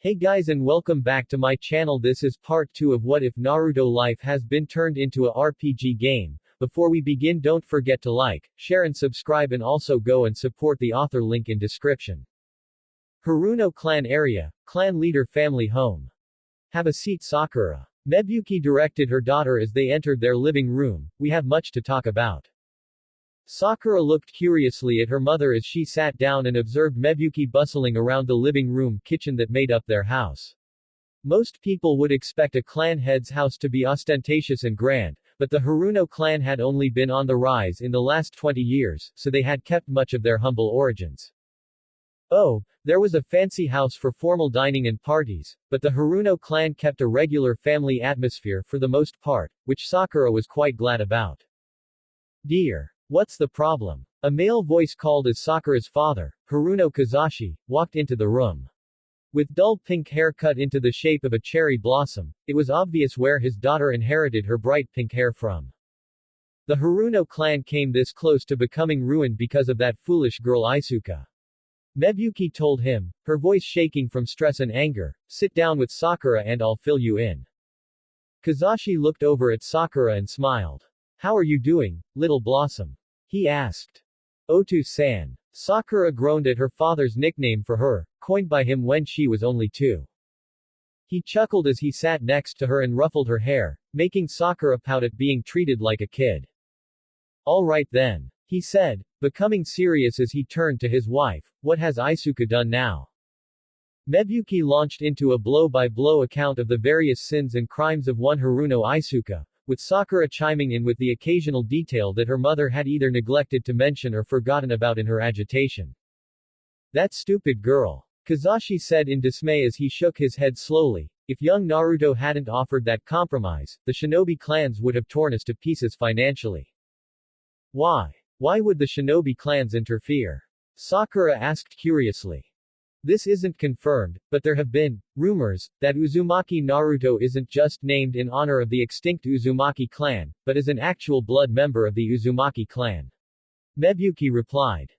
Hey guys and welcome back to my channel. This is part 2 of What If Naruto Life has been turned into a RPG game. Before we begin, don't forget to like, share and subscribe, and also go and support the author, link in description. Haruno Clan Area, Clan Leader Family Home. Have a seat, Sakura. Mebuki directed her daughter as they entered their living room. We have much to talk about. Sakura looked curiously at her mother as she sat down and observed Mebuki bustling around the living room kitchen that made up their house. Most people would expect a clan head's house to be ostentatious and grand, but the Haruno clan had only been on the rise in the last 20 years, so they had kept much of their humble origins. Oh, there was a fancy house for formal dining and parties, but the Haruno clan kept a regular family atmosphere for the most part, which Sakura was quite glad about. Dear. What's the problem? A male voice called as Sakura's father, Haruno Kazashi, walked into the room. With dull pink hair cut into the shape of a cherry blossom, it was obvious where his daughter inherited her bright pink hair from. The Haruno clan came this close to becoming ruined because of that foolish girl Isuka. Mebuki told him, her voice shaking from stress and anger, sit down with Sakura and I'll fill you in. Kazashi looked over at Sakura and smiled. How are you doing, little blossom? He asked. Otu-san. Sakura groaned at her father's nickname for her, coined by him when she was only 2. He chuckled as he sat next to her and ruffled her hair, making Sakura pout at being treated like a kid. All right then, he said, becoming serious as he turned to his wife, what has Isuka done now? Mebuki launched into a blow-by-blow account of the various sins and crimes of one Haruno Isuka, with Sakura chiming in with the occasional detail that her mother had either neglected to mention or forgotten about in her agitation. That stupid girl. Kazashi said in dismay as he shook his head slowly. If young Naruto hadn't offered that compromise, the shinobi clans would have torn us to pieces financially. Why? Why would the shinobi clans interfere? Sakura asked curiously. This isn't confirmed, but there have been rumors that Uzumaki Naruto isn't just named in honor of the extinct Uzumaki clan, but is an actual blood member of the Uzumaki clan. Mebuki replied.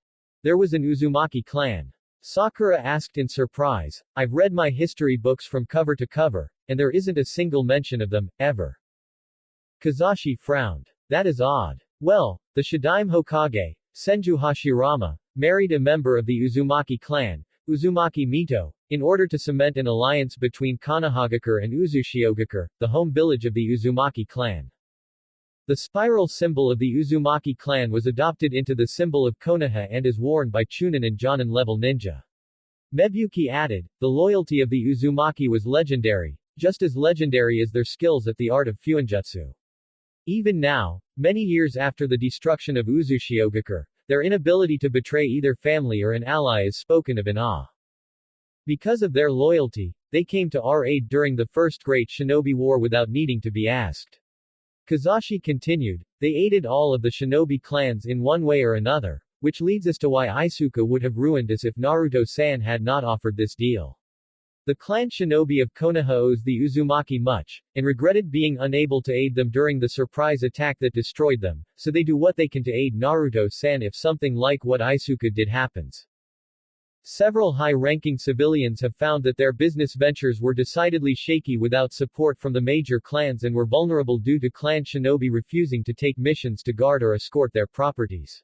There was an Uzumaki clan? Sakura asked in surprise. I've read my history books from cover to cover, and there isn't a single mention of them, ever. Kazashi frowned. That is odd. Well, the Shidaime Hokage, Senju Hashirama, married a member of the Uzumaki clan, Uzumaki Mito, in order to cement an alliance between Konohagakure and Uzushiogakure, the home village of the Uzumaki clan. The spiral symbol of the Uzumaki clan was adopted into the symbol of Konoha and is worn by Chunin and Jonin level ninja. Mebuki added, the loyalty of the Uzumaki was legendary, just as legendary as their skills at the art of Fuinjutsu. Even now, many years after the destruction of Uzushiogakure, their inability to betray either family or an ally is spoken of in awe. Because of their loyalty, they came to our aid during the First Great Shinobi War without needing to be asked. Kazashi continued, they aided all of the shinobi clans in one way or another, which leads us to why Isuka would have ruined us if Naruto-san had not offered this deal. The clan shinobi of Konoha owes the Uzumaki much, and regretted being unable to aid them during the surprise attack that destroyed them, so they do what they can to aid Naruto-san if something like what Isuka did happens. Several high-ranking civilians have found that their business ventures were decidedly shaky without support from the major clans and were vulnerable due to clan shinobi refusing to take missions to guard or escort their properties.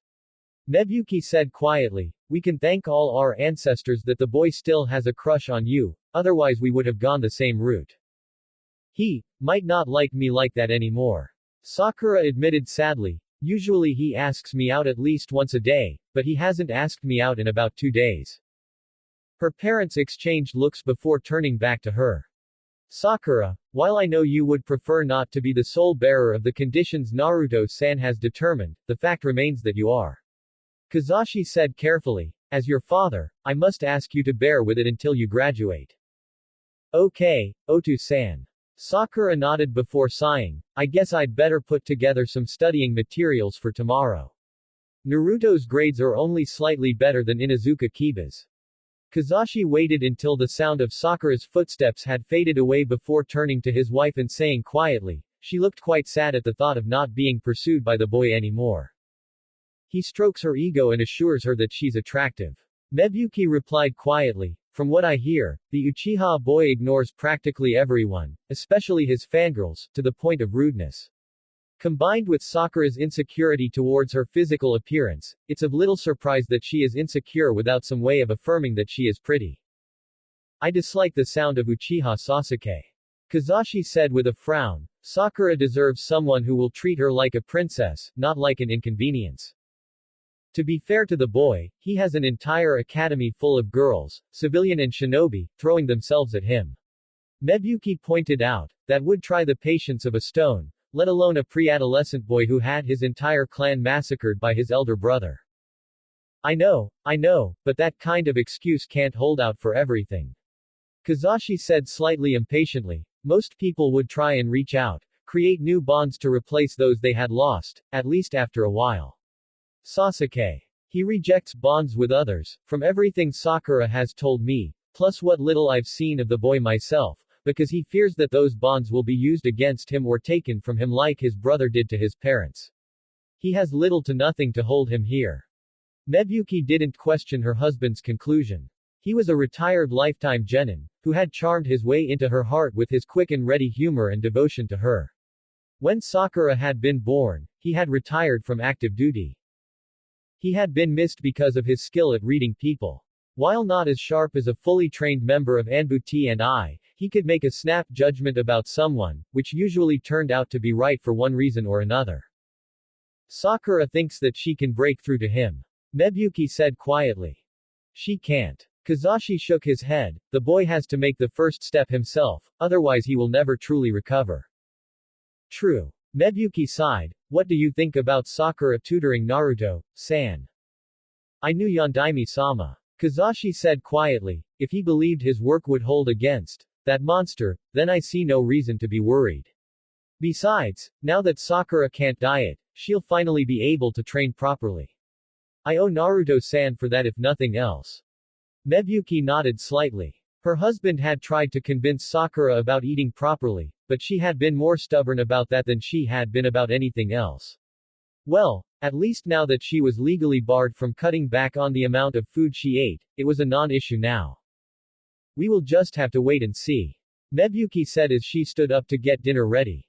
Mebuki said quietly, we can thank all our ancestors that the boy still has a crush on you, otherwise we would have gone the same route. He might not like me like that anymore. Sakura admitted sadly, usually he asks me out at least once a day, but he hasn't asked me out in about 2 days. Her parents exchanged looks before turning back to her. Sakura, while I know you would prefer not to be the sole bearer of the conditions Naruto-san has determined, the fact remains that you are. Kazashi said carefully, as your father, I must ask you to bear with it until you graduate. Okay, Otu-san. Sakura nodded before sighing, I guess I'd better put together some studying materials for tomorrow. Naruto's grades are only slightly better than Inuzuka Kiba's. Kazashi waited until the sound of Sakura's footsteps had faded away before turning to his wife and saying quietly, she looked quite sad at the thought of not being pursued by the boy anymore. He strokes her ego and assures her that she's attractive. Mebuki replied quietly, From what I hear, the Uchiha boy ignores practically everyone, especially his fangirls, to the point of rudeness. Combined with Sakura's insecurity towards her physical appearance, it's of little surprise that she is insecure without some way of affirming that she is pretty. I dislike the sound of Uchiha Sasuke. Kazashi said with a frown, Sakura deserves someone who will treat her like a princess, not like an inconvenience. To be fair to the boy, he has an entire academy full of girls, civilian and shinobi, throwing themselves at him. Mebuki pointed out, that would try the patience of a stone, let alone a pre-adolescent boy who had his entire clan massacred by his elder brother. I know, but that kind of excuse can't hold out for everything. Kazashi said slightly impatiently, most people would try and reach out, create new bonds to replace those they had lost, at least after a while. Sasuke. He rejects bonds with others, from everything Sakura has told me, plus what little I've seen of the boy myself, because he fears that those bonds will be used against him or taken from him like his brother did to his parents. He has little to nothing to hold him here. Mebuki didn't question her husband's conclusion. He was a retired lifetime genin, who had charmed his way into her heart with his quick and ready humor and devotion to her. When Sakura had been born, he had retired from active duty. He had been missed because of his skill at reading people. While not as sharp as a fully trained member of Anbuti and I, he could make a snap judgment about someone, which usually turned out to be right for one reason or another. Sakura thinks that she can break through to him. Mebuki said quietly. She can't. Kazashi shook his head, the boy has to make the first step himself, otherwise he will never truly recover. True. Mebuki sighed, what do you think about Sakura tutoring Naruto, san? I knew Yondaime-sama. Kazashi said quietly, if he believed his work would hold against that monster, then I see no reason to be worried. Besides, now that Sakura can't diet, she'll finally be able to train properly. I owe Naruto-san for that if nothing else. Mebuki nodded slightly. Her husband had tried to convince Sakura about eating properly, but she had been more stubborn about that than she had been about anything else. Well, at least now that she was legally barred from cutting back on the amount of food she ate, it was a non-issue now. We will just have to wait and see. Mebuki said as she stood up to get dinner ready.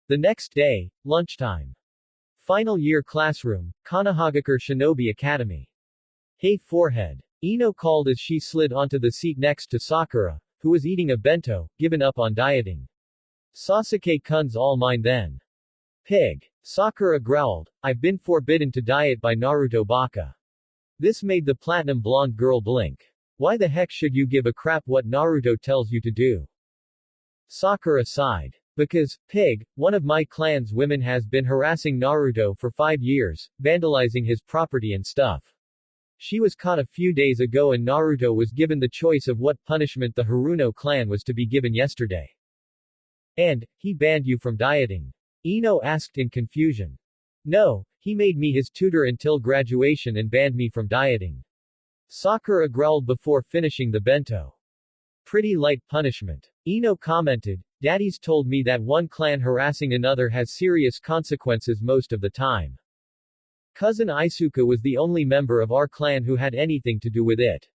The next day, lunchtime. Final year classroom, Kanahagakure Shinobi Academy. Hey forehead. Ino called as she slid onto the seat next to Sakura, who was eating a bento, given up on dieting. Sasuke-kun's all mine then. Pig. Sakura growled, I've been forbidden to diet by Naruto Baka. This made the platinum blonde girl blink. Why the heck should you give a crap what Naruto tells you to do? Sakura sighed. Because, pig, one of my clan's women has been harassing Naruto for 5 years, vandalizing his property and stuff. She was caught a few days ago and Naruto was given the choice of what punishment the Haruno clan was to be given yesterday. And, he banned you from dieting? Ino asked in confusion. No, he made me his tutor until graduation and banned me from dieting. Sakura growled before finishing the bento. Pretty light punishment. Ino commented, Daddy's told me that one clan harassing another has serious consequences most of the time. Cousin Isuka was the only member of our clan who had anything to do with it.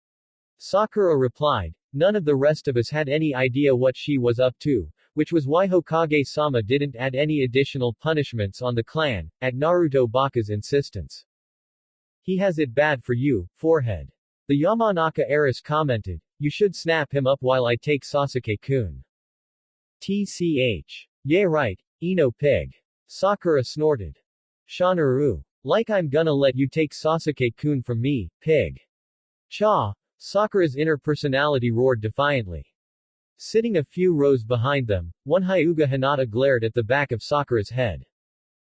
Sakura replied, none of the rest of us had any idea what she was up to, which was why Hokage-sama didn't add any additional punishments on the clan, at Naruto Baka's insistence. He has it bad for you, forehead. The Yamanaka heiress commented, you should snap him up while I take Sasuke-kun. TCH. Yeah right, Ino pig. Sakura snorted. Shanaru. Like I'm gonna let you take Sasuke-kun from me, pig. Cha. Sakura's inner personality roared defiantly. Sitting a few rows behind them, one Hyuga Hinata glared at the back of Sakura's head.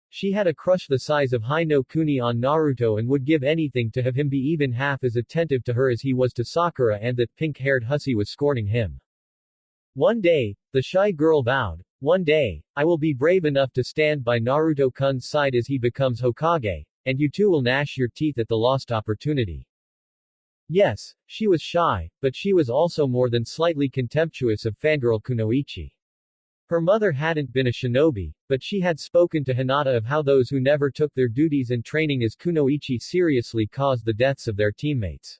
She had a crush the size of Hai no Kuni on Naruto and would give anything to have him be even half as attentive to her as he was to Sakura and that pink-haired hussy was scorning him. One day, the shy girl vowed, one day, I will be brave enough to stand by Naruto-kun's side as he becomes Hokage, and you too will gnash your teeth at the lost opportunity. Yes, she was shy, but she was also more than slightly contemptuous of fangirl Kunoichi. Her mother hadn't been a shinobi, but she had spoken to Hinata of how those who never took their duties and training as kunoichi seriously caused the deaths of their teammates.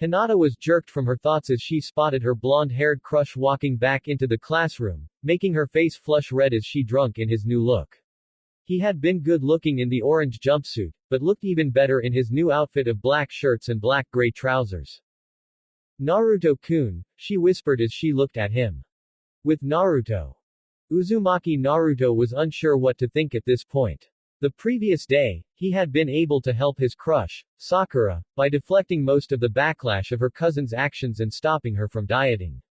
Hinata was jerked from her thoughts as she spotted her blonde-haired crush walking back into the classroom, making her face flush red as she drunk in his new look. He had been good-looking in the orange jumpsuit, but looked even better in his new outfit of black shirts and black-gray trousers. Naruto-kun, she whispered as she looked at him. With Naruto. Uzumaki Naruto was unsure what to think at this point. The previous day, he had been able to help his crush, Sakura, by deflecting most of the backlash of her cousin's actions and stopping her from dieting.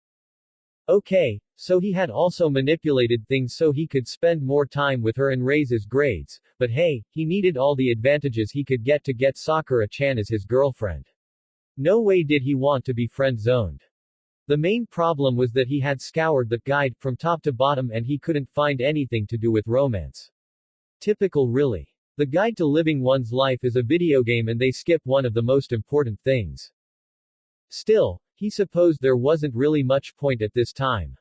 Okay, so he had also manipulated things so he could spend more time with her and raise his grades, but hey, he needed all the advantages he could get to get Sakura-chan as his girlfriend. No way did he want to be friend-zoned. The main problem was that he had scoured the guide from top to bottom and he couldn't find anything to do with romance. Typical really. The guide to living one's life is a video game and they skip one of the most important things. Still, he supposed there wasn't really much point at this time.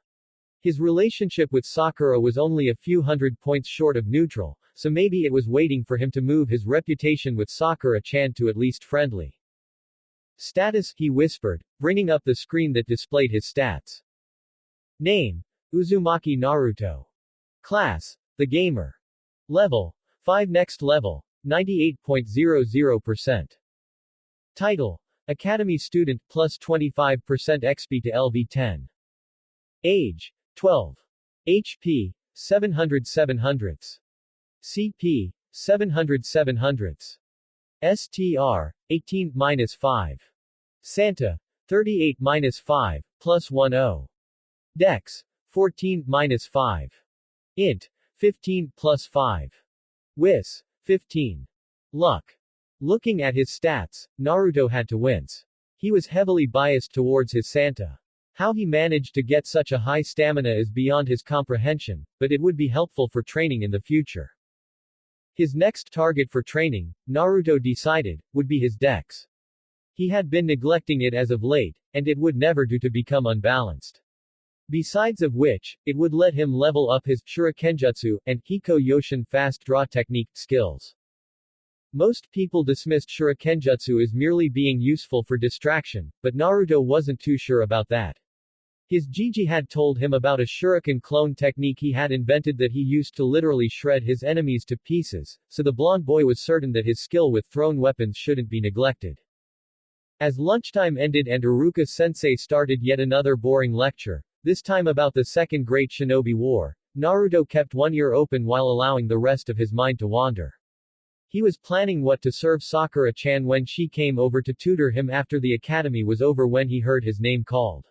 His relationship with Sakura was only a few hundred points short of neutral, so maybe it was waiting for him to move his reputation with Sakura-chan to at least friendly. Status, he whispered, bringing up the screen that displayed his stats. Name, Uzumaki Naruto. Class, the gamer. Level, 5 next level, 98.00%. Title, Academy student plus 25% XP to LV10. Age, 12. HP, 700/700. CP, 700/700. STR, 18-5. Santa, 38-5, plus 10. Dex, 14-5. Int, 15 plus 5. Wis, 15. Luck. Looking at his stats, Naruto had to wince. He was heavily biased towards his Santa. How he managed to get such a high stamina is beyond his comprehension, but it would be helpful for training in the future. His next target for training, Naruto decided, would be his Dex. He had been neglecting it as of late, and it would never do to become unbalanced. Besides of which, it would let him level up his shurikenjutsu and hiko yoshin fast draw technique skills. Most people dismissed shurikenjutsu as merely being useful for distraction, but Naruto wasn't too sure about that. His Jiji had told him about a shuriken clone technique he had invented that he used to literally shred his enemies to pieces, so the blonde boy was certain that his skill with thrown weapons shouldn't be neglected. As lunchtime ended and Iruka-sensei started yet another boring lecture, this time about the Second Great Shinobi War, Naruto kept one ear open while allowing the rest of his mind to wander. He was planning what to serve Sakura-chan when she came over to tutor him after the academy was over when he heard his name called.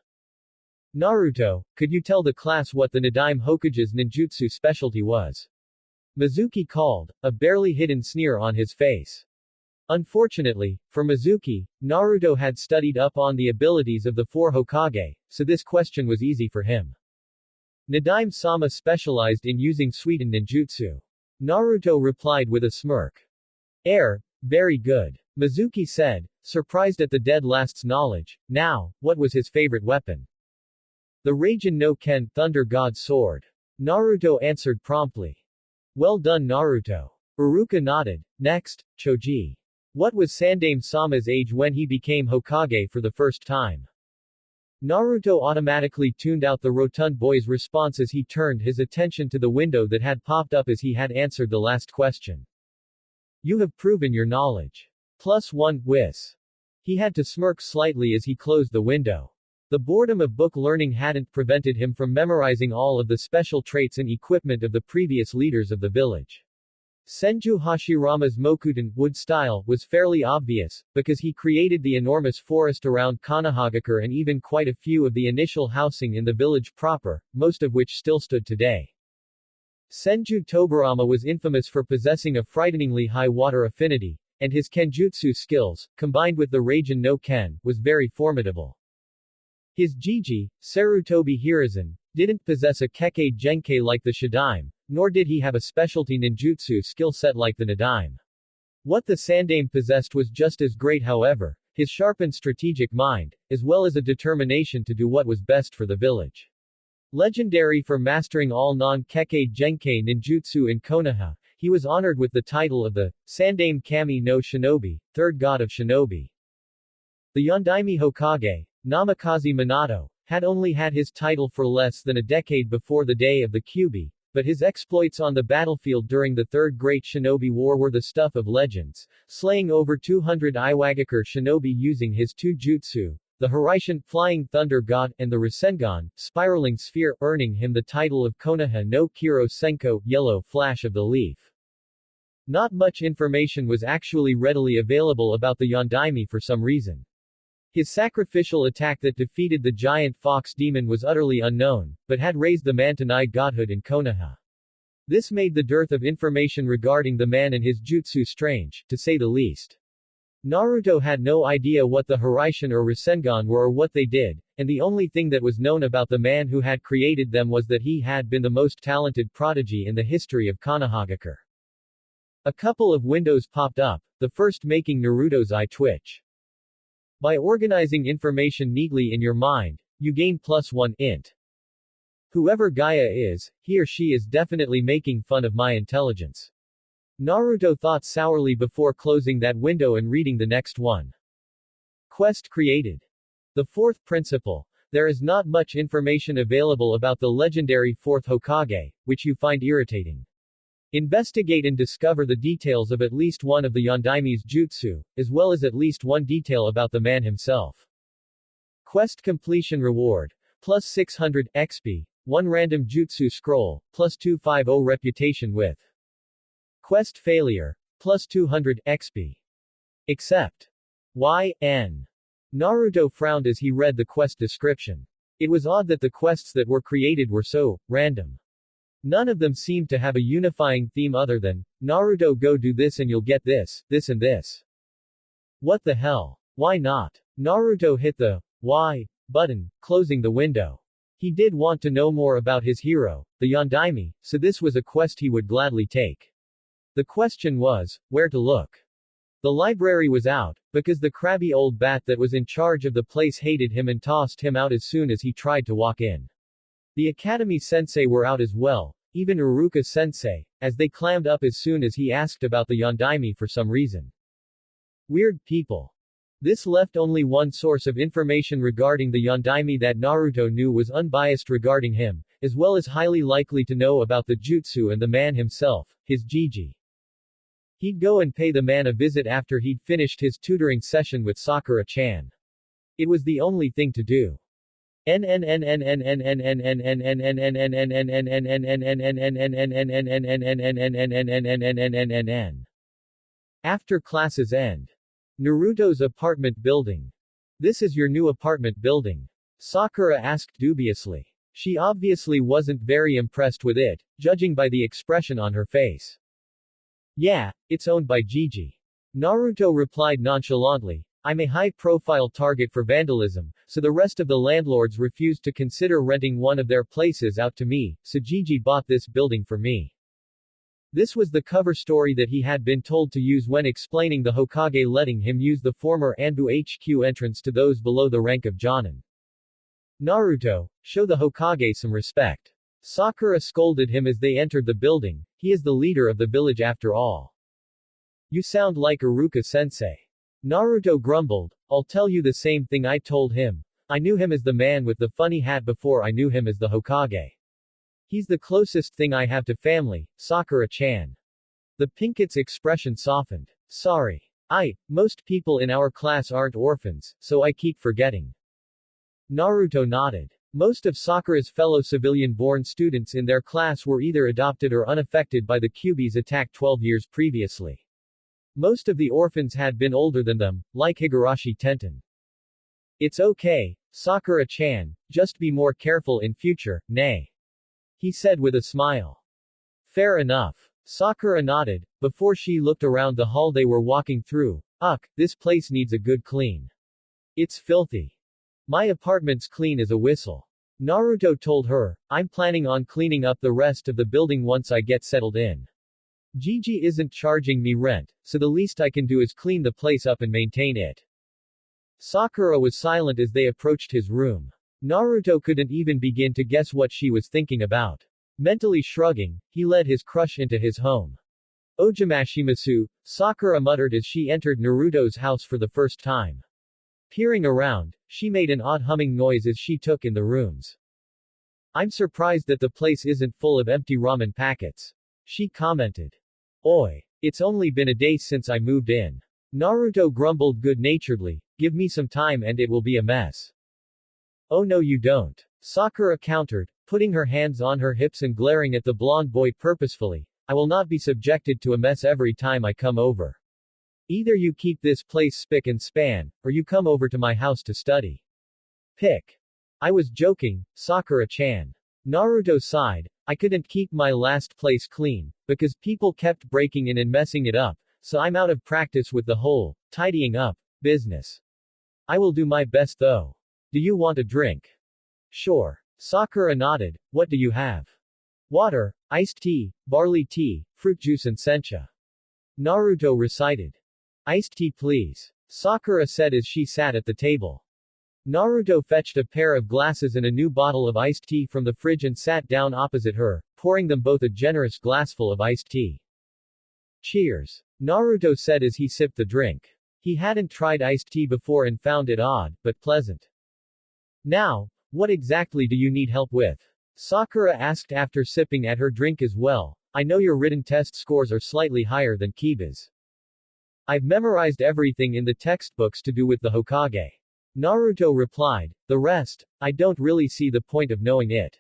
Naruto, could you tell the class what the Nadaime Hokage's ninjutsu specialty was? Mizuki called, a barely hidden sneer on his face. Unfortunately, for Mizuki, Naruto had studied up on the abilities of the four Hokage, so this question was easy for him. Nadaime-sama specialized in using Suiten ninjutsu. Naruto replied with a smirk. Very good. Mizuki said, surprised at the dead last's knowledge. Now, what was his favorite weapon? The Raijin no Ken Thunder God Sword. Naruto answered promptly. Well done Naruto. Iruka nodded. Next, Choji. What was Sandaime-sama's age when he became Hokage for the first time? Naruto automatically tuned out the rotund boy's response as he turned his attention to the window that had popped up as he had answered the last question. You have proven your knowledge. +1, Wis. He had to smirk slightly as he closed the window. The boredom of book learning hadn't prevented him from memorizing all of the special traits and equipment of the previous leaders of the village. Senju Hashirama's Mokuton wood style was fairly obvious, because he created the enormous forest around Konohagakure and even quite a few of the initial housing in the village proper, most of which still stood today. Senju Tobarama was infamous for possessing a frighteningly high water affinity, and his kenjutsu skills, combined with the Raijin no Ken, was very formidable. His Jiji, Sarutobi Hiruzen, didn't possess a Kekkei Genkei like the Shadaime, nor did he have a specialty ninjutsu skill set like the Nadaime. What the Sandaime possessed was just as great however, his sharpened strategic mind, as well as a determination to do what was best for the village. Legendary for mastering all non-Kekkei Genkei ninjutsu in Konoha, he was honored with the title of the Sandaime Kami no Shinobi, third god of shinobi. The Yondaime Hokage, Namikaze Minato, had only had his title for less than a decade before the day of the Kyuubi, but his exploits on the battlefield during the Third Great Shinobi War were the stuff of legends, slaying over 200 Iwagakure shinobi using his two jutsu, the Hiraishin, Flying Thunder God, and the Rasengan, Spiraling Sphere, earning him the title of Konoha no Kiro Senko, Yellow Flash of the Leaf. Not much information was actually readily available about the Yondaime for some reason. His sacrificial attack that defeated the giant fox demon was utterly unknown, but had raised the man to nigh godhood in Konoha. This made the dearth of information regarding the man and his jutsu strange, to say the least. Naruto had no idea what the Hiraishin or Rasengan were or what they did, and the only thing that was known about the man who had created them was that he had been the most talented prodigy in the history of Konohagakure. A couple of windows popped up, the first making Naruto's eye twitch. By organizing information neatly in your mind, you gain +1 int. Whoever Gaia is, he or she is definitely making fun of my intelligence. Naruto thought sourly before closing that window and reading the next one. Quest created. The fourth principle. There is not much information available about the legendary fourth Hokage, which you find irritating. Investigate and discover the details of at least one of the Yondaime's jutsu, as well as at least one detail about the man himself. Quest completion reward. Plus 600 XP. 1 random jutsu scroll. Plus 250 reputation with. Quest failure. Plus 200 XP. Except. YN. Naruto frowned as he read the quest description. It was odd that the quests that were created were so random. None of them seemed to have a unifying theme other than, Naruto go do this and you'll get this, this and this. What the hell? Why not? Naruto hit the Y button, closing the window. He did want to know more about his hero, the Yondaime, so this was a quest he would gladly take. The question was, where to look? The library was out, because the crabby old bat that was in charge of the place hated him and tossed him out as soon as he tried to walk in. The academy sensei were out as well, even Iruka sensei, as they clammed up as soon as he asked about the Yondaime for some reason. Weird people. This left only one source of information regarding the Yondaime that Naruto knew was unbiased regarding him, as well as highly likely to know about the jutsu and the man himself, his Jiji. He'd go and pay the man a visit after he'd finished his tutoring session with Sakura-chan. It was the only thing to do. After classes end. Naruto's apartment building. This is your new apartment building? Sakura asked dubiously. She obviously wasn't very impressed with it, judging by the expression on her face. Yeah, it's owned by Jiji. Naruto replied nonchalantly. I'm a high-profile target for vandalism, so the rest of the landlords refused to consider renting one of their places out to me, so Jiji bought this building for me. This was the cover story that he had been told to use when explaining the Hokage letting him use the former Anbu HQ entrance to those below the rank of Jonin. Naruto, show the Hokage some respect. Sakura scolded him as they entered the building. He is the leader of the village after all. You sound like Iruka sensei. Naruto grumbled. I'll tell you the same thing I told him. I knew him as the man with the funny hat before I knew him as the Hokage. He's the closest thing I have to family, Sakura-chan. The Pinket's expression softened. Sorry. Most people in our class aren't orphans, so I keep forgetting. Naruto nodded. Most of Sakura's fellow civilian-born students in their class were either adopted or unaffected by the Kyuubi's attack 12 years previously. Most of the orphans had been older than them, like Higurashi Tenten. It's okay, Sakura-chan, just be more careful in future, nay. He said with a smile. Fair enough. Sakura nodded, before she looked around the hall they were walking through. This place needs a good clean. It's filthy. My apartment's clean as a whistle. Naruto told her, I'm planning on cleaning up the rest of the building once I get settled in. Jiji isn't charging me rent, so the least I can do is clean the place up and maintain it. Sakura was silent as they approached his room. Naruto couldn't even begin to guess what she was thinking about. Mentally shrugging, he led his crush into his home. Ojamashimasu, Sakura muttered as she entered Naruto's house for the first time. Peering around, she made an odd humming noise as she took in the rooms. I'm surprised that the place isn't full of empty ramen packets. She commented. Oi. It's only been a day since I moved in. Naruto grumbled good-naturedly, give me some time and it will be a mess. Oh no you don't. Sakura countered, putting her hands on her hips and glaring at the blonde boy purposefully. I will not be subjected to a mess every time I come over. Either you keep this place spick and span, or you come over to my house to study. Pick. I was joking, Sakura-chan. Naruto sighed, I couldn't keep my last place clean, because people kept breaking in and messing it up, so I'm out of practice with the whole, tidying up, business. I will do my best though. Do you want a drink? Sure. Sakura nodded, what do you have? Water, iced tea, barley tea, fruit juice and sencha. Naruto recited. Iced tea please. Sakura said as she sat at the table. Naruto fetched a pair of glasses and a new bottle of iced tea from the fridge and sat down opposite her, pouring them both a generous glassful of iced tea. Cheers. Naruto said as he sipped the drink. He hadn't tried iced tea before and found it odd, but pleasant. Now, what exactly do you need help with? Sakura asked after sipping at her drink as well. I know your written test scores are slightly higher than Kiba's. I've memorized everything in the textbooks to do with the Hokage. Naruto replied, the rest, I don't really see the point of knowing it.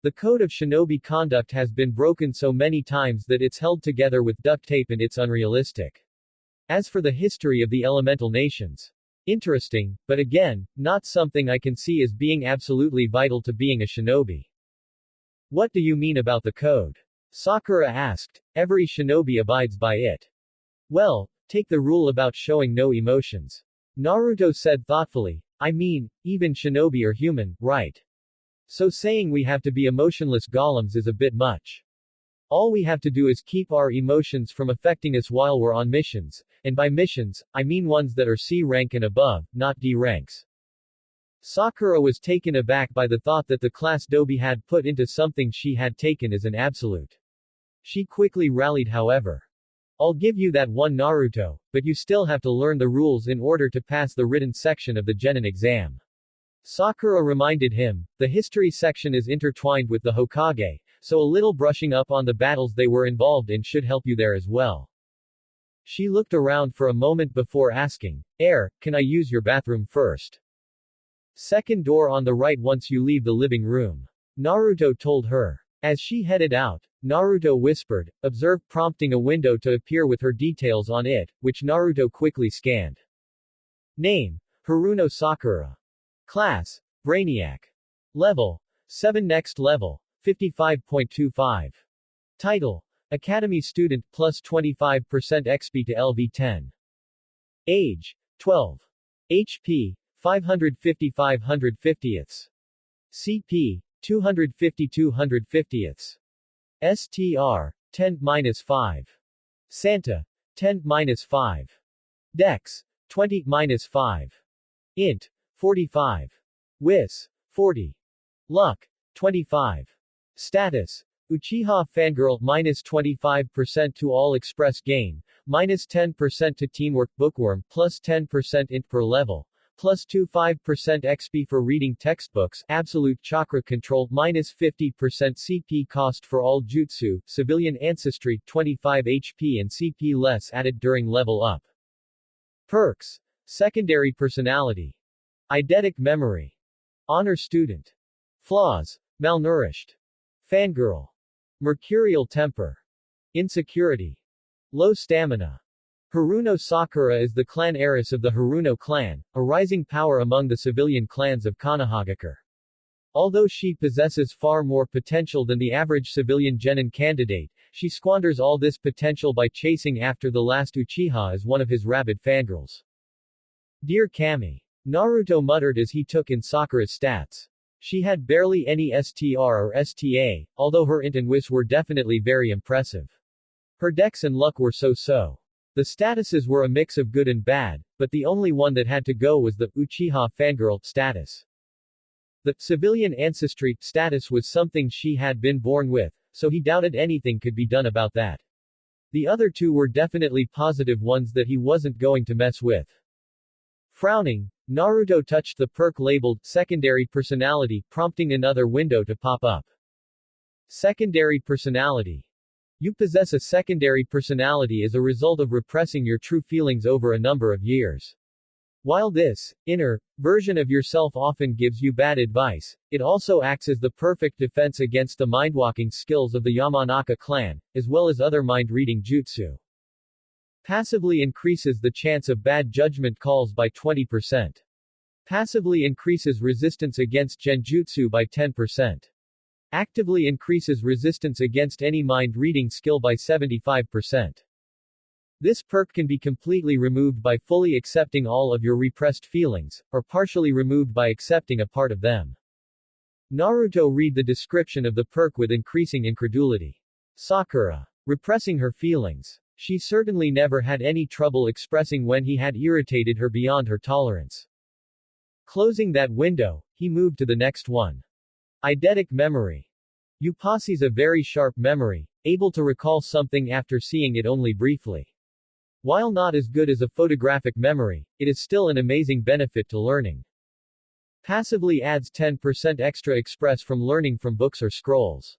The code of shinobi conduct has been broken so many times that it's held together with duct tape and it's unrealistic. As for the history of the elemental nations. Interesting, but again, not something I can see as being absolutely vital to being a shinobi. What do you mean about the code? Sakura asked, every shinobi abides by it. Well, take the rule about showing no emotions. Naruto said thoughtfully, I mean, even shinobi are human, right? So saying we have to be emotionless golems is a bit much. All we have to do is keep our emotions from affecting us while we're on missions, and by missions, I mean ones that are C rank and above, not D ranks. Sakura was taken aback by the thought that the class Dobi had put into something she had taken as an absolute. She quickly rallied however. I'll give you that one Naruto, but you still have to learn the rules in order to pass the written section of the Genin exam. Sakura reminded him, the history section is intertwined with the Hokage, so a little brushing up on the battles they were involved in should help you there as well. She looked around for a moment before asking, can I use your bathroom first? Second door on the right once you leave the living room. Naruto told her. As she headed out, Naruto whispered, observe prompting a window to appear with her details on it, which Naruto quickly scanned. Name, Haruno Sakura. Class, Brainiac. Level, 7 next level, 55.25. Title, Academy Student plus 25% XP to LV10. Age, 12. HP, 550 550ths. CP, 250 250ths. STR, 10-5. Santa, 10-5. Dex, 20-5. Int, 45. Wis, 40. Luck, 25. Status, Uchiha Fangirl minus 25% to all express gain, minus 10% to teamwork bookworm, plus 10% int per level, plus 25% XP for reading textbooks, absolute chakra control, minus 50% CP cost for all jutsu, civilian ancestry, 25 HP and CP less added during level up. Perks, secondary personality. Eidetic memory. Honor student. Flaws, malnourished. Fangirl. Mercurial temper. Insecurity. Low stamina. Haruno Sakura is the clan heiress of the Haruno clan, a rising power among the civilian clans of Konohagakure. Although she possesses far more potential than the average civilian genin candidate, she squanders all this potential by chasing after the last Uchiha as one of his rabid fangirls. Dear Kami. Naruto muttered as he took in Sakura's stats. She had barely any STR or STA, although her int and wis were definitely very impressive. Her dex and luck were so-so. The statuses were a mix of good and bad, but the only one that had to go was the Uchiha Fangirl status. The civilian ancestry status was something she had been born with, so he doubted anything could be done about that. The other two were definitely positive ones that he wasn't going to mess with. Frowning, Naruto touched the perk labeled Secondary Personality, prompting another window to pop up. Secondary Personality. You possess a secondary personality as a result of repressing your true feelings over a number of years. While this inner version of yourself often gives you bad advice, it also acts as the perfect defense against the mindwalking skills of the Yamanaka clan, as well as other mind-reading jutsu. Passively increases the chance of bad judgment calls by 20%. Passively increases resistance against genjutsu by 10%. Actively increases resistance against any mind-reading skill by 75%. This perk can be completely removed by fully accepting all of your repressed feelings, or partially removed by accepting a part of them. Naruto read the description of the perk with increasing incredulity. Sakura. Repressing her feelings. She certainly never had any trouble expressing when he had irritated her beyond her tolerance. Closing that window, he moved to the next one. Eidetic memory. You possess a very sharp memory, able to recall something after seeing it only briefly. While not as good as a photographic memory, it is still an amazing benefit to learning. Passively adds 10% extra express from learning from books or scrolls.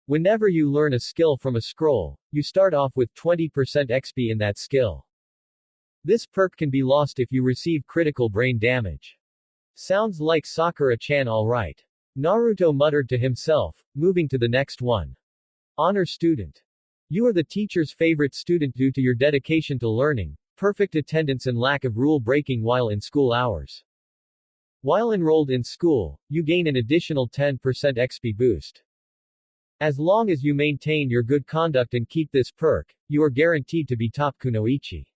Whenever you learn a skill from a scroll, you start off with 20% XP in that skill. This perk can be lost if you receive critical brain damage. Sounds like Sakura-chan alright. Naruto muttered to himself, moving to the next one. Honor Student. You are the teacher's favorite student due to your dedication to learning, perfect attendance and lack of rule breaking while in school hours. While enrolled in school, you gain an additional 10% XP boost. As long as you maintain your good conduct and keep this perk, you are guaranteed to be top kunoichi.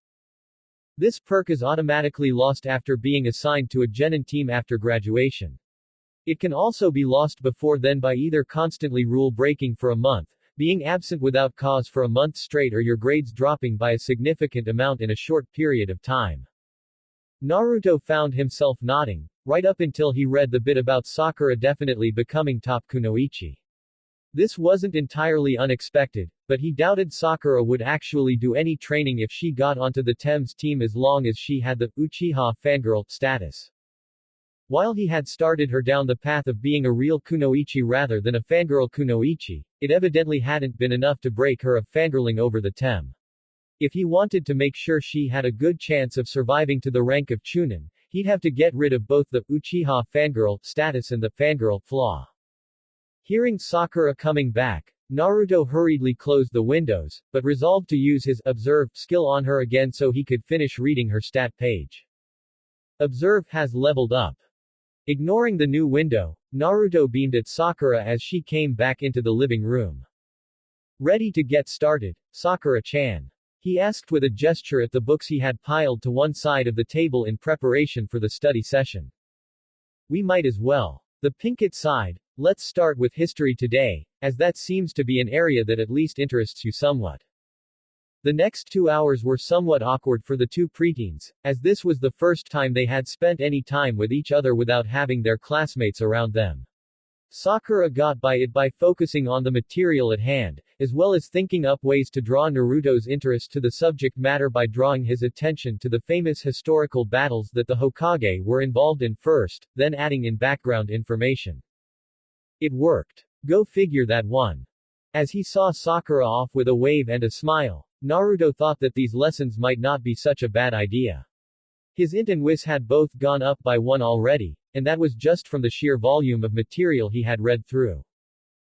This perk is automatically lost after being assigned to a genin team after graduation. It can also be lost before then by either constantly rule breaking for a month, being absent without cause for a month straight, or your grades dropping by a significant amount in a short period of time. Naruto found himself nodding, right up until he read the bit about Sakura definitely becoming top kunoichi. This wasn't entirely unexpected, but he doubted Sakura would actually do any training if she got onto the Thames team as long as she had the Uchiha fangirl status. While he had started her down the path of being a real kunoichi rather than a fangirl kunoichi, it evidently hadn't been enough to break her of fangirling over the Tem. If he wanted to make sure she had a good chance of surviving to the rank of Chunin, he'd have to get rid of both the Uchiha fangirl status and the fangirl flaw. Hearing Sakura coming back, Naruto hurriedly closed the windows, but resolved to use his Observe skill on her again so he could finish reading her stat page. Observe has leveled up. Ignoring the new window, Naruto beamed at Sakura as she came back into the living room. Ready to get started, Sakura-chan? He asked with a gesture at the books he had piled to one side of the table in preparation for the study session. We might as well. The Pinkett sighed. Let's start with history today, as that seems to be an area that at least interests you somewhat. The next 2 hours were somewhat awkward for the two preteens, as this was the first time they had spent any time with each other without having their classmates around them. Sakura got by it by focusing on the material at hand, as well as thinking up ways to draw Naruto's interest to the subject matter by drawing his attention to the famous historical battles that the Hokage were involved in first, then adding in background information. It worked. Go figure that one. As he saw Sakura off with a wave and a smile, Naruto thought that these lessons might not be such a bad idea. His int and wis had both gone up by 1 already, and that was just from the sheer volume of material he had read through.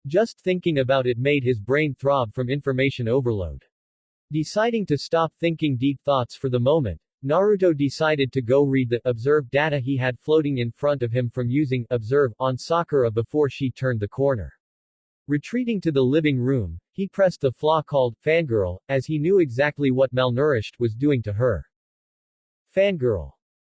Just thinking about it made his brain throb from information overload. Deciding to stop thinking deep thoughts for the moment, Naruto decided to go read the Observe data he had floating in front of him from using Observe on Sakura before she turned the corner. Retreating to the living room, he pressed the flaw called Fangirl, as he knew exactly what malnourished was doing to her. Fangirl.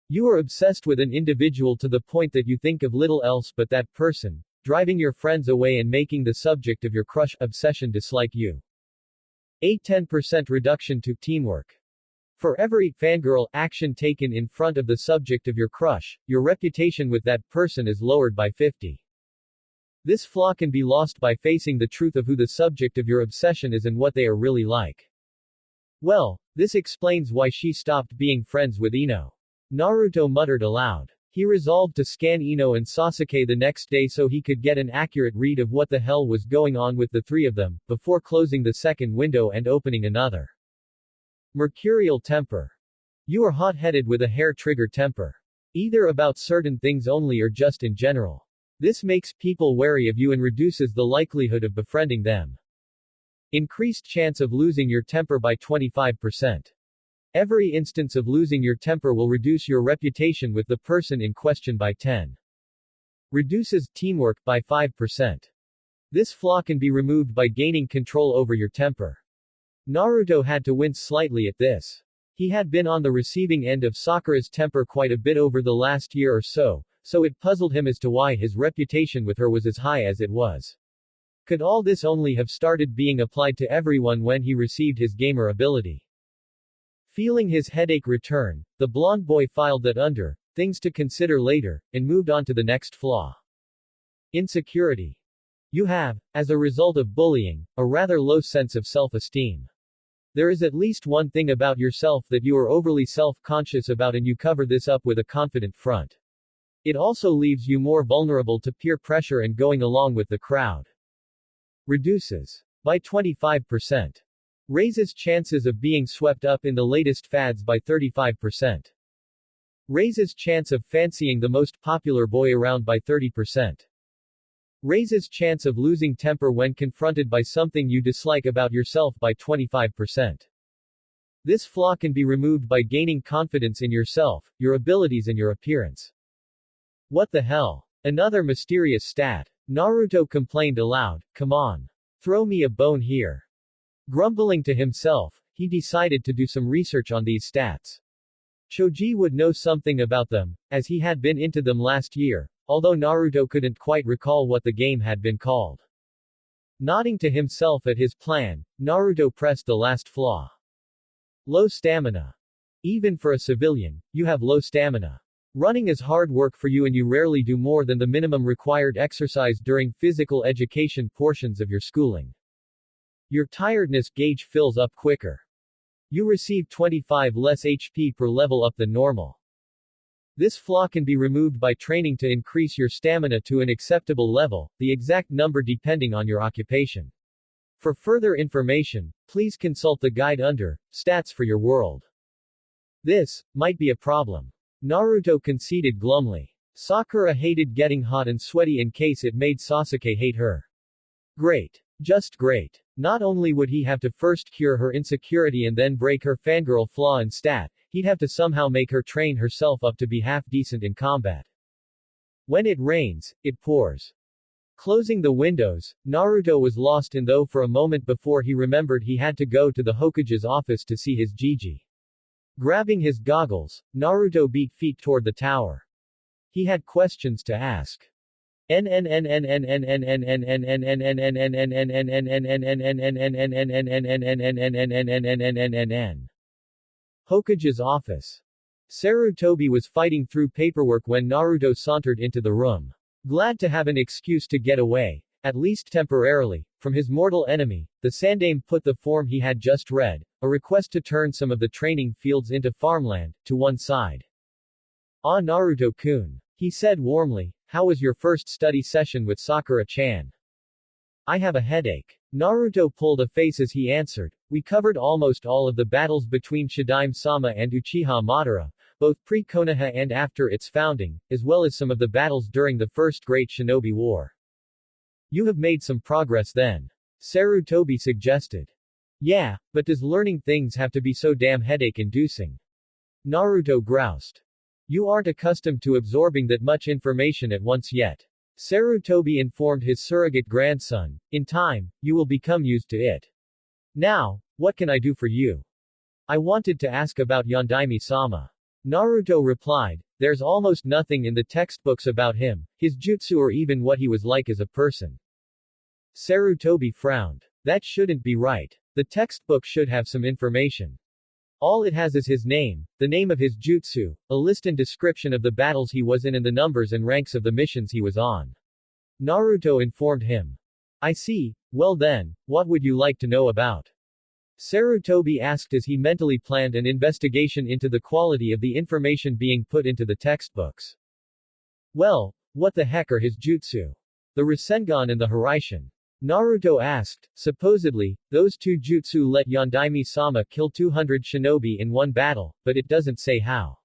You are obsessed with an individual to the point that you think of little else but that person, driving your friends away and making the subject of your crush obsession dislike you. A 10% reduction to teamwork. For every fangirl action taken in front of the subject of your crush, your reputation with that person is lowered by 50. This flaw can be lost by facing the truth of who the subject of your obsession is and what they are really like. Well, this explains why she stopped being friends with Ino. Naruto muttered aloud. He resolved to scan Ino and Sasuke the next day so he could get an accurate read of what the hell was going on with the three of them, before closing the second window and opening another. Mercurial temper. You are hot-headed with a hair-trigger temper. Either about certain things only or just in general. This makes people wary of you and reduces the likelihood of befriending them. Increased chance of losing your temper by 25%. Every instance of losing your temper will reduce your reputation with the person in question by 10. Reduces teamwork by 5%. This flaw can be removed by gaining control over your temper. Naruto had to wince slightly at this. He had been on the receiving end of Sakura's temper quite a bit over the last year or so it puzzled him as to why his reputation with her was as high as it was. Could all this only have started being applied to everyone when he received his gamer ability? Feeling his headache return, the blonde boy filed that under things to consider later, and moved on to the next flaw. Insecurity. You have, as a result of bullying, a rather low sense of self-esteem. There is at least one thing about yourself that you are overly self-conscious about and you cover this up with a confident front. It also leaves you more vulnerable to peer pressure and going along with the crowd. Reduces by 25%. Raises chances of being swept up in the latest fads by 35%. Raises chance of fancying the most popular boy around by 30%. Raises chance of losing temper when confronted by something you dislike about yourself by 25%. This flaw can be removed by gaining confidence in yourself, your abilities and your appearance. What the hell? Another mysterious stat. Naruto complained aloud, come on. Throw me a bone here. Grumbling to himself, he decided to do some research on these stats. Choji would know something about them, as he had been into them last year, although Naruto couldn't quite recall what the game had been called. Nodding to himself at his plan, Naruto pressed the last flaw. Low stamina. Even for a civilian, you have low stamina. Running is hard work for you and you rarely do more than the minimum required exercise during physical education portions of your schooling. Your tiredness gauge fills up quicker. You receive 25 less HP per level up than normal. This flaw can be removed by training to increase your stamina to an acceptable level, the exact number depending on your occupation. For further information, please consult the guide under, Stats for your world. This might be a problem. Naruto conceded glumly. Sakura hated getting hot and sweaty in case it made Sasuke hate her. Great. Just great. Not only would he have to first cure her insecurity and then break her fangirl flaw and stat, he'd have to somehow make her train herself up to be half decent in combat. When it rains, it pours. Closing the windows, Naruto was lost in though for a moment before he remembered he had to go to the Hokage's office to see his Gigi. Grabbing his goggles, Naruto beat feet toward the tower. He had questions to ask. Hokage's office. Sarutobi was fighting through paperwork when Naruto sauntered into the room. Glad to have an excuse to get away, at least temporarily, from his mortal enemy, the Sandaime put the form he had just read, a request to turn some of the training fields into farmland, to one side. Ah, Naruto-kun. He said warmly, how was your first study session with Sakura-chan? I have a headache. Naruto pulled a face as he answered, we covered almost all of the battles between Shadaime-sama and Uchiha Madara, both pre-Konoha and after its founding, as well as some of the battles during the First Great Shinobi War. You have made some progress then. Sarutobi suggested. Yeah, but does learning things have to be so damn headache-inducing? Naruto groused. You aren't accustomed to absorbing that much information at once yet. Sarutobi informed his surrogate grandson, in time, you will become used to it. Now, what can I do for you? I wanted to ask about Yondaime-sama. Naruto replied, there's almost nothing in the textbooks about him, his jutsu or even what he was like as a person. Sarutobi frowned. That shouldn't be right. The textbook should have some information. All it has is his name, the name of his jutsu, a list and description of the battles he was in and the numbers and ranks of the missions he was on. Naruto informed him. I see, well then, what would you like to know about? Sarutobi asked as he mentally planned an investigation into the quality of the information being put into the textbooks. Well, what the heck are his jutsu? The Rasengan and the Hiraishin. Naruto asked. Supposedly, those two jutsu let Yondaime-sama kill 200 shinobi in one battle, but it doesn't say how.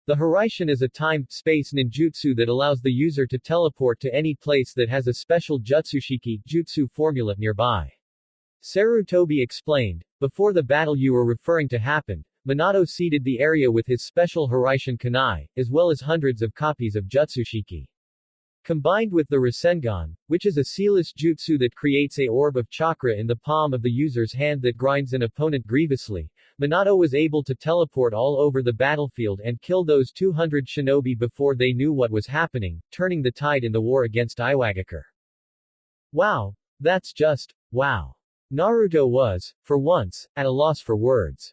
The Hiraishin is a time-space ninjutsu that allows the user to teleport to any place that has a special jutsushiki jutsu formula nearby. Sarutobi explained. Before the battle you were referring to happened, Minato seeded the area with his special Hiraishin kunai, as well as hundreds of copies of jutsushiki. Combined with the Rasengan, which is a sealess jutsu that creates a orb of chakra in the palm of the user's hand that grinds an opponent grievously, Minato was able to teleport all over the battlefield and kill those 200 shinobi before they knew what was happening, turning the tide in the war against Iwagakure. Wow! That's just, wow! Naruto was, for once, at a loss for words.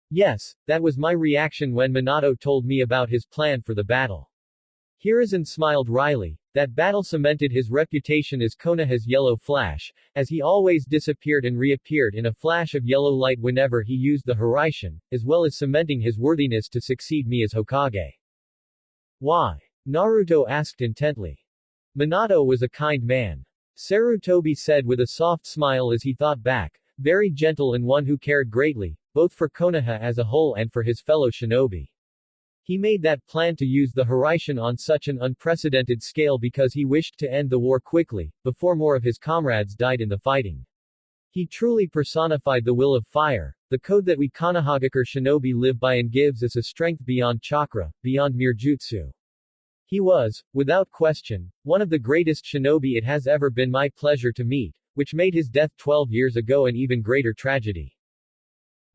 Yes, that was my reaction when Minato told me about his plan for the battle. Hiruzen smiled wryly. That battle cemented his reputation as Konoha's Yellow Flash, as he always disappeared and reappeared in a flash of yellow light whenever he used the Hiraishin, as well as cementing his worthiness to succeed me as Hokage. Why? Naruto asked intently. Minato was a kind man. Sarutobi said with a soft smile as he thought back, very gentle and one who cared greatly, both for Konoha as a whole and for his fellow shinobi. He made that plan to use the Hiraishin on such an unprecedented scale because he wished to end the war quickly, before more of his comrades died in the fighting. He truly personified the will of fire, the code that we Konohagakure shinobi live by and gives us a strength beyond chakra, beyond mere jutsu. He was, without question, one of the greatest shinobi it has ever been my pleasure to meet, which made his death 12 years ago an even greater tragedy.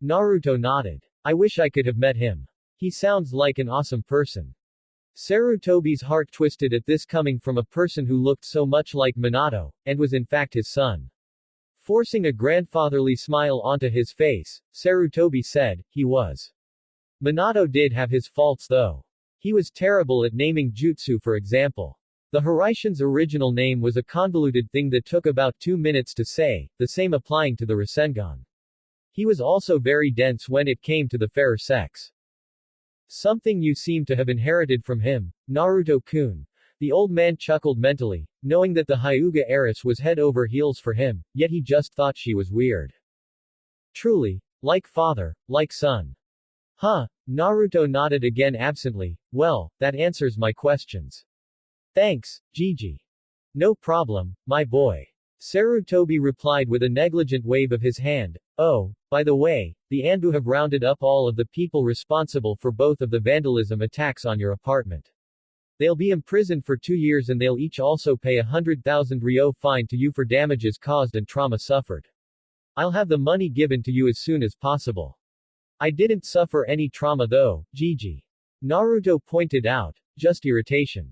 Naruto nodded. I wish I could have met him. He sounds like an awesome person. Sarutobi's heart twisted at this coming from a person who looked so much like Minato, and was in fact his son. Forcing a grandfatherly smile onto his face, Sarutobi said, he was. Minato did have his faults though. He was terrible at naming jutsu for example. The Hiraishin's original name was a convoluted thing that took about 2 minutes to say, the same applying to the Rasengan. He was also very dense when it came to the fairer sex. Something you seem to have inherited from him, Naruto-kun. The old man chuckled mentally, knowing that the Hyuga heiress was head over heels for him, yet he just thought she was weird. Truly, like father, like son. Huh, Naruto nodded again absently. Well, that answers my questions. Thanks, Gigi. No problem, my boy. Sarutobi replied with a negligent wave of his hand. Oh, by the way, the Anbu have rounded up all of the people responsible for both of the vandalism attacks on your apartment. They'll be imprisoned for 2 years and they'll each also pay 100,000 ryo fine to you for damages caused and trauma suffered. I'll have the money given to you as soon as possible. I didn't suffer any trauma though, Gigi. Naruto pointed out. Just irritation.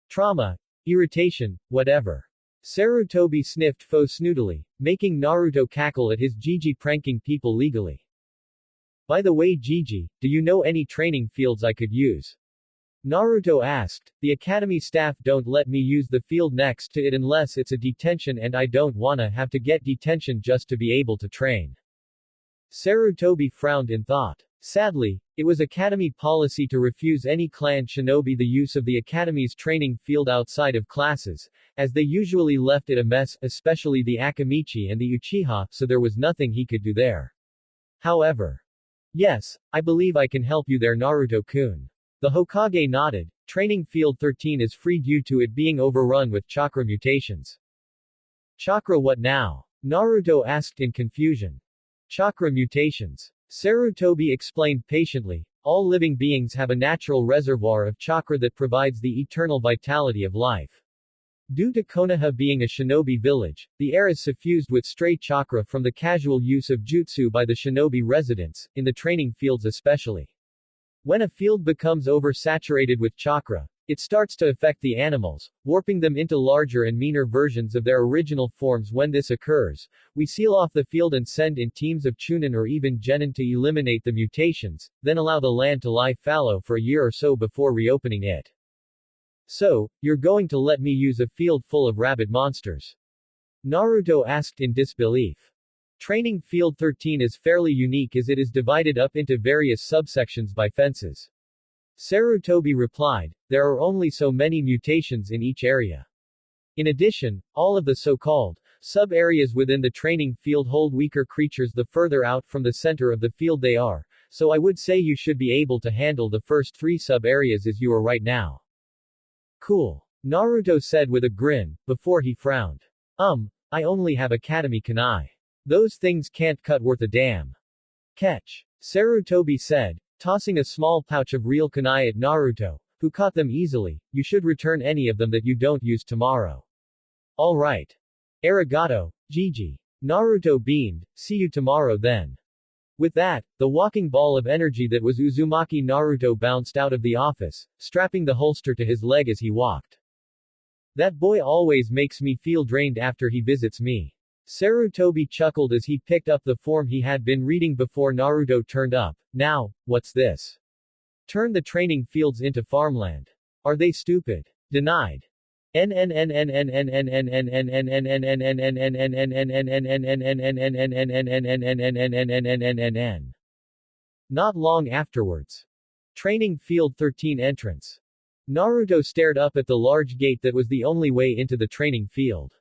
Trauma. Irritation, whatever. Sarutobi sniffed snootily, making Naruto cackle at his Gigi pranking people legally. By the way Gigi, do you know any training fields I could use? Naruto asked. The academy staff don't let me use the field next to it unless it's a detention and I don't wanna have to get detention just to be able to train. Sarutobi frowned in thought. Sadly, it was academy policy to refuse any clan shinobi the use of the academy's training field outside of classes, as they usually left it a mess, especially the Akamichi and the Uchiha, so there was nothing he could do there. However. Yes, I believe I can help you there Naruto-kun. The Hokage nodded. Training Field 13 is free due to it being overrun with chakra mutations. Chakra what now? Naruto asked in confusion. Chakra mutations. Sarutobi explained patiently. All living beings have a natural reservoir of chakra that provides the eternal vitality of life. Due to Konoha being a shinobi village, the air is suffused with stray chakra from the casual use of jutsu by the shinobi residents, in the training fields especially. When a field becomes oversaturated with chakra, It starts to affect the animals, warping them into larger and meaner versions of their original forms. When this occurs, we seal off the field and send in teams of Chunin or even Genin to eliminate the mutations, then allow the land to lie fallow for a year or so before reopening it. So, you're going to let me use a field full of rabid monsters? Naruto asked in disbelief. Training Field 13 is fairly unique as it is divided up into various subsections by fences. Sarutobi replied, there are only so many mutations in each area. In addition, all of the so-called sub-areas within the training field hold weaker creatures the further out from the center of the field they are, so I would say you should be able to handle the first 3 sub-areas as you are right now. Cool. Naruto said with a grin, before he frowned. I only have Academy Kunai. Those things can't cut worth a damn. Catch. Sarutobi said, tossing a small pouch of real kunai at Naruto, who caught them easily. You should return any of them that you don't use tomorrow. Alright. Arigato, Gigi. Naruto beamed, see you tomorrow then. With that, the walking ball of energy that was Uzumaki Naruto bounced out of the office, strapping the holster to his leg as he walked. That boy always makes me feel drained after he visits me. Sarutobi chuckled as he picked up the form he had been reading before Naruto turned up. Now, what's this? Turn the training fields into farmland. Are they stupid? Denied. Not long afterwards. Training Field 13 entrance. Naruto stared up at the large gate that was the only way into the training field.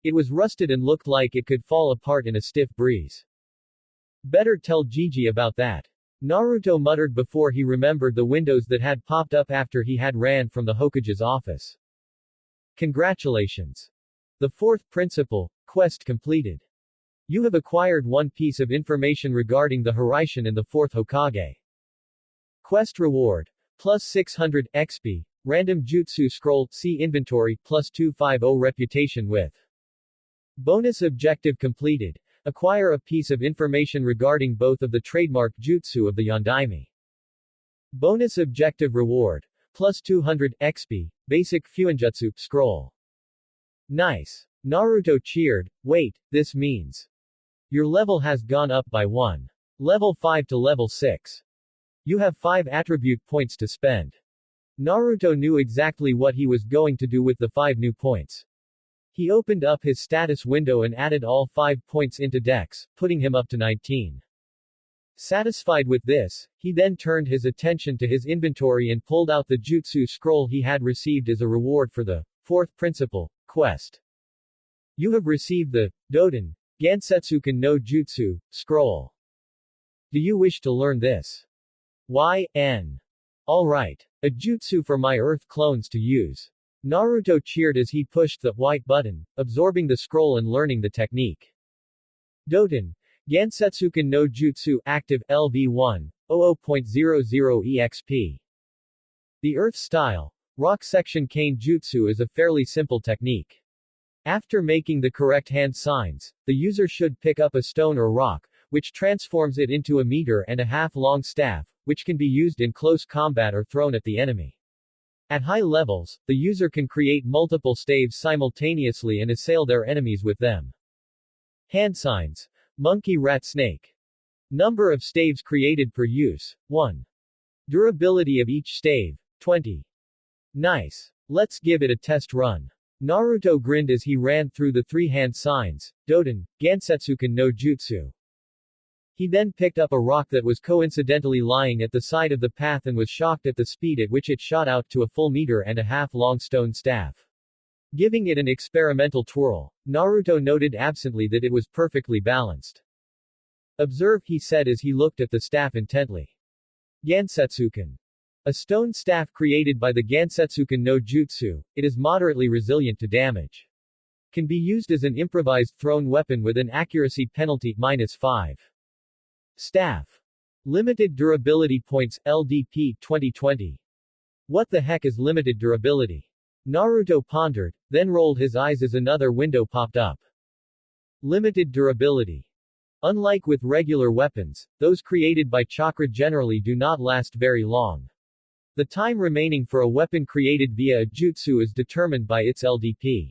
It was rusted and looked like it could fall apart in a stiff breeze. Better tell Gigi about that. Naruto muttered before he remembered the windows that had popped up after he had ran from the Hokage's office. Congratulations. The 4th principal, quest completed. You have acquired one piece of information regarding the Hiraishin in the 4th Hokage. Quest reward. Plus 600 XP. Random Jutsu Scroll. See inventory. Plus 250 reputation with. Bonus objective completed. Acquire a piece of information regarding both of the trademark jutsu of the Yondaime. Bonus objective reward. Plus 200 XP. Basic Fuinjutsu Scroll. Nice. Naruto cheered. Wait, this means your level has gone up by 1. Level 5 to level 6. You have 5 attribute points to spend. Naruto knew exactly what he was going to do with the 5 new points. He opened up his status window and added all 5 points into Dex, putting him up to 19. Satisfied with this, he then turned his attention to his inventory and pulled out the jutsu scroll he had received as a reward for the 4th principal quest. You have received the Doden Gansetsuken no Jutsu scroll. Do you wish to learn this? YN. Alright. A jutsu for my Earth clones to use. Naruto cheered as he pushed the white button, absorbing the scroll and learning the technique. Doten Gansetsuken no Jutsu active LV1 00.00 EXP. The Earth style rock section cane jutsu is a fairly simple technique. After making the correct hand signs, the user should pick up a stone or rock, which transforms it into a 1.5-meter long staff, which can be used in close combat or thrown at the enemy. At high levels, the user can create multiple staves simultaneously and assail their enemies with them. Hand signs. Monkey rat snake. Number of staves created per use. 1. Durability of each stave. 20. Nice. Let's give it a test run. Naruto grinned as he ran through the 3 hand signs. Doden Gansetsuken no Jutsu. He then picked up a rock that was coincidentally lying at the side of the path and was shocked at the speed at which it shot out to a full 1.5 meter long stone staff. Giving it an experimental twirl, Naruto noted absently that it was perfectly balanced. Observe, he said as he looked at the staff intently. Gansetsuken. A stone staff created by the Gansetsuken no Jutsu, it is moderately resilient to damage. Can be used as an improvised thrown weapon with an accuracy penalty -5. Staff. Limited durability points, LDP 2020. What the heck is limited durability? Naruto pondered, then rolled his eyes as another window popped up. Limited durability. Unlike with regular weapons, those created by chakra generally do not last very long. The time remaining for a weapon created via a jutsu is determined by its LDP.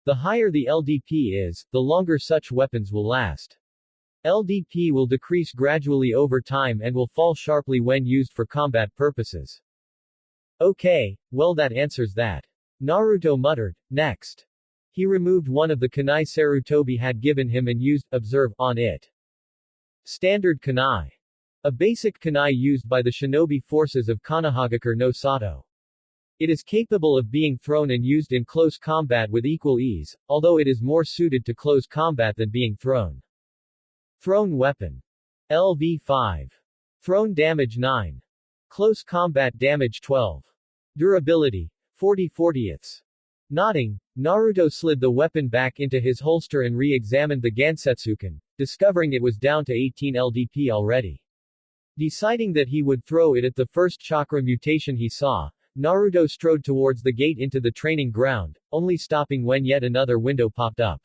The higher the LDP is, the longer such weapons will last. LDP will decrease gradually over time and will fall sharply when used for combat purposes. Okay, well that answers that. Naruto muttered. Next. He removed one of the kunai Sarutobi had given him and used, observe, on it. Standard kunai. A basic kunai used by the shinobi forces of Konohagakure no Sato. It is capable of being thrown and used in close combat with equal ease, although it is more suited to close combat than being thrown. Thrown weapon. LV5. Thrown damage 9. Close combat damage 12. Durability. 40/40ths. Nodding, Naruto slid the weapon back into his holster and re-examined the Gansetsuken, discovering it was down to 18 LDP already. Deciding that he would throw it at the first chakra mutation he saw, Naruto strode towards the gate into the training ground, only stopping when yet another window popped up.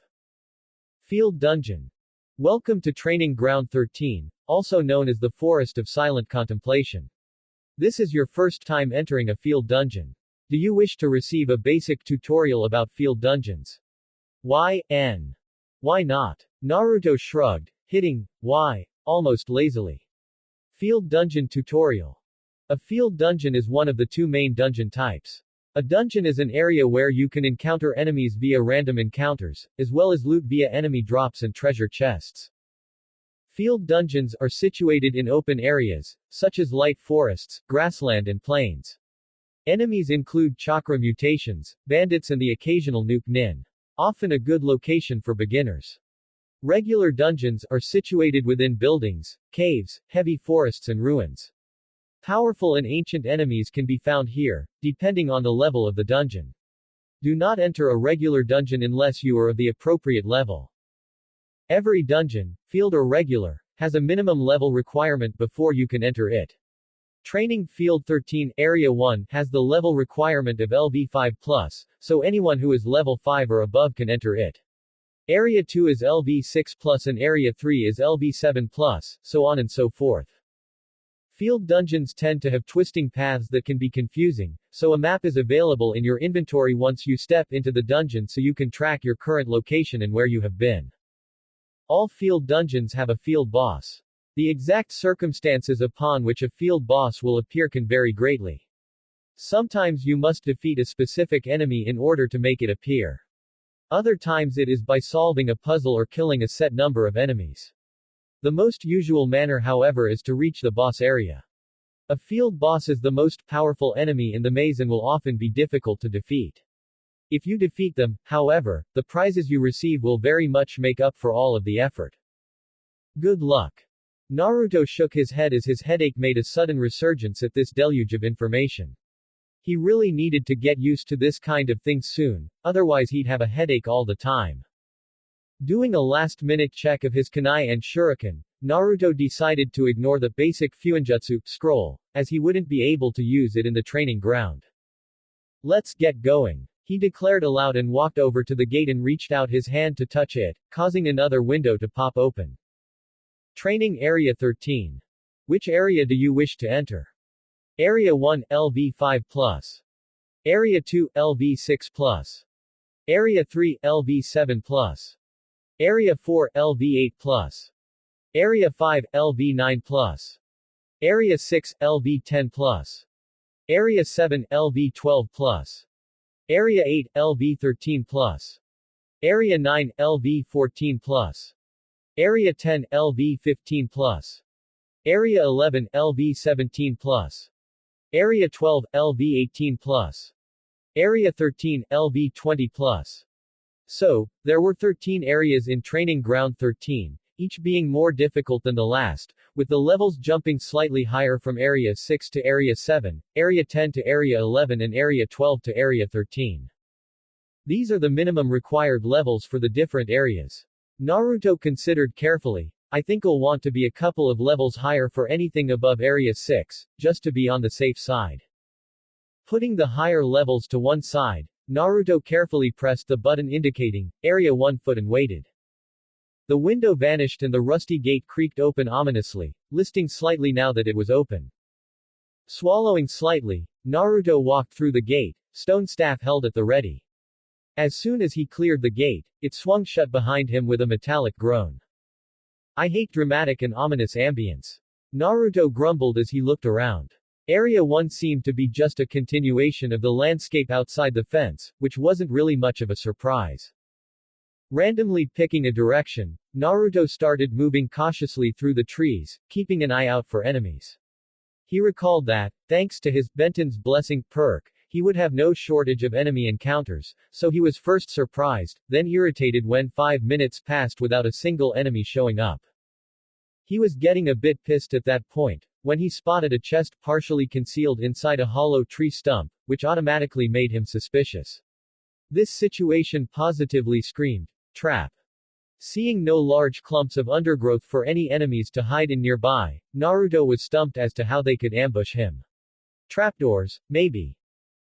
Field Dungeon. Welcome to Training Ground 13, also known as the Forest of Silent Contemplation. This is your first time entering a field dungeon. Do you wish to receive a basic tutorial about field dungeons? Why not? Naruto shrugged, hitting Y almost lazily. Field Dungeon Tutorial. A field dungeon is one of the two main dungeon types. A dungeon is an area where you can encounter enemies via random encounters, as well as loot via enemy drops and treasure chests. Field dungeons are situated in open areas, such as light forests, grassland and plains. Enemies include chakra mutations, bandits and the occasional nuke nin. Often a good location for beginners. Regular dungeons are situated within buildings, caves, heavy forests and ruins. Powerful and ancient enemies can be found here, depending on the level of the dungeon. Do not enter a regular dungeon unless you are of the appropriate level. Every dungeon, field or regular, has a minimum level requirement before you can enter it. Training Field 13, Area 1, has the level requirement of LV5+, so anyone who is level 5 or above can enter it. Area 2 is LV6+, and Area 3 is LV7+, so on and so forth. Field dungeons tend to have twisting paths that can be confusing, so a map is available in your inventory once you step into the dungeon so you can track your current location and where you have been. All field dungeons have a field boss. The exact circumstances upon which a field boss will appear can vary greatly. Sometimes you must defeat a specific enemy in order to make it appear. Other times it is by solving a puzzle or killing a set number of enemies. The most usual manner, however, is to reach the boss area. A field boss is the most powerful enemy in the maze and will often be difficult to defeat. If you defeat them, however, the prizes you receive will very much make up for all of the effort. Good luck. Naruto shook his head as his headache made a sudden resurgence at this deluge of information. He really needed to get used to this kind of thing soon, otherwise he'd have a headache all the time. Doing a last-minute check of his kunai and shuriken, Naruto decided to ignore the basic Fuinjutsu scroll, as he wouldn't be able to use it in the training ground. Let's get going. He declared aloud and walked over to the gate and reached out his hand to touch it, causing another window to pop open. Training Area 13. Which area do you wish to enter? Area 1, LV5+. Area 2, LV6+. Area 3, LV7+. Area 4, LV8+. Area 5, LV9+. Area 6, LV10+. Area 7, LV12+. Area 8, LV13+. Area 9, LV14+. Area 10, LV15+. Area 11, LV17+. Area 12, LV18+. Area 13, LV20+. So, there were 13 areas in Training Ground 13, each being more difficult than the last, with the levels jumping slightly higher from Area 6 to Area 7, Area 10 to Area 11 and Area 12 to Area 13. These are the minimum required levels for the different areas. Naruto considered carefully. I think I'll want to be a couple of levels higher for anything above Area 6, just to be on the safe side. Putting the higher levels to one side, Naruto carefully pressed the button indicating Area 1 foot and waited. The window vanished and the rusty gate creaked open ominously, listing slightly now that it was open. Swallowing slightly, Naruto walked through the gate, stone staff held at the ready. As soon as he cleared the gate, it swung shut behind him with a metallic groan. I hate dramatic and ominous ambience. Naruto grumbled as he looked around. Area 1 seemed to be just a continuation of the landscape outside the fence, which wasn't really much of a surprise. Randomly picking a direction, Naruto started moving cautiously through the trees, keeping an eye out for enemies. He recalled that, thanks to his Benton's Blessing perk, he would have no shortage of enemy encounters, so he was first surprised, then irritated when 5 minutes passed without a single enemy showing up. He was getting a bit pissed at that point, when he spotted a chest partially concealed inside a hollow tree stump, which automatically made him suspicious. This situation positively screamed, trap. Seeing no large clumps of undergrowth for any enemies to hide in nearby, Naruto was stumped as to how they could ambush him. Trapdoors, maybe.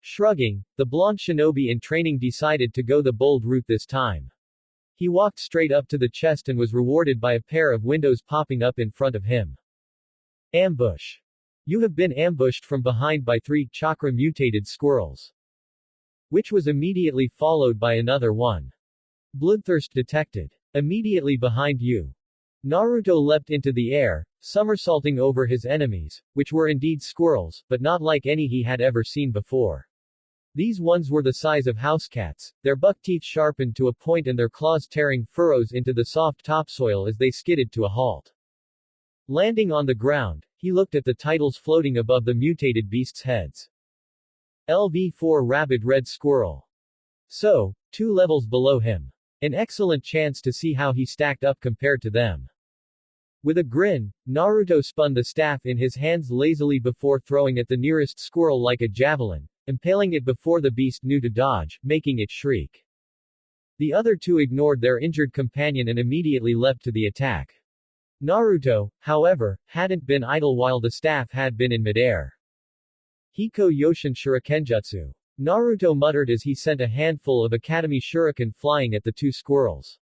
Shrugging, the blonde shinobi in training decided to go the bold route this time. He walked straight up to the chest and was rewarded by a pair of windows popping up in front of him. Ambush. You have been ambushed from behind by 3 chakra-mutated squirrels. Which was immediately followed by another one. Bloodthirst detected. Immediately behind you. Naruto leapt into the air, somersaulting over his enemies, which were indeed squirrels, but not like any he had ever seen before. These ones were the size of house cats, their buck teeth sharpened to a point and their claws tearing furrows into the soft topsoil as they skidded to a halt. Landing on the ground, he looked at the titles floating above the mutated beasts' heads. LV4 Rabid Red Squirrel. So, 2 levels below him. An excellent chance to see how he stacked up compared to them. With a grin, Naruto spun the staff in his hands lazily before throwing at the nearest squirrel like a javelin, impaling it before the beast knew to dodge, making it shriek. The other 2 ignored their injured companion and immediately leapt to the attack. Naruto, however, hadn't been idle while the staff had been in midair. Hiko Yoshin Shurikenjutsu. Naruto muttered as he sent a handful of Academy Shuriken flying at the 2 squirrels.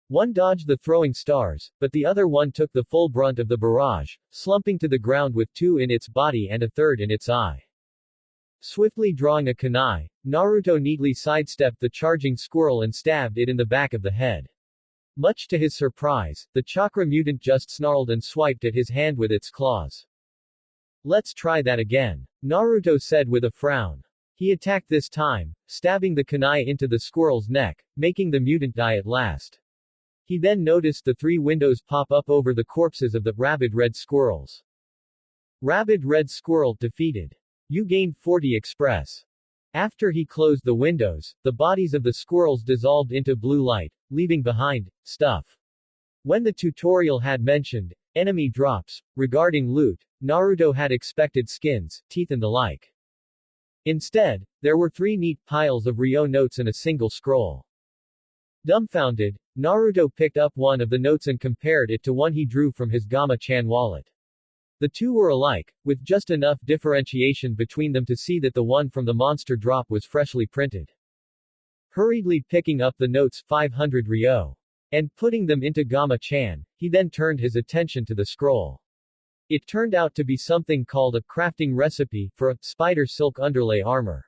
One dodged the throwing stars, but the other one took the full brunt of the barrage, slumping to the ground with 2 in its body and a 3rd in its eye. Swiftly drawing a kunai, Naruto neatly sidestepped the charging squirrel and stabbed it in the back of the head. Much to his surprise, the chakra mutant just snarled and swiped at his hand with its claws. Let's try that again, Naruto said with a frown. He attacked this time, stabbing the kunai into the squirrel's neck, making the mutant die at last. He then noticed the 3 windows pop up over the corpses of the rabid red squirrels. Rabid red squirrel defeated. You gained 40 express. After he closed the windows, the bodies of the squirrels dissolved into blue light, leaving behind stuff. When the tutorial had mentioned enemy drops regarding loot, Naruto had expected skins, teeth and the like. Instead, there were 3 neat piles of Ryo notes and a single scroll. Dumbfounded, Naruto picked up one of the notes and compared it to one he drew from his Gamma-chan wallet. The 2 were alike, with just enough differentiation between them to see that the one from the monster drop was freshly printed. Hurriedly picking up the notes 500 Ryo and putting them into Gamma-chan, he then turned his attention to the scroll. It turned out to be something called a crafting recipe for a spider silk underlay armor.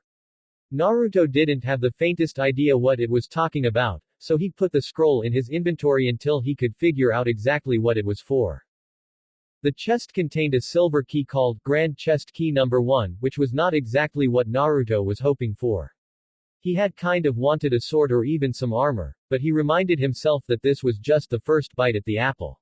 Naruto didn't have the faintest idea what it was talking about, so he put the scroll in his inventory until he could figure out exactly what it was for. The chest contained a silver key called Grand Chest Key Number 1, which was not exactly what Naruto was hoping for. He had kind of wanted a sword or even some armor, but he reminded himself that this was just the first bite at the apple.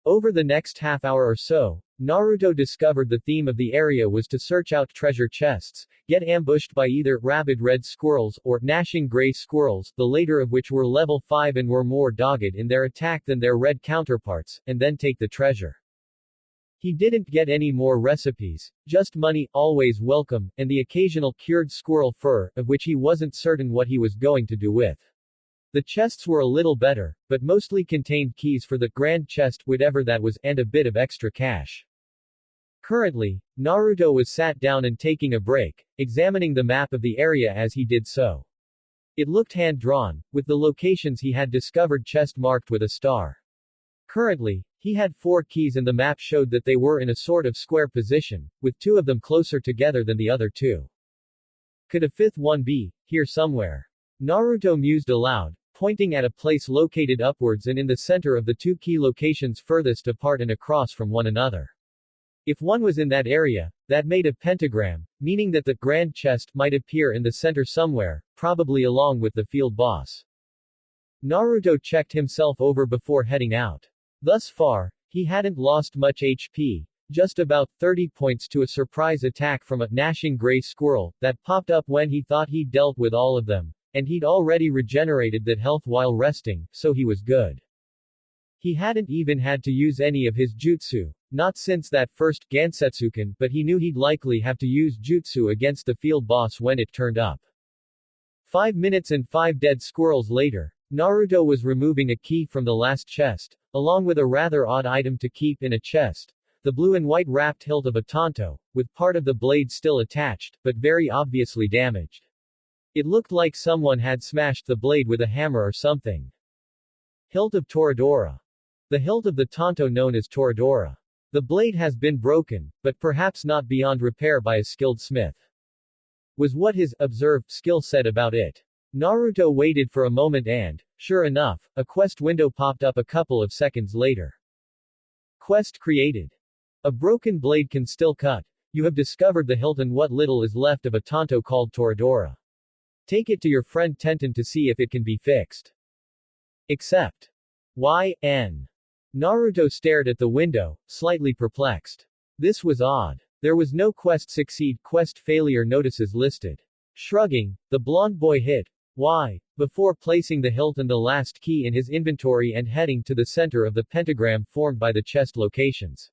Over the next half hour or so, Naruto discovered the theme of the area was to search out treasure chests, get ambushed by either rabid red squirrels or gnashing gray squirrels, the later of which were level 5 and were more dogged in their attack than their red counterparts, and then take the treasure. He didn't get any more recipes, just money, always welcome, and the occasional cured squirrel fur, of which he wasn't certain what he was going to do with. The chests were a little better, but mostly contained keys for the grand chest, whatever that was, and a bit of extra cash. Currently, Naruto was sat down and taking a break, examining the map of the area as he did so. It looked hand-drawn, with the locations he had discovered chest marked with a star. Currently, He had 4 keys and the map showed that they were in a sort of square position, with 2 of them closer together than the other 2. Could a 5th one be here somewhere? Naruto mused aloud, pointing at a place located upwards and in the center of the 2 key locations furthest apart and across from one another. If one was in that area, that made a pentagram, meaning that the grand chest might appear in the center somewhere, probably along with the field boss. Naruto checked himself over before heading out. Thus far, he hadn't lost much HP, just about 30 points to a surprise attack from a gnashing gray squirrel that popped up when he thought he'd dealt with all of them, and he'd already regenerated that health while resting, so he was good. He hadn't even had to use any of his jutsu, not since that first Gansetsuken, but he knew he'd likely have to use jutsu against the field boss when it turned up. 5 minutes and 5 dead squirrels later, Naruto was removing a key from the last chest, along with a rather odd item to keep in a chest, the blue and white wrapped hilt of a tanto, with part of the blade still attached, but very obviously damaged. It looked like someone had smashed the blade with a hammer or something. Hilt of Toradora. The hilt of the tanto known as Toradora. The blade has been broken, but perhaps not beyond repair by a skilled smith. Was what his observed skill said about it. Naruto waited for a moment and, sure enough, a quest window popped up a couple of seconds later. Quest created. A broken blade can still cut. You have discovered the hilt and what little is left of a tanto called Toradora. Take it to your friend Tenten to see if it can be fixed. Accept. Y.N. Naruto stared at the window, slightly perplexed. This was odd. There was no quest succeed, quest failure notices listed. Shrugging, the blonde boy hit Y before placing the hilt and the last key in his inventory and heading to the center of the pentagram formed by the chest locations.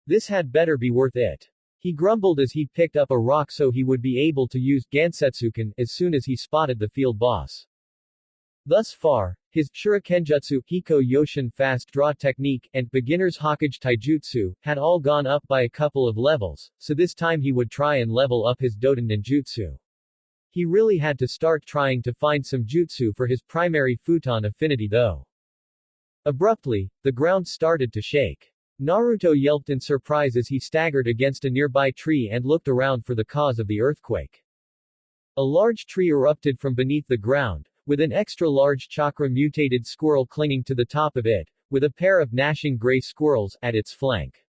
This had better be worth it. He grumbled as he picked up a rock so he would be able to use Gansetsuken as soon as he spotted the field boss. Thus far, his Shurikenjutsu, Hiko Yoshin fast draw technique, and beginner's Hokage Taijutsu had all gone up by a couple of levels, so this time he would try and level up his Doden Ninjutsu. He really had to start trying to find some jutsu for his primary futon affinity though. Abruptly, the ground started to shake. Naruto yelped in surprise as he staggered against a nearby tree and looked around for the cause of the earthquake. A large tree erupted from beneath the ground, with an extra-large chakra-mutated squirrel clinging to the top of it, with a pair of gnashing gray squirrels at its flank.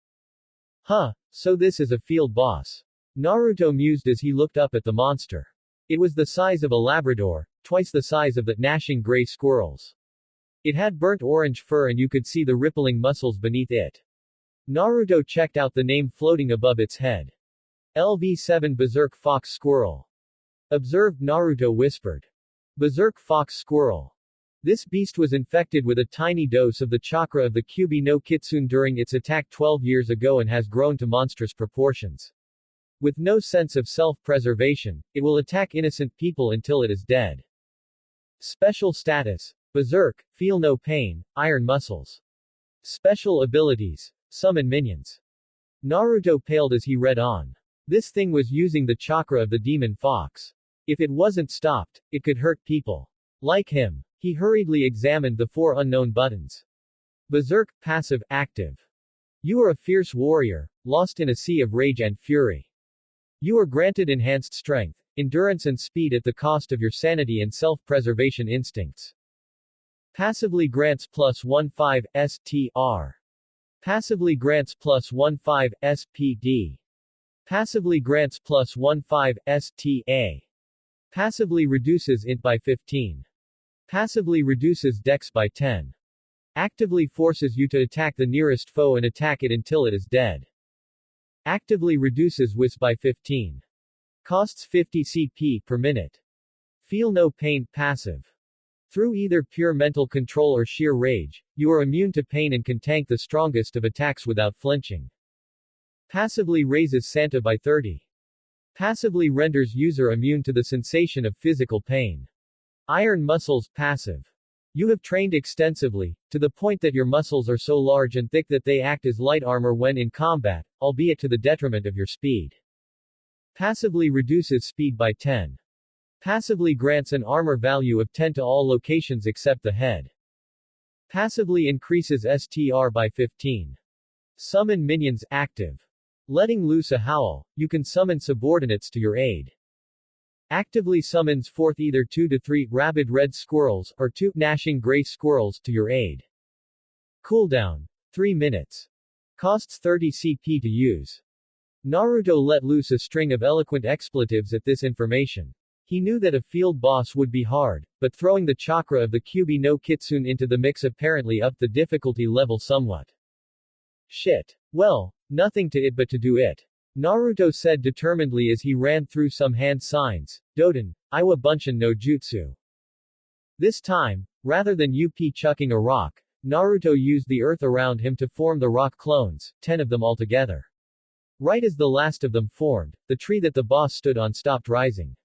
Huh, so this is a field boss. Naruto mused as he looked up at the monster. It was the size of a Labrador, twice the size of the gnashing gray squirrels. It had burnt orange fur and you could see the rippling muscles beneath it. Naruto checked out the name floating above its head. LV7 Berserk Fox Squirrel. Observed, Naruto whispered. Berserk Fox Squirrel. This beast was infected with a tiny dose of the chakra of the Kyubi no Kitsune during its attack 12 years ago and has grown to monstrous proportions. With no sense of self-preservation, it will attack innocent people until it is dead. Special status. Berserk, feel no pain, iron muscles. Special abilities. Summon minions. Naruto paled as he read on. This thing was using the chakra of the demon fox. If it wasn't stopped, it could hurt people. Like him. He hurriedly examined the 4 unknown buttons. Berserk, passive, active. You are a fierce warrior, lost in a sea of rage and fury. You are granted enhanced strength, endurance and speed at the cost of your sanity and self-preservation instincts. Passively grants +1/5 STR. Passively grants +1/5 SPD. Passively grants +1/5 STA. Passively reduces int by 15. Passively reduces dex by 10. Actively forces you to attack the nearest foe and attack it until it is dead. Actively reduces whis by 15. Costs 50 CP per minute. Feel no pain, passive. Through either pure mental control or sheer rage, you are immune to pain and can tank the strongest of attacks without flinching. Passively raises Santa by 30. Passively renders user immune to the sensation of physical pain. Iron muscles, passive. You have trained extensively, to the point that your muscles are so large and thick that they act as light armor when in combat, albeit to the detriment of your speed. Passively reduces speed by 10. Passively grants an armor value of 10 to all locations except the head. Passively increases STR by 15. Summon minions active. Letting loose a howl, you can summon subordinates to your aid. Actively summons forth either 2 to 3 rabid red squirrels, or 2 gnashing gray squirrels to your aid. Cooldown. 3 minutes. Costs 30 CP to use. Naruto let loose a string of eloquent expletives at this information. He knew that a field boss would be hard, but throwing the chakra of the Kyuubi no Kitsune into the mix apparently upped the difficulty level somewhat. Shit. Well, nothing to it but to do it. Naruto said determinedly as he ran through some hand signs. Doden, Iwa Bunshin no Jutsu. This time, rather than chucking a rock, Naruto used the earth around him to form the rock clones, 10 of them altogether. Right as the last of them formed, the tree that the boss stood on stopped rising.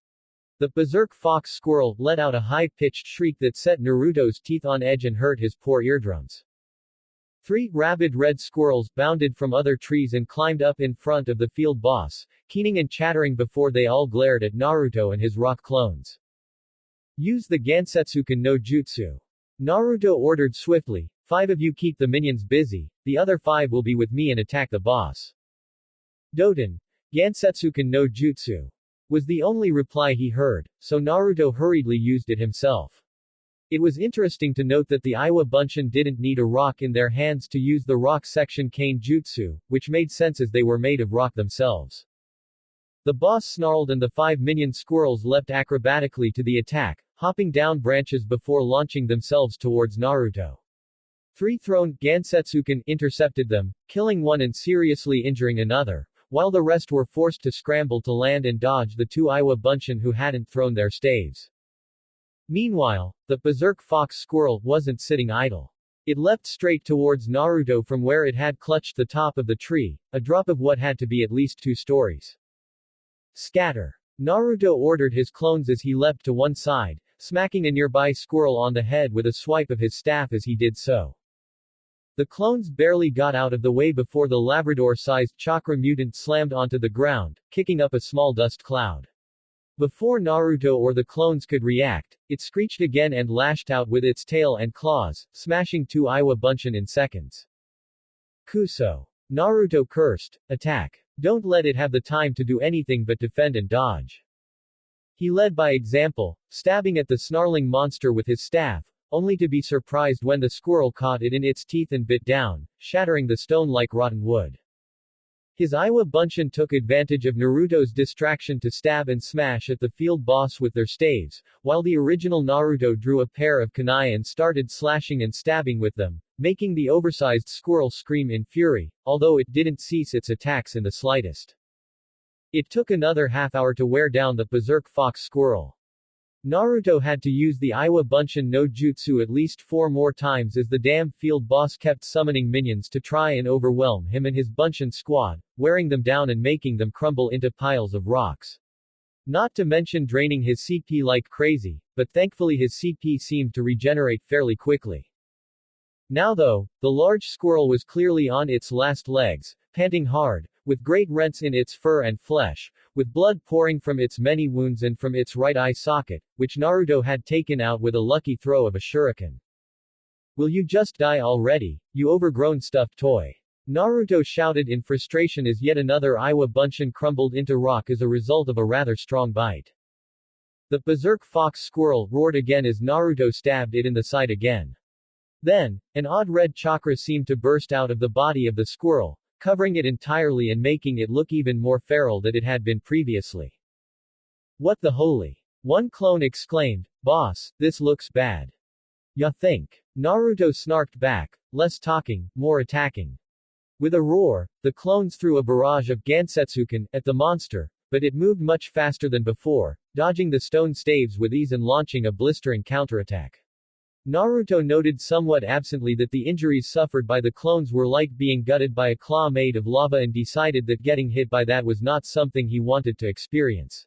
The berserk fox squirrel let out a high-pitched shriek that set Naruto's teeth on edge and hurt his poor eardrums. 3 rabid red squirrels bounded from other trees and climbed up in front of the field boss, keening and chattering before they all glared at Naruto and his rock clones. Use the Gansetsuken no Jutsu. Naruto ordered swiftly, 5 of you keep the minions busy, the other 5 will be with me and attack the boss. Doden, Gansetsuken no Jutsu, was the only reply he heard, so Naruto hurriedly used it himself. It was interesting to note that the Iwa Bunshin didn't need a rock in their hands to use the rock section Kane Jutsu, which made sense as they were made of rock themselves. The boss snarled and the 5 minion squirrels leapt acrobatically to the attack, hopping down branches before launching themselves towards Naruto. 3 thrown Gansetsuken intercepted them, killing one and seriously injuring another, while the rest were forced to scramble to land and dodge the 2 Iwa Bunshin who hadn't thrown their staves. Meanwhile, the berserk fox squirrel wasn't sitting idle. It leapt straight towards Naruto from where it had clutched the top of the tree, a drop of what had to be at least 2 stories. Scatter. Naruto ordered his clones as he leapt to one side, smacking a nearby squirrel on the head with a swipe of his staff as he did so. The clones barely got out of the way before the Labrador-sized chakra mutant slammed onto the ground, kicking up a small dust cloud. Before Naruto or the clones could react, it screeched again and lashed out with its tail and claws, smashing 2 Iwa Bunshin in seconds. Kuso. Naruto cursed, attack. Don't let it have the time to do anything but defend and dodge. He led by example, stabbing at the snarling monster with his staff, only to be surprised when the squirrel caught it in its teeth and bit down, shattering the stone like rotten wood. His Iwa Bunshin took advantage of Naruto's distraction to stab and smash at the field boss with their staves, while the original Naruto drew a pair of kunai and started slashing and stabbing with them, making the oversized squirrel scream in fury, although it didn't cease its attacks in the slightest. It took another half-hour to wear down the berserk fox squirrel. Naruto had to use the Iwa Bunshin no Jutsu at least 4 more times as the damn field boss kept summoning minions to try and overwhelm him and his Bunshin squad, wearing them down and making them crumble into piles of rocks. Not to mention draining his CP like crazy, but thankfully his CP seemed to regenerate fairly quickly. Now though, the large squirrel was clearly on its last legs, panting hard, with great rents in its fur and flesh, with blood pouring from its many wounds and from its right eye socket, which Naruto had taken out with a lucky throw of a shuriken. Will you just die already, you overgrown stuffed toy? Naruto shouted in frustration as yet another Iwa Bunshin crumbled into rock as a result of a rather strong bite. The berserk fox squirrel roared again as Naruto stabbed it in the side again. Then, an odd red chakra seemed to burst out of the body of the squirrel, covering it entirely and making it look even more feral than it had been previously. What the holy? One clone exclaimed, Boss, this looks bad. Ya think? Naruto snarked back, less talking, more attacking. With a roar, the clones threw a barrage of Gansetsuken at the monster, but it moved much faster than before, dodging the stone staves with ease and launching a blistering counterattack. Naruto noted somewhat absently that the injuries suffered by the clones were like being gutted by a claw made of lava and decided that getting hit by that was not something he wanted to experience.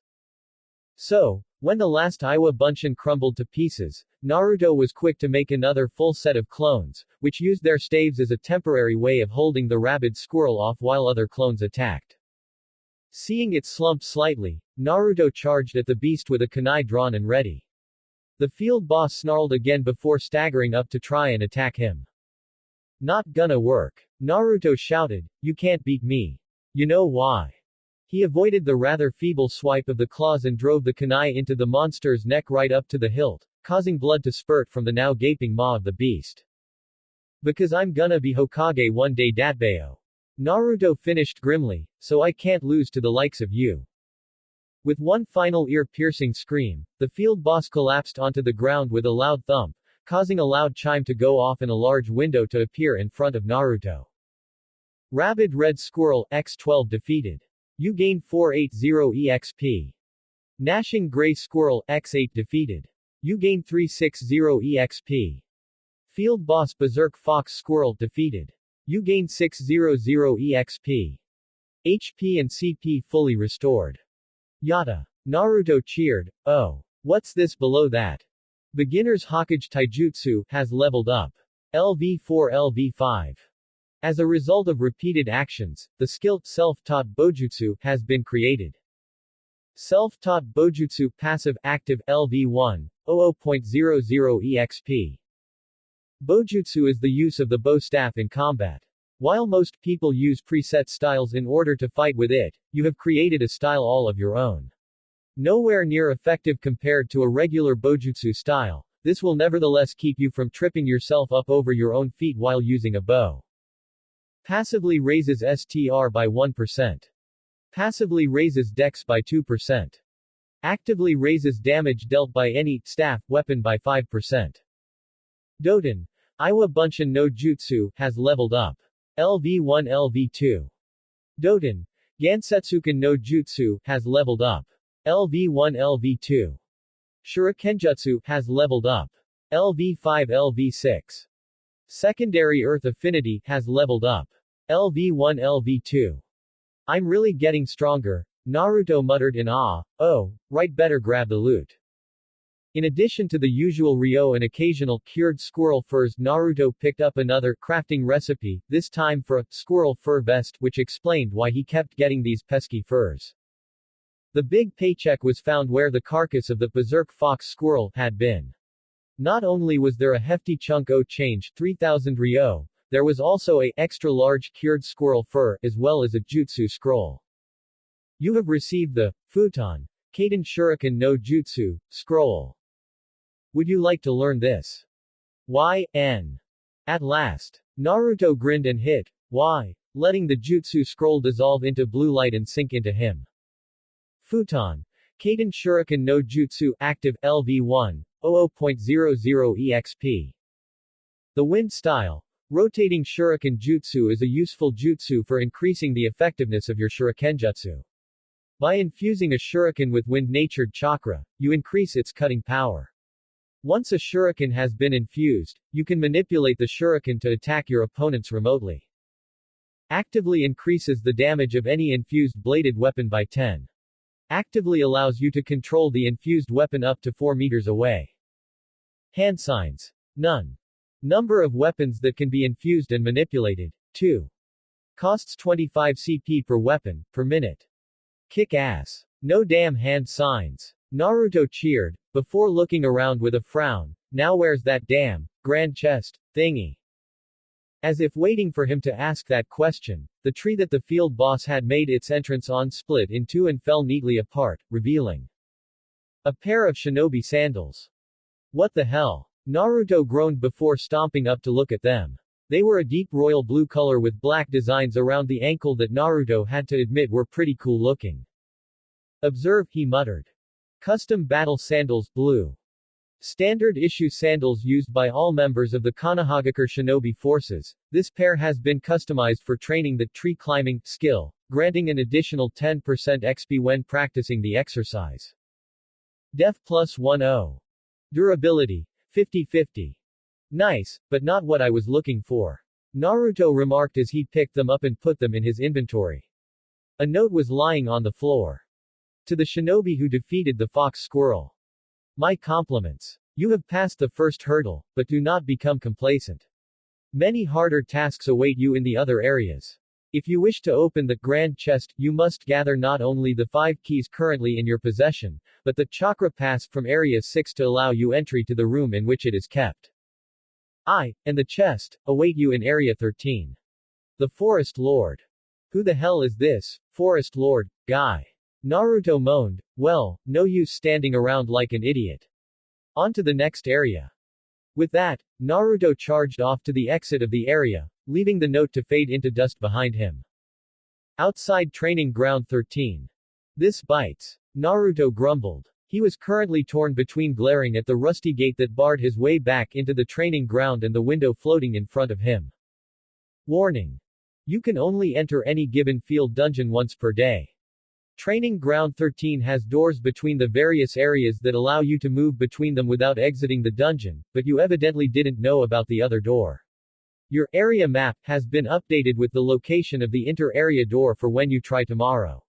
So, when the last Iwa Bunshin crumbled to pieces, Naruto was quick to make another full set of clones, which used their staves as a temporary way of holding the rabid squirrel off while other clones attacked. Seeing it slump slightly, Naruto charged at the beast with a kunai drawn and ready. The field boss snarled again before staggering up to try and attack him. Not gonna work. Naruto shouted, you can't beat me. You know why? He avoided the rather feeble swipe of the claws and drove the kunai into the monster's neck right up to the hilt, causing blood to spurt from the now gaping maw of the beast. Because I'm gonna be Hokage one day, Datbeo. Naruto finished grimly, so I can't lose to the likes of you. With one final ear-piercing scream, the field boss collapsed onto the ground with a loud thump, causing a loud chime to go off and a large window to appear in front of Naruto. Rabid Red Squirrel, X12 defeated. You gain 480 EXP. Gnashing Gray Squirrel, X8 defeated. You gain 360 EXP. Field Boss Berserk Fox Squirrel defeated. You gain 600 EXP. HP and CP fully restored. Yada. Naruto cheered, oh. What's this below that? Beginner's Hokage Taijutsu has leveled up. LV4 LV5. As a result of repeated actions, the skill self-taught Bojutsu has been created. Self-taught Bojutsu passive active LV1, 00.00 EXP. Bojutsu is the use of the bow staff in combat. While most people use preset styles in order to fight with it, you have created a style all of your own. Nowhere near effective compared to a regular Bojutsu style, this will nevertheless keep you from tripping yourself up over your own feet while using a bow. Passively raises STR by 1%. Passively raises Dex by 2%. Actively raises damage dealt by any staff weapon by 5%. Doten, Iwa Bunshin no Jutsu, has leveled up. LV1 LV2. Doten, Gansetsuken no Jutsu, has leveled up. LV1 LV2. Shurikenjutsu, has leveled up. LV5 LV6. Secondary Earth Affinity, has leveled up. LV1 LV2. I'm really getting stronger, Naruto muttered in awe. Oh, right, better grab the loot. In addition to the usual Ryo and occasional cured squirrel furs, Naruto picked up another crafting recipe, this time for a squirrel fur vest, which explained why he kept getting these pesky furs. The big paycheck was found where the carcass of the berserk fox squirrel had been. Not only was there a hefty chunk of change, 3,000 Ryo, there was also a extra large cured squirrel fur, as well as a jutsu scroll. You have received the Futon Kaden Shuriken no Jutsu scroll. Would you like to learn this? YN. At last. Naruto grinned and hit Y, letting the jutsu scroll dissolve into blue light and sink into him. Futon Kaden Shuriken no Jutsu active LV1, 00.00 EXP. The wind style. Rotating Shuriken Jutsu is a useful jutsu for increasing the effectiveness of your shurikenjutsu. By infusing a shuriken with wind-natured chakra, you increase its cutting power. Once a shuriken has been infused, you can manipulate the shuriken to attack your opponents remotely. Actively increases the damage of any infused bladed weapon by 10. Actively allows you to control the infused weapon up to 4 meters away. Hand signs. None. Number of weapons that can be infused and manipulated. 2. Costs 25 CP per weapon, per minute. Kick ass. No damn hand signs. Naruto cheered, before looking around with a frown. Now where's that damn grand chest thingy? As if waiting for him to ask that question, the tree that the field boss had made its entrance on split in two and fell neatly apart, revealing a pair of shinobi sandals. What the hell? Naruto groaned before stomping up to look at them. They were a deep royal blue color with black designs around the ankle that Naruto had to admit were pretty cool looking. Observe, he muttered. Custom battle sandals, blue. Standard issue sandals used by all members of the Konohagakure Shinobi forces. This pair has been customized for training the tree climbing skill, granting an additional 10% XP when practicing the exercise. Def plus 10. Durability. 50-50. Nice, but not what I was looking for. Naruto remarked as he picked them up and put them in his inventory. A note was lying on the floor. To the shinobi who defeated the fox squirrel. My compliments. You have passed the first hurdle, but do not become complacent. Many harder tasks await you in the other areas. If you wish to open the grand chest, you must gather not only the 5 keys currently in your possession, but the chakra pass from Area 6 to allow you entry to the room in which it is kept. And the chest, await you in Area 13. The Forest Lord. Who the hell is this, Forest Lord, guy? Naruto moaned, well, no use standing around like an idiot. On to the next area. With that, Naruto charged off to the exit of the area, leaving the note to fade into dust behind him. Outside Training Ground 13. This bites. Naruto grumbled. He was currently torn between glaring at the rusty gate that barred his way back into the training ground and the window floating in front of him. Warning. You can only enter any given field dungeon once per day. Training Ground 13 has doors between the various areas that allow you to move between them without exiting the dungeon, but you evidently didn't know about the other door. Your area map has been updated with the location of the inter-area door for when you try tomorrow.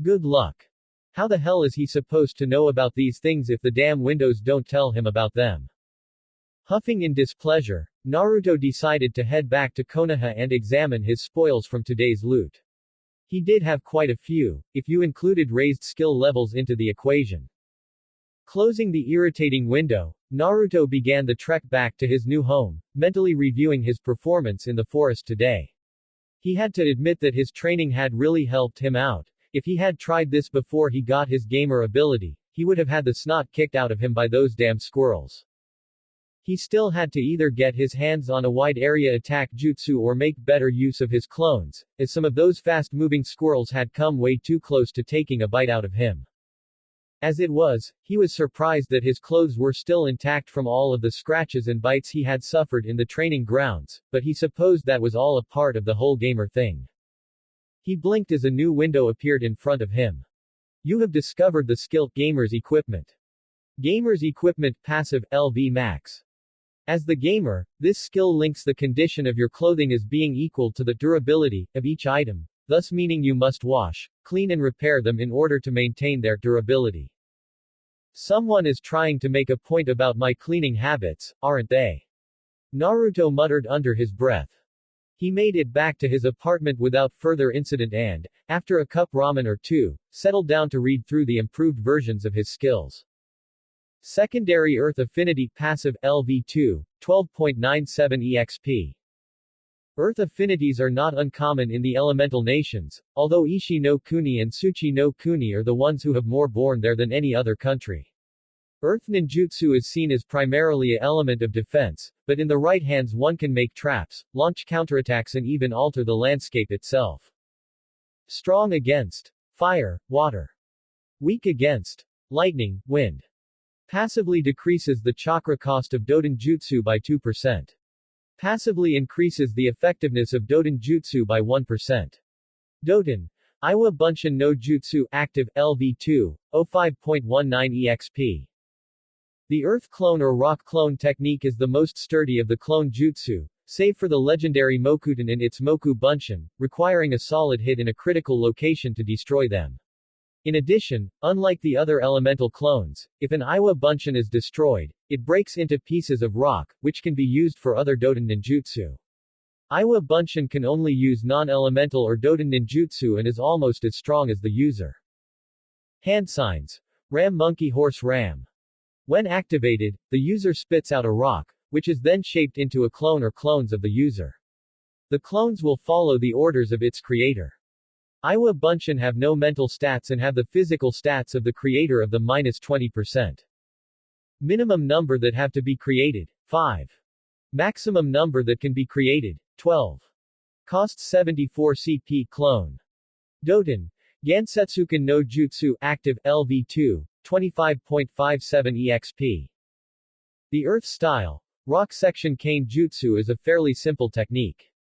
Good luck. How the hell is he supposed to know about these things if the damn windows don't tell him about them? Huffing in displeasure, Naruto decided to head back to Konoha and examine his spoils from today's loot. He did have quite a few, if you included raised skill levels into the equation. Closing the irritating window, Naruto began the trek back to his new home, mentally reviewing his performance in the forest today. He had to admit that his training had really helped him out. If he had tried this before he got his gamer ability, he would have had the snot kicked out of him by those damn squirrels. He still had to either get his hands on a wide area attack jutsu or make better use of his clones, as some of those fast-moving squirrels had come way too close to taking a bite out of him. As it was, he was surprised that his clothes were still intact from all of the scratches and bites he had suffered in the training grounds, but he supposed that was all a part of the whole gamer thing. He blinked as a new window appeared in front of him. You have discovered the skill Gamer's Equipment. Gamer's Equipment Passive LV Max. As the gamer, this skill links the condition of your clothing as being equal to the durability of each item, thus meaning you must wash, clean and repair them in order to maintain their durability. Someone is trying to make a point about my cleaning habits, aren't they? Naruto muttered under his breath. He made it back to his apartment without further incident and, after a cup ramen or two, settled down to read through the improved versions of his skills. Secondary Earth Affinity Passive LV2, 12.97 EXP. Earth affinities are not uncommon in the elemental nations, although Ishi no Kuni and Tsuchi no Kuni are the ones who have more born there than any other country. Earth ninjutsu is seen as primarily an element of defense, but in the right hands one can make traps, launch counterattacks and even alter the landscape itself. Strong against fire, water. Weak against lightning, wind. Passively decreases the chakra cost of Doden Jutsu by 2%. Passively increases the effectiveness of Doden Jutsu by 1%. Doden. Iwa Bunshin no Jutsu Active, LV2, 05.19 EXP. The Earth Clone or Rock Clone technique is the most sturdy of the clone jutsu, save for the legendary Mokuten and its Moku Bunshin, requiring a solid hit in a critical location to destroy them. In addition, unlike the other elemental clones, if an Iwa Bunshin is destroyed, it breaks into pieces of rock, which can be used for other Doden ninjutsu. Iwa Bunshin can only use non-elemental or Doden ninjutsu and is almost as strong as the user. Hand signs. Ram Monkey Horse Ram. When activated, the user spits out a rock, which is then shaped into a clone or clones of the user. The clones will follow the orders of its creator. Iwa Bunshin have no mental stats and have the physical stats of the creator of the -20%. Minimum number that have to be created, 5. Maximum number that can be created, 12. Costs 74 CP clone. Doten. Gansetsuken no Jutsu Active, LV2, 25.57 EXP. The Earth Style. Rock Section Kane Jutsu is a fairly simple technique.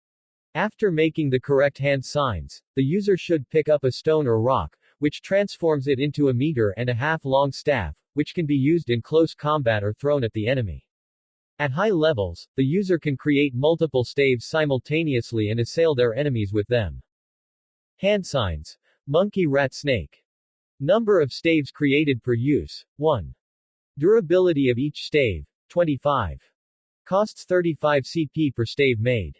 After making the correct hand signs, the user should pick up a stone or rock, which transforms it into a 1.5 meter long staff, which can be used in close combat or thrown at the enemy. At high levels, the user can create multiple staves simultaneously and assail their enemies with them. Hand signs. Monkey Rat Snake. Number of staves created per use, 1. Durability of each stave, 25. Costs 35 CP per stave made.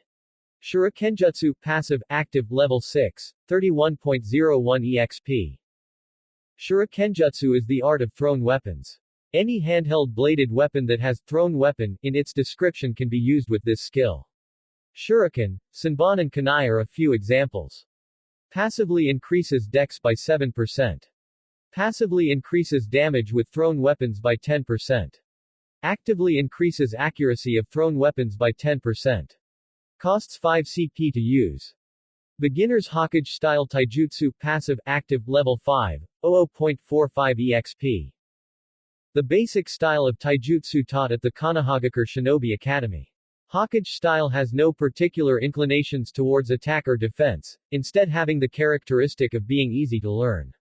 Shurikenjutsu, passive, active, level 6, 31.01 EXP. Shurikenjutsu is the art of thrown weapons. Any handheld bladed weapon that has thrown weapon in its description can be used with this skill. Shuriken, Senbon and Kunai are a few examples. Passively increases dex by 7%. Passively increases damage with thrown weapons by 10%. Actively increases accuracy of thrown weapons by 10%. Costs 5 CP to use. Beginner's Hokage style Taijutsu, passive, active, level 5, 00.45 EXP. The basic style of Taijutsu taught at the Konohagakure Shinobi Academy. Hokage style has no particular inclinations towards attack or defense, instead having the characteristic of being easy to learn.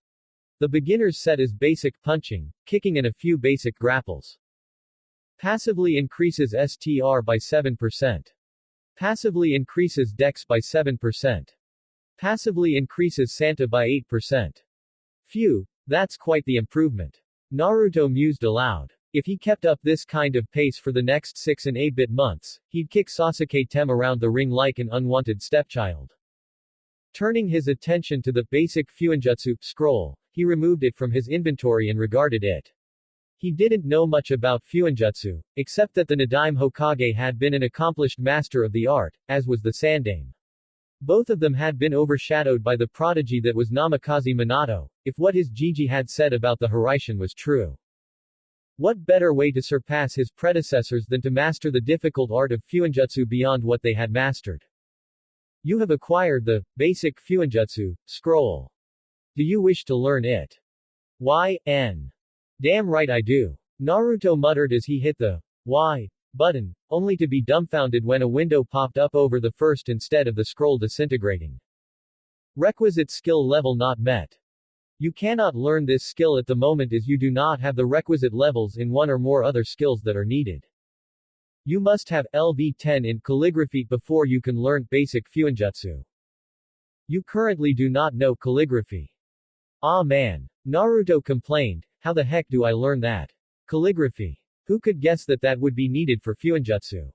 The beginner's set is basic punching, kicking and a few basic grapples. Passively increases STR by 7%. Passively increases dex by 7%. Passively increases Santa by 8%. Phew, that's quite the improvement. Naruto mused aloud. If he kept up this kind of pace for the next 6 and 8-bit months, he'd kick Sasuke Tem around the ring like an unwanted stepchild. Turning his attention to the basic Fuinjutsu scroll, he removed it from his inventory and regarded it. He didn't know much about Fuinjutsu, except that the Nadaime Hokage had been an accomplished master of the art, as was the Sandaime. Both of them had been overshadowed by the prodigy that was Namikaze Minato, if what his Jiji had said about the Hiraishin was true. What better way to surpass his predecessors than to master the difficult art of Fuinjutsu beyond what they had mastered? You have acquired the basic Fuinjutsu scroll. Do you wish to learn it? Y.N. Damn right I do. Naruto muttered as he hit the Y button, only to be dumbfounded when a window popped up over the first instead of the scroll disintegrating. Requisite skill level not met. You cannot learn this skill at the moment as you do not have the requisite levels in one or more other skills that are needed. You must have LV10 in calligraphy before you can learn basic Fuinjutsu. You currently do not know calligraphy. Ah man. Naruto complained, how the heck do I learn that? Calligraphy. Who could guess that that would be needed for Fuinjutsu?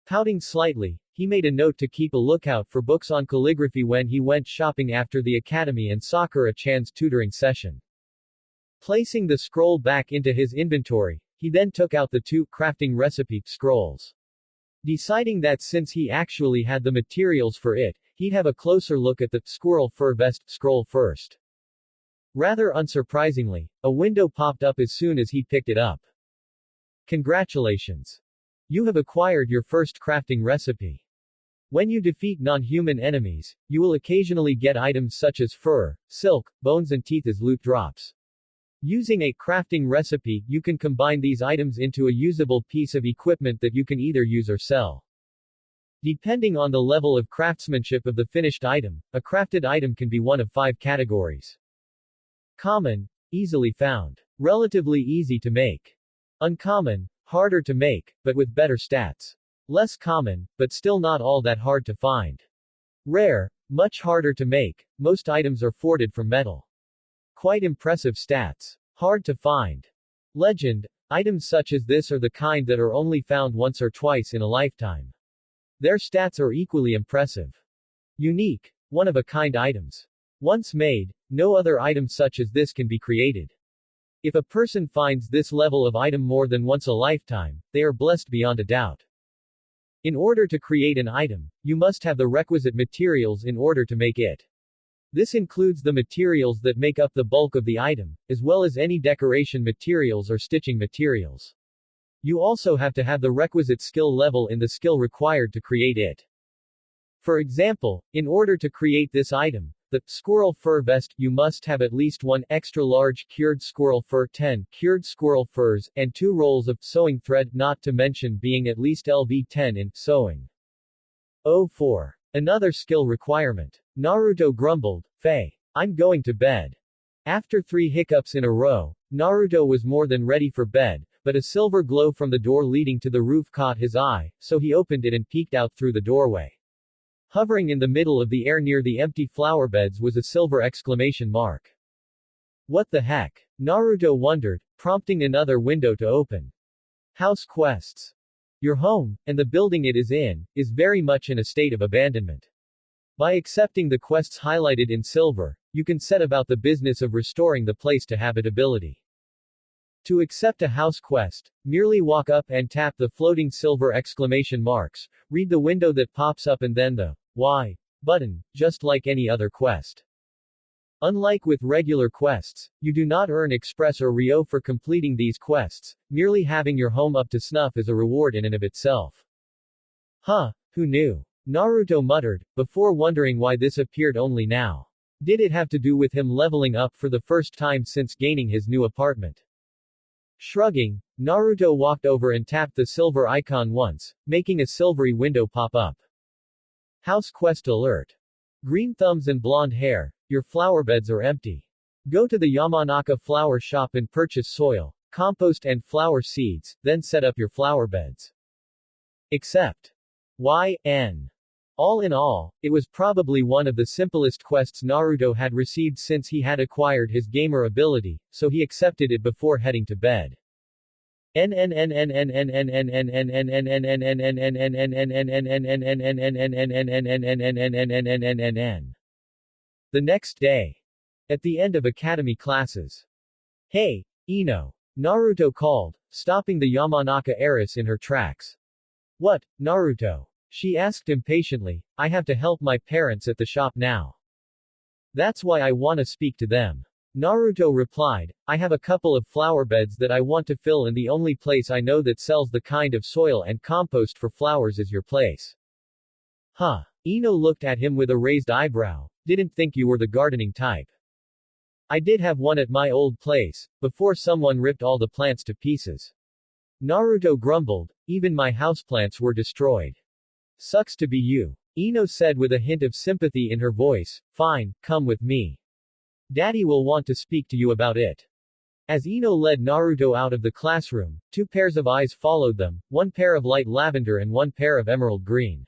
Pouting slightly, he made a note to keep a lookout for books on calligraphy when he went shopping after the academy and Sakura-chan's tutoring session. Placing the scroll back into his inventory, he then took out the 2 crafting recipe scrolls. Deciding that since he actually had the materials for it, he'd have a closer look at the squirrel fur vest scroll first. Rather unsurprisingly, a window popped up as soon as he picked it up. Congratulations! You have acquired your first crafting recipe. When you defeat non-human enemies, you will occasionally get items such as fur, silk, bones and teeth as loot drops. Using a crafting recipe, you can combine these items into a usable piece of equipment that you can either use or sell. Depending on the level of craftsmanship of the finished item, a crafted item can be one of 5 categories. Common, easily found. Relatively easy to make. Uncommon, harder to make, but with better stats. Less common, but still not all that hard to find. Rare, much harder to make, most items are forged from metal. Quite impressive stats. Hard to find. Legend, items such as this are the kind that are only found once or twice in a lifetime. Their stats are equally impressive. Unique, one-of-a-kind items. Once made, no other item such as this can be created. If a person finds this level of item more than once a lifetime, they are blessed beyond a doubt. In order to create an item, you must have the requisite materials in order to make it. This includes the materials that make up the bulk of the item, as well as any decoration materials or stitching materials. You also have to have the requisite skill level in the skill required to create it. For example, in order to create this item, the squirrel fur vest, you must have at least 1 extra large cured squirrel fur, 10 cured squirrel furs, and 2 rolls of sewing thread, not to mention being at least LV10 in sewing. 04. Another skill requirement. Naruto grumbled, "Faye. I'm going to bed." After 3 hiccups in a row, Naruto was more than ready for bed, but a silver glow from the door leading to the roof caught his eye, so he opened it and peeked out through the doorway. Hovering in the middle of the air near the empty flower beds was a silver exclamation mark. What the heck? Naruto wondered, prompting another window to open. House quests. Your home, and the building it is in, is very much in a state of abandonment. By accepting the quests highlighted in silver, you can set about the business of restoring the place to habitability. To accept a house quest, merely walk up and tap the floating silver exclamation marks, read the window that pops up and then the Why button, just like any other quest. Unlike with regular quests, you do not earn express or Rio for completing these quests, merely having your home up to snuff is a reward in and of itself. Huh, who knew? Naruto muttered, before wondering why this appeared only now. Did it have to do with him leveling up for the first time since gaining his new apartment? Shrugging, Naruto walked over and tapped the silver icon once, making a silvery window pop up. House quest alert. Green thumbs and blonde hair, your flower beds are empty. Go to the Yamanaka flower shop and purchase soil, compost and flower seeds, then set up your flower beds. Accept. YN. All in all, it was probably one of the simplest quests Naruto had received since he had acquired his gamer ability, so he accepted it before heading to bed. The next day. At the end of academy classes. Hey, Ino. Naruto called, stopping the Yamanaka heiress in her tracks. What, Naruto? She asked impatiently, I have to help my parents at the shop now. That's why I wanna speak to them. Naruto replied, I have a couple of flower beds that I want to fill and the only place I know that sells the kind of soil and compost for flowers is your place. Huh. Ino looked at him with a raised eyebrow, didn't think you were the gardening type. I did have one at my old place, before someone ripped all the plants to pieces. Naruto grumbled, even my houseplants were destroyed. Sucks to be you. Ino said with a hint of sympathy in her voice, fine, come with me. Daddy will want to speak to you about it. As Ino led Naruto out of the classroom, two pairs of eyes followed them, one pair of light lavender and one pair of emerald green.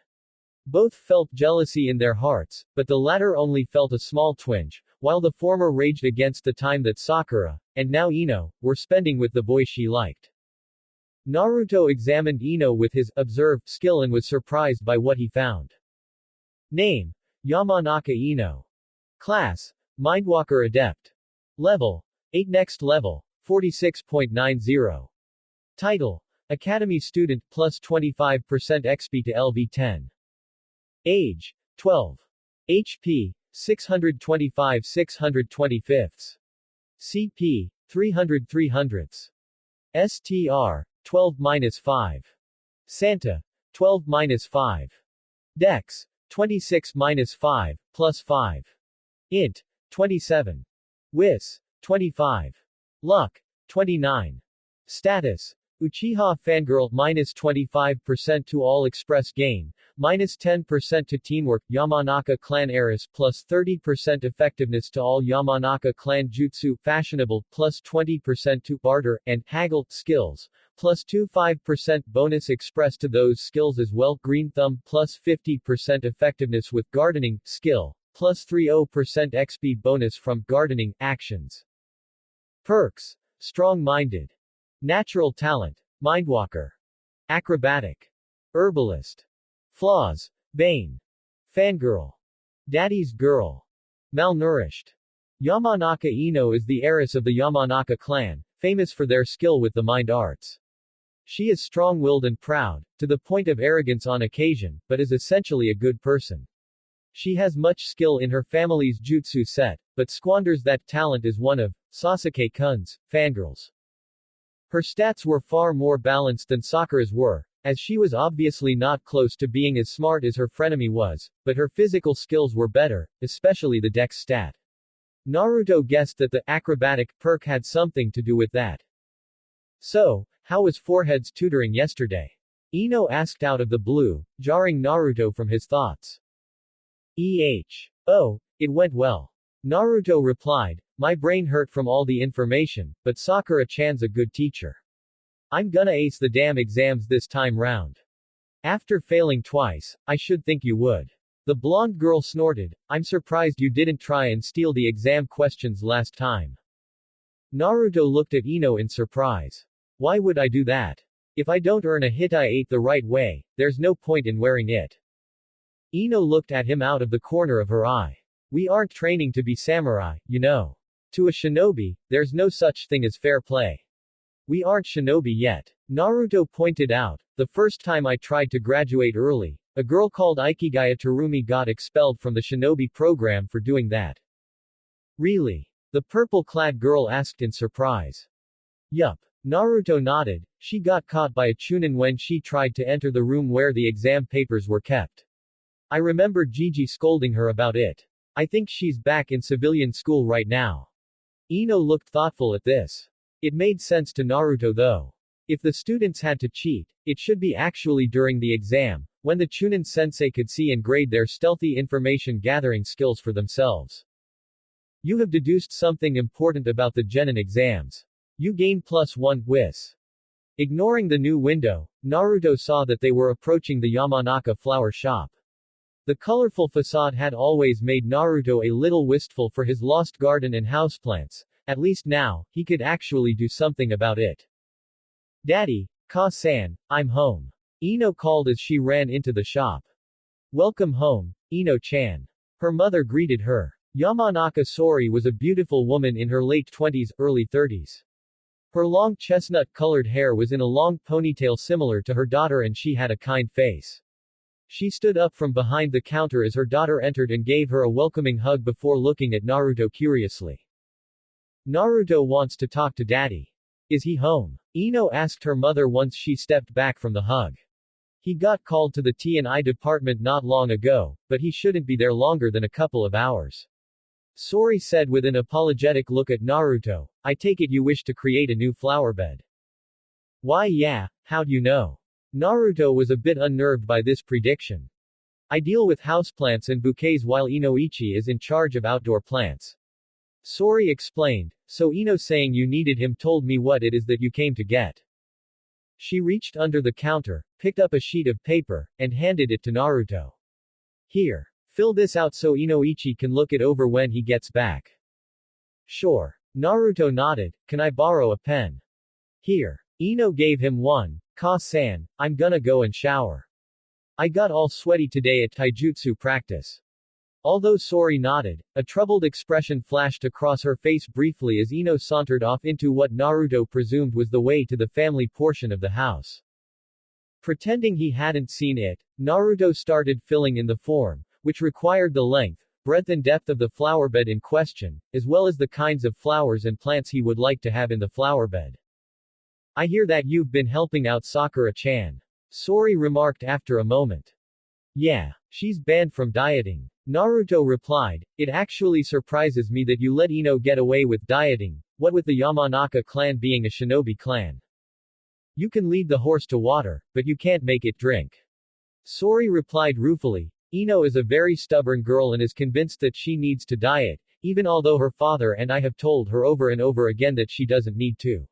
Both felt jealousy in their hearts, but the latter only felt a small twinge, while the former raged against the time that Sakura, and now Ino, were spending with the boy she liked. Naruto examined Ino with his observed skill and was surprised by what he found. Name: Yamanaka Ino. Class: Mindwalker Adept. Level: 8. Next level: 46.90. Title: Academy Student plus 25% XP to LV10. Age: 12. HP: 625 625. CP: 300 300ths. STR: 12-5. Santa: 12-5. Dex: 26-5, plus 5. Int: 27. Wis: 25. Luck: 29. Status: Uchiha Fangirl minus 25% to all express gain, minus 10% to teamwork, Yamanaka clan heiress plus 30% effectiveness to all Yamanaka clan jutsu, fashionable, plus 20% to barter, and haggle, skills, plus 25% bonus express to those skills as well, green thumb, plus 50% effectiveness with gardening, skill, plus 30% XP bonus from gardening, actions. Perks: strong-minded. Natural talent: Mindwalker. Acrobatic. Herbalist. Flaws: vain. Fangirl. Daddy's girl. Malnourished. Yamanaka Ino is the heiress of the Yamanaka clan, famous for their skill with the mind arts. She is strong-willed and proud, to the point of arrogance on occasion, but is essentially a good person. She has much skill in her family's jutsu set, but squanders that talent as one of Sasuke-kun's fangirls. Her stats were far more balanced than Sakura's were, as she was obviously not close to being as smart as her frenemy was, but her physical skills were better, especially the dex stat. Naruto guessed that the acrobatic perk had something to do with that. So, how was Forehead's tutoring yesterday? Ino asked out of the blue, jarring Naruto from his thoughts. Oh, it went well. Naruto replied, my brain hurt from all the information, but Sakura-chan's a good teacher. I'm gonna ace the damn exams this time round. After failing twice, I should think you would. The blonde girl snorted, I'm surprised you didn't try and steal the exam questions last time. Naruto looked at Ino in surprise. Why would I do that? If I don't earn a Hittite the right way, there's no point in wearing it. Ino looked at him out of the corner of her eye. We aren't training to be samurai, you know. To a shinobi, there's no such thing as fair play. We aren't shinobi yet. Naruto pointed out, the first time I tried to graduate early, a girl called Ikigaya Terumi got expelled from the shinobi program for doing that. Really? The purple-clad girl asked in surprise. Yup. Naruto nodded. She got caught by a chunin when she tried to enter the room where the exam papers were kept. I remember Gigi scolding her about it. I think she's back in civilian school right now. Ino looked thoughtful at this. It made sense to Naruto though. If the students had to cheat, it should be actually during the exam, when the chunin sensei could see and grade their stealthy information gathering skills for themselves. You have deduced something important about the genin exams. You gain +1 whiz. Ignoring the new window, Naruto saw that they were approaching the Yamanaka flower shop. The colorful facade had always made Naruto a little wistful for his lost garden and houseplants. At least now, he could actually do something about it. Daddy, Ka-san, I'm home. Ino called as she ran into the shop. Welcome home, Ino-chan. Her mother greeted her. Yamanaka Sori was a beautiful woman in her late 20s, early 30s. Her long chestnut-colored hair was in a long ponytail similar to her daughter and she had a kind face. She stood up from behind the counter as her daughter entered and gave her a welcoming hug before looking at Naruto curiously. Naruto wants to talk to daddy. Is he home? Ino asked her mother once she stepped back from the hug. He got called to the T&I department not long ago, but he shouldn't be there longer than a couple of hours. Sori said with an apologetic look at Naruto, I take it you wish to create a new flower bed. Why yeah, how'd you know? Naruto was a bit unnerved by this prediction. I deal with houseplants and bouquets while Inoichi is in charge of outdoor plants. Sori explained, so Ino saying you needed him told me what it is that you came to get. She reached under the counter, picked up a sheet of paper, and handed it to Naruto. Here. Fill this out so Inoichi can look it over when he gets back. Sure. Naruto nodded, can I borrow a pen? Here. Ino gave him one. Ka-san, I'm gonna go and shower. I got all sweaty today at taijutsu practice. Although Sori nodded, a troubled expression flashed across her face briefly as Ino sauntered off into what Naruto presumed was the way to the family portion of the house. Pretending he hadn't seen it, Naruto started filling in the form, which required the length, breadth and depth of the flowerbed in question, as well as the kinds of flowers and plants he would like to have in the flowerbed. I hear that you've been helping out Sakura-chan. Sori remarked after a moment. Yeah, she's banned from dieting. Naruto replied, it actually surprises me that you let Ino get away with dieting, what with the Yamanaka clan being a shinobi clan. You can lead the horse to water, but you can't make it drink. Sori replied ruefully, Ino is a very stubborn girl and is convinced that she needs to diet, even although her father and I have told her over and over again that she doesn't need to.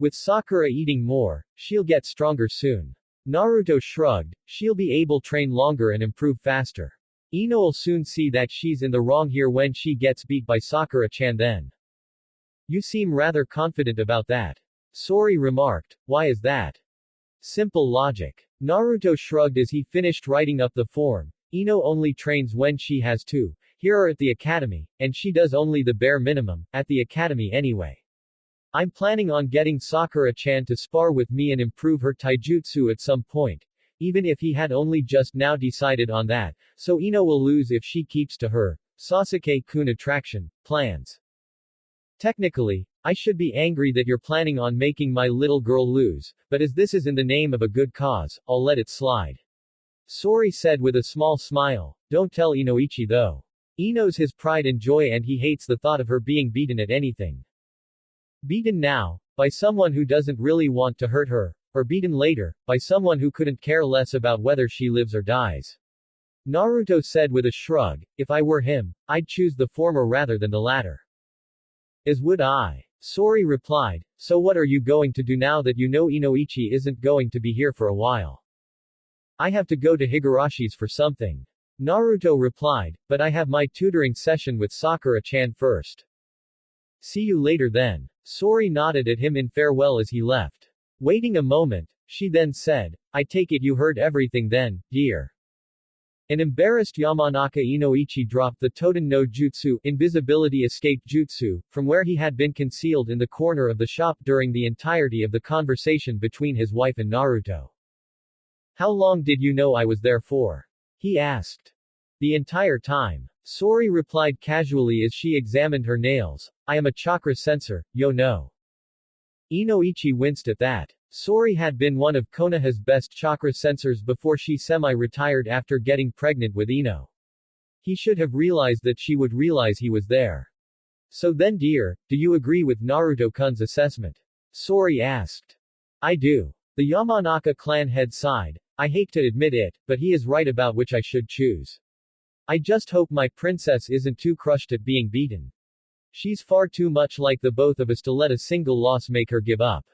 With Sakura eating more, she'll get stronger soon. Naruto shrugged, she'll be able to train longer and improve faster. Ino'll soon see that she's in the wrong here when she gets beat by Sakura-chan then. You seem rather confident about that. Sori remarked, why is that? Simple logic. Naruto shrugged as he finished writing up the form. Ino only trains when she has to. Here or at the academy, and she does only the bare minimum, at the academy anyway. I'm planning on getting Sakura-chan to spar with me and improve her taijutsu at some point. Even if he had only just now decided on that, so Ino will lose if she keeps to her Sasuke-kun attraction plans. Technically, I should be angry that you're planning on making my little girl lose, but as this is in the name of a good cause, I'll let it slide. Sori said with a small smile, don't tell Inoichi though. Ino's his pride and joy and he hates the thought of her being beaten at anything. Beaten now, by someone who doesn't really want to hurt her, or beaten later, by someone who couldn't care less about whether she lives or dies. Naruto said with a shrug, if I were him, I'd choose the former rather than the latter. As would I. Sori replied, so what are you going to do now that you know Inoichi isn't going to be here for a while? I have to go to Higarashi's for something. Naruto replied, but I have my tutoring session with Sakura-chan first. See you later then. Sori nodded at him in farewell as he left. Waiting a moment, she then said, I take it you heard everything then, dear. An embarrassed Yamanaka Inoichi dropped the Toten no Jutsu, invisibility escape jutsu, from where he had been concealed in the corner of the shop during the entirety of the conversation between his wife and Naruto. How long did you know I was there for? He asked. The entire time. Sori replied casually as she examined her nails. I am a chakra sensor, yo no. Inoichi winced at that. Sori had been one of Konoha's best chakra sensors before she semi-retired after getting pregnant with Ino. He should have realized that she would realize he was there. So then dear, do you agree with Naruto-kun's assessment? Sori asked. I do. The Yamanaka clan head sighed. I hate to admit it, but he is right about which I should choose. I just hope my princess isn't too crushed at being beaten. She's far too much like the both of us to let a single loss make her give up.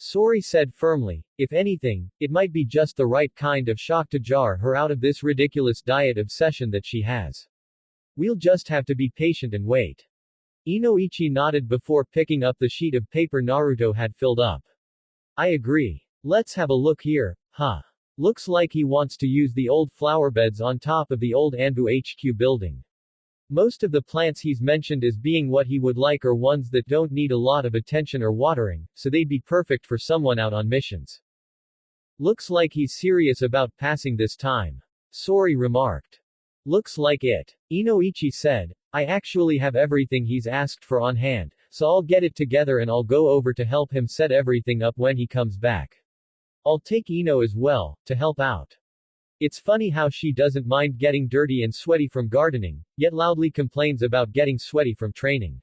Sori said firmly, if anything, it might be just the right kind of shock to jar her out of this ridiculous diet obsession that she has. We'll just have to be patient and wait. Inoichi nodded before picking up the sheet of paper Naruto had filled up. I agree. Let's have a look here, huh? Looks like he wants to use the old flower beds on top of the old Anbu HQ building. Most of the plants he's mentioned as being what he would like are ones that don't need a lot of attention or watering, so they'd be perfect for someone out on missions. Looks like he's serious about passing this time. Sori remarked. Looks like it. Inoichi said, I actually have everything he's asked for on hand, so I'll get it together and I'll go over to help him set everything up when he comes back. I'll take Ino as well, to help out. It's funny how she doesn't mind getting dirty and sweaty from gardening, yet loudly complains about getting sweaty from training.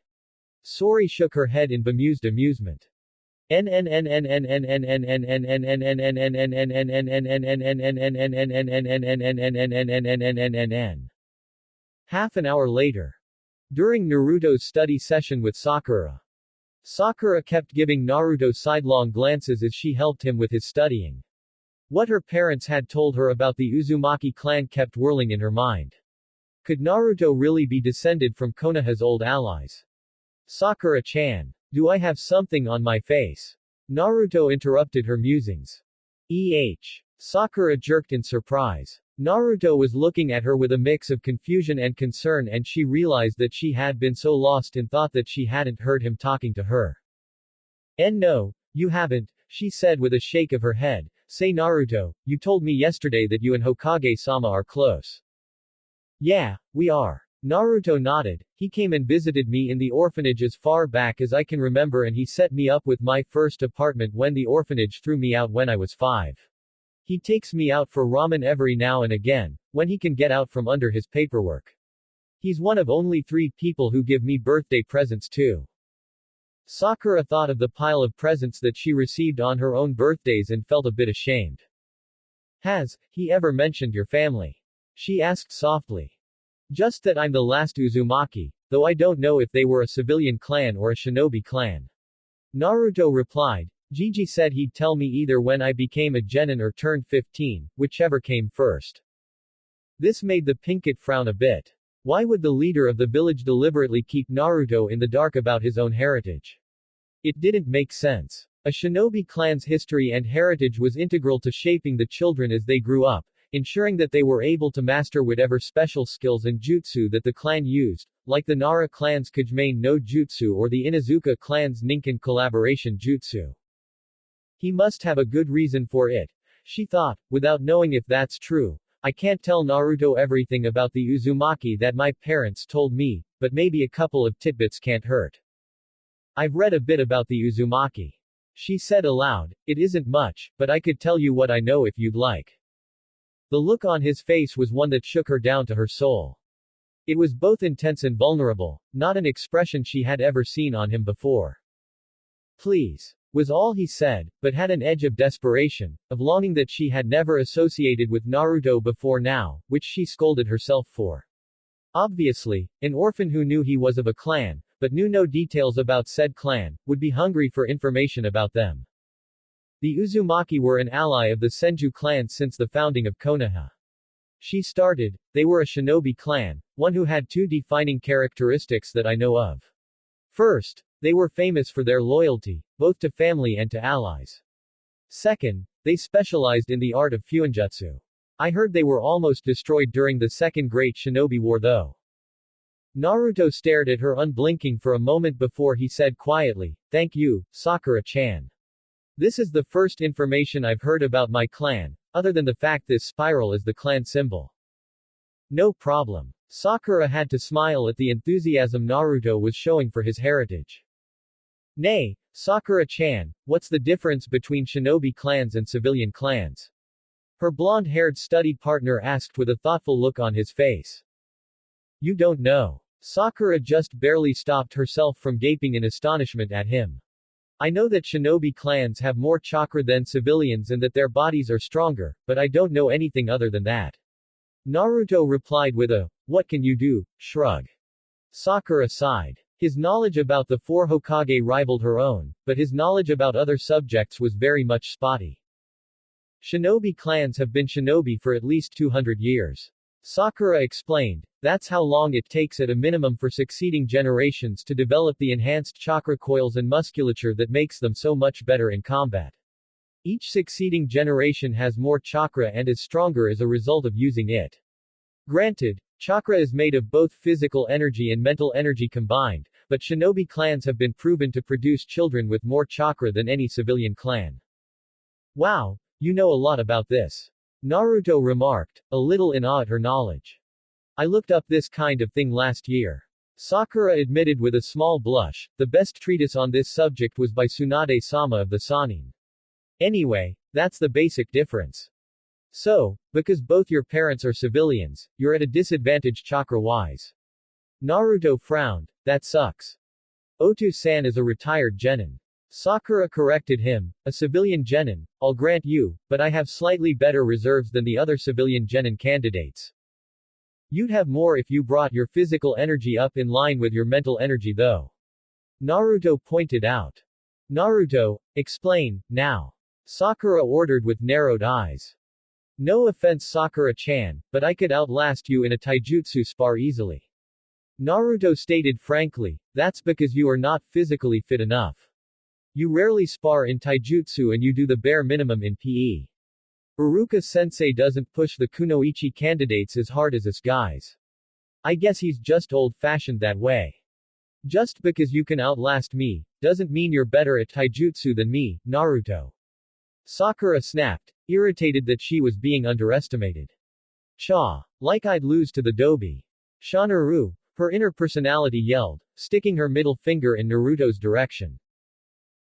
Sori shook her head in bemused amusement. Half an hour later. During Naruto's study session with Sakura. Sakura kept giving Naruto sidelong glances as she helped him with his studying. What her parents had told her about the Uzumaki clan kept whirling in her mind. Could Naruto really be descended from Konoha's old allies? Sakura-chan. Do I have something on my face? Naruto interrupted her musings. Sakura jerked in surprise. Naruto was looking at her with a mix of confusion and concern and she realized that she had been so lost in thought that she hadn't heard him talking to her. No, you haven't, she said with a shake of her head. Say Naruto, you told me yesterday that you and Hokage-sama are close. Yeah, we are. Naruto nodded. He came and visited me in the orphanage as far back as I can remember and he set me up with my first apartment when the orphanage threw me out when I was 5. He takes me out for ramen every now and again, when he can get out from under his paperwork. He's one of only 3 people who give me birthday presents too. Sakura thought of the pile of presents that she received on her own birthdays and felt a bit ashamed. Has he ever mentioned your family? She asked softly. Just that I'm the last Uzumaki, though I don't know if they were a civilian clan or a shinobi clan. Naruto replied. Gigi said he'd tell me either when I became a genin or turned 15, whichever came first. This made the Pinkett frown a bit. Why would the leader of the village deliberately keep Naruto in the dark about his own heritage? It didn't make sense. A shinobi clan's history and heritage was integral to shaping the children as they grew up, ensuring that they were able to master whatever special skills and jutsu that the clan used, like the Nara clan's Kajimane no Jutsu or the Inuzuka clan's Ninken collaboration jutsu. He must have a good reason for it, she thought, without knowing if that's true. I can't tell Naruto everything about the Uzumaki that my parents told me, but maybe a couple of tidbits can't hurt. I've read a bit about the Uzumaki. She said aloud, it isn't much, but I could tell you what I know if you'd like. The look on his face was one that shook her down to her soul. It was both intense and vulnerable, not an expression she had ever seen on him before. Please. Was all he said, but had an edge of desperation, of longing that she had never associated with Naruto before now, which she scolded herself for. Obviously, an orphan who knew he was of a clan, but knew no details about said clan, would be hungry for information about them. The Uzumaki were an ally of the Senju clan since the founding of Konoha. She started, they were a shinobi clan, one who had 2 defining characteristics that I know of. First, they were famous for their loyalty, both to family and to allies. Second, they specialized in the art of fuinjutsu. I heard they were almost destroyed during the Second Great Shinobi War though. Naruto stared at her unblinking for a moment before he said quietly, "Thank you, Sakura-chan. This is the first information I've heard about my clan, other than the fact this spiral is the clan symbol." No problem. Sakura had to smile at the enthusiasm Naruto was showing for his heritage. Nay, Sakura-chan, what's the difference between shinobi clans and civilian clans? Her blonde-haired study partner asked with a thoughtful look on his face. You don't know. Sakura just barely stopped herself from gaping in astonishment at him. I know that shinobi clans have more chakra than civilians and that their bodies are stronger, but I don't know anything other than that. Naruto replied with a, "What can you do?" shrug. Sakura sighed. His knowledge about the four Hokage rivaled her own, but his knowledge about other subjects was very much spotty. Shinobi clans have been shinobi for at least 200 years. Sakura explained, that's how long it takes at a minimum for succeeding generations to develop the enhanced chakra coils and musculature that makes them so much better in combat. Each succeeding generation has more chakra and is stronger as a result of using it. Granted, chakra is made of both physical energy and mental energy combined, but shinobi clans have been proven to produce children with more chakra than any civilian clan. Wow, you know a lot about this. Naruto remarked, a little in awe at her knowledge. I looked up this kind of thing last year. Sakura admitted with a small blush, the best treatise on this subject was by Tsunade-sama of the Sanin. Anyway, that's the basic difference. So, because both your parents are civilians, you're at a disadvantage chakra-wise. Naruto frowned, that sucks. Otu-san is a retired genin. Sakura corrected him, a civilian genin, I'll grant you, but I have slightly better reserves than the other civilian genin candidates. You'd have more if you brought your physical energy up in line with your mental energy though. Naruto pointed out. Naruto, explain, now. Sakura ordered with narrowed eyes. No offense Sakura-chan, but I could outlast you in a taijutsu spar easily. Naruto stated frankly, that's because you are not physically fit enough. You rarely spar in taijutsu and you do the bare minimum in PE. Uruka-sensei doesn't push the kunoichi candidates as hard as us guys. I guess he's just old-fashioned that way. Just because you can outlast me, doesn't mean you're better at taijutsu than me, Naruto. Sakura snapped, irritated that she was being underestimated. Cha. Like I'd lose to the Dobi. Shanaru. Her inner personality yelled, sticking her middle finger in Naruto's direction.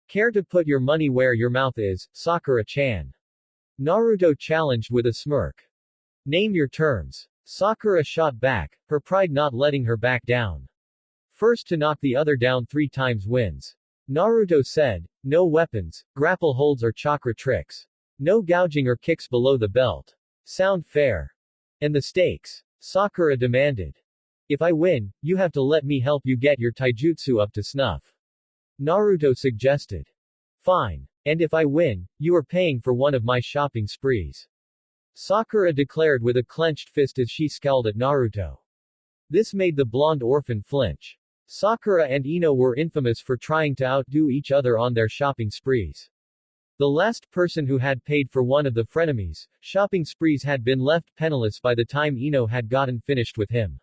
Care to put your money where your mouth is, Sakura-chan? Naruto challenged with a smirk. Name your terms. Sakura shot back, her pride not letting her back down. First to knock the other down 3 times wins. Naruto said, no weapons, grapple holds or chakra tricks. No gouging or kicks below the belt. Sound fair? And the stakes? Sakura demanded. If I win, you have to let me help you get your taijutsu up to snuff. Naruto suggested. Fine. And if I win, you are paying for one of my shopping sprees. Sakura declared with a clenched fist as she scowled at Naruto. This made the blonde orphan flinch. Sakura and Ino were infamous for trying to outdo each other on their shopping sprees. The last person who had paid for one of the frenemies' shopping sprees had been left penniless by the time Ino had gotten finished with him.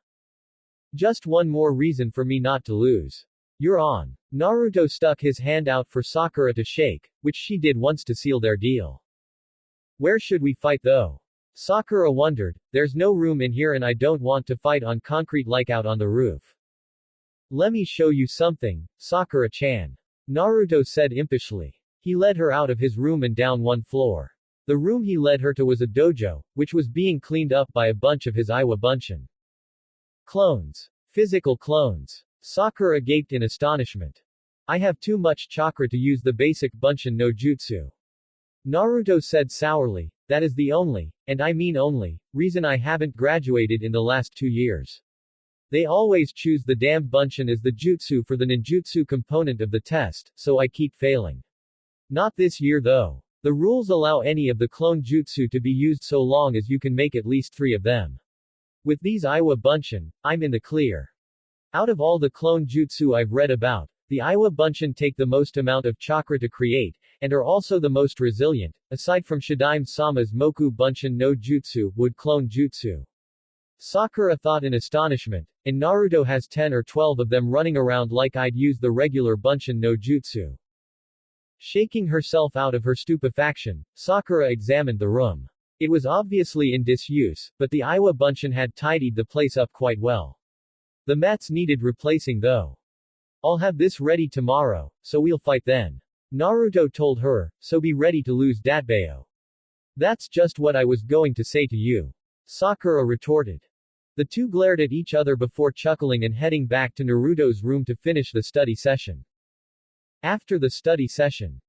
Just one more reason for me not to lose. You're on. Naruto stuck his hand out for Sakura to shake, which she did once to seal their deal. Where should we fight though? Sakura wondered, there's no room in here and I don't want to fight on concrete like out on the roof. Let me show you something, Sakura-chan. Naruto said impishly. He led her out of his room and down one floor. The room he led her to was a dojo, which was being cleaned up by a bunch of his Iwa Bunshin. Clones. Physical clones. Sakura gaped in astonishment. I have too much chakra to use the basic Bunshin no jutsu. Naruto said sourly, that is the only, and I mean only, reason I haven't graduated in the last 2 years. They always choose the damned Bunshin as the jutsu for the ninjutsu component of the test, so I keep failing. Not this year though. The rules allow any of the clone jutsu to be used so long as you can make at least 3 of them. With these Iwa Bunshin, I'm in the clear. Out of all the clone jutsu I've read about, the Iwa Bunshin take the most amount of chakra to create, and are also the most resilient, aside from Shadaime Sama's Moku Bunshin no Jutsu, wood clone jutsu. Sakura thought in astonishment, and Naruto has 10 or 12 of them running around like I'd use the regular Bunshin no Jutsu. Shaking herself out of her stupefaction, Sakura examined the room. It was obviously in disuse, but the Iwa Bunshin had tidied the place up quite well. The mats needed replacing though. I'll have this ready tomorrow, so we'll fight then. Naruto told her, so be ready to lose Datbayo. That's just what I was going to say to you. Sakura retorted. The two glared at each other before chuckling and heading back to Naruto's room to finish the study session. After the study session.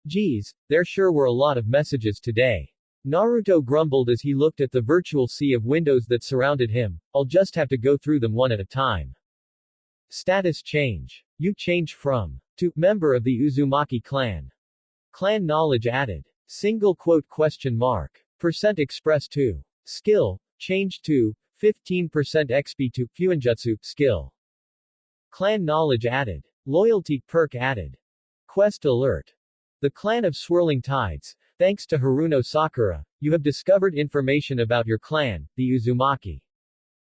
Geez, there sure were a lot of messages today. Naruto grumbled as he looked at the virtual sea of windows that surrounded him. I'll just have to go through them one at a time. Status change. You change from to member of the Uzumaki clan. Clan knowledge added. Single quote question mark. Percent express to. Skill. Changed to 15% XP to Fuinjutsu skill. Clan knowledge added. Loyalty perk added. Quest alert. The clan of Swirling Tides. Thanks to Haruno Sakura, you have discovered information about your clan, the Uzumaki.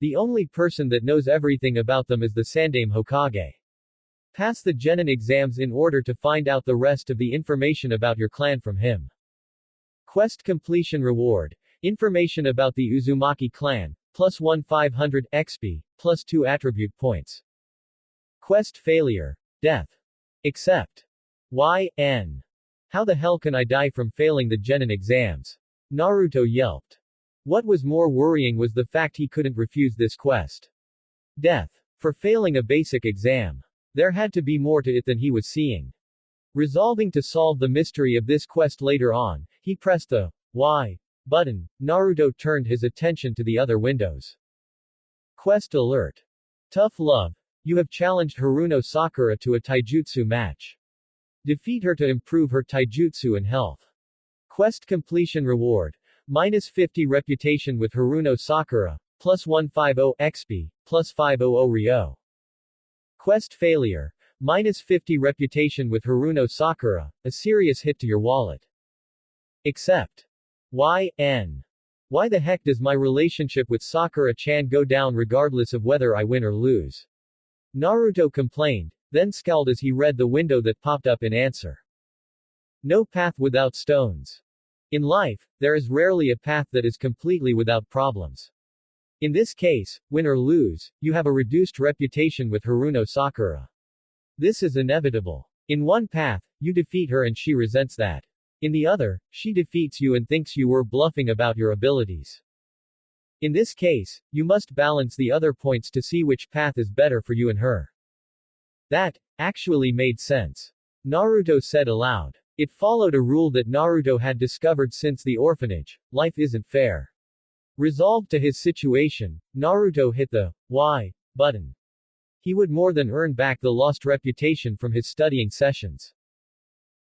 The only person that knows everything about them is the Sandaime Hokage. Pass the Genin exams in order to find out the rest of the information about your clan from him. Quest completion reward. Information about the Uzumaki clan, +1 500 XP, +2 attribute points. Quest failure. Death. Accept. YN. How the hell can I die from failing the Genin exams? Naruto yelped. What was more worrying was the fact he couldn't refuse this quest. Death. For failing a basic exam. There had to be more to it than he was seeing. Resolving to solve the mystery of this quest later on, he pressed the Y button. Naruto turned his attention to the other windows. Quest alert. Tough love. You have challenged Haruno Sakura to a taijutsu match. Defeat her to improve her taijutsu and health. Quest completion reward. -50 reputation with Haruno Sakura, +150 XP, +500 Ryo. Quest failure. -50 reputation with Haruno Sakura, a serious hit to your wallet. Accept. YN. Why the heck does my relationship with Sakura-chan go down regardless of whether I win or lose? Naruto complained, then scowled as he read the window that popped up in answer. No path without stones. In life, there is rarely a path that is completely without problems. In this case, win or lose, you have a reduced reputation with Haruno Sakura. This is inevitable. In one path, you defeat her and she resents that. In the other, she defeats you and thinks you were bluffing about your abilities. In this case, you must balance the other points to see which path is better for you and her. That, actually made sense. Naruto said aloud. It followed a rule that Naruto had discovered since the orphanage: life isn't fair. Resolved to his situation, Naruto hit the Y button. He would more than earn back the lost reputation from his studying sessions.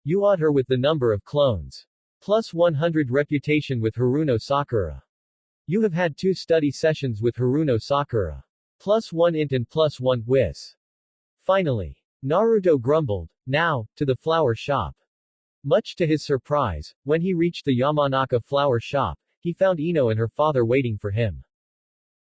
You ought her with the number of clones. +100 reputation with Haruno Sakura. You have had 2 study sessions with Haruno Sakura. +1 int and +1 whiz. Finally. Naruto grumbled. Now, to the flower shop. Much to his surprise, when he reached the Yamanaka flower shop, he found Ino and her father waiting for him.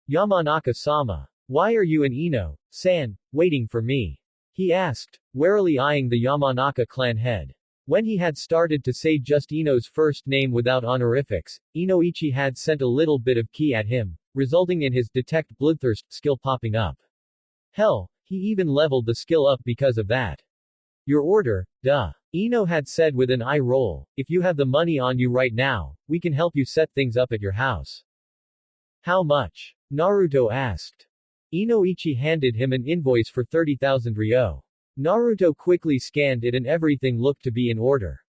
Yamanaka-sama. Why are you and Ino-san waiting for me? He asked, warily eyeing the Yamanaka clan head. When he had started to say just Ino's first name without honorifics, Inoichi had sent a little bit of ki at him, resulting in his detect bloodthirst skill popping up. Hell, he even leveled the skill up because of that. Your order, duh. Ino had said with an eye roll, if you have the money on you right now, we can help you set things up at your house. How much? Naruto asked. Inoichi handed him an invoice for 30,000 ryo. Naruto quickly scanned it and everything looked to be in order.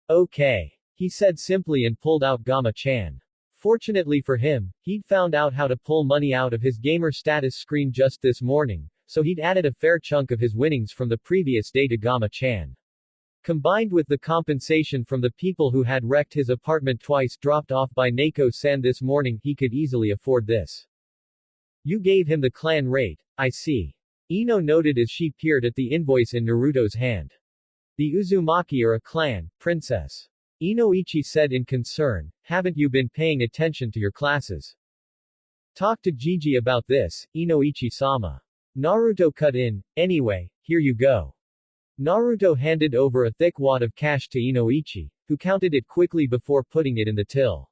Okay. He said simply and pulled out Gamma-chan. Fortunately for him, he'd found out how to pull money out of his gamer status screen just this morning, so he'd added a fair chunk of his winnings from the previous day to Gamma-chan. Combined with the compensation from the people who had wrecked his apartment twice dropped off by Nako-san this morning, he could easily afford this. You gave him the clan rate, I see. Ino noted as she peered at the invoice in Naruto's hand. The Uzumaki are a clan, princess. Inoichi said in concern, haven't you been paying attention to your classes? Talk to Gigi about this, Inoichi-sama. Naruto cut in, anyway, here you go. Naruto handed over a thick wad of cash to Inoichi, who counted it quickly before putting it in the till.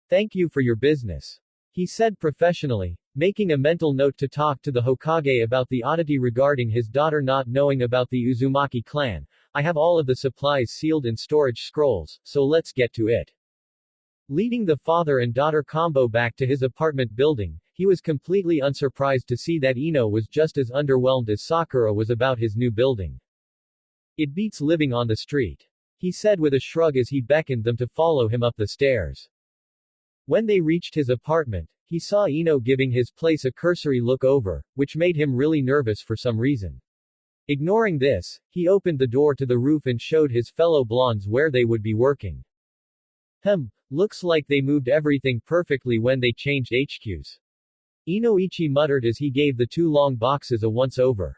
Thank you for your business. He said professionally, making a mental note to talk to the Hokage about the oddity regarding his daughter not knowing about the Uzumaki clan. I have all of the supplies sealed in storage scrolls, so let's get to it. Leading the father and daughter combo back to his apartment building, he was completely unsurprised to see that Ino was just as underwhelmed as Sakura was about his new building. It beats living on the street, he said with a shrug as he beckoned them to follow him up the stairs. When they reached his apartment, he saw Ino giving his place a cursory look over, which made him really nervous for some reason. Ignoring this, he opened the door to the roof and showed his fellow blondes where they would be working. Looks like they moved everything perfectly when they changed HQs. Inoichi muttered as he gave the two long boxes a once-over.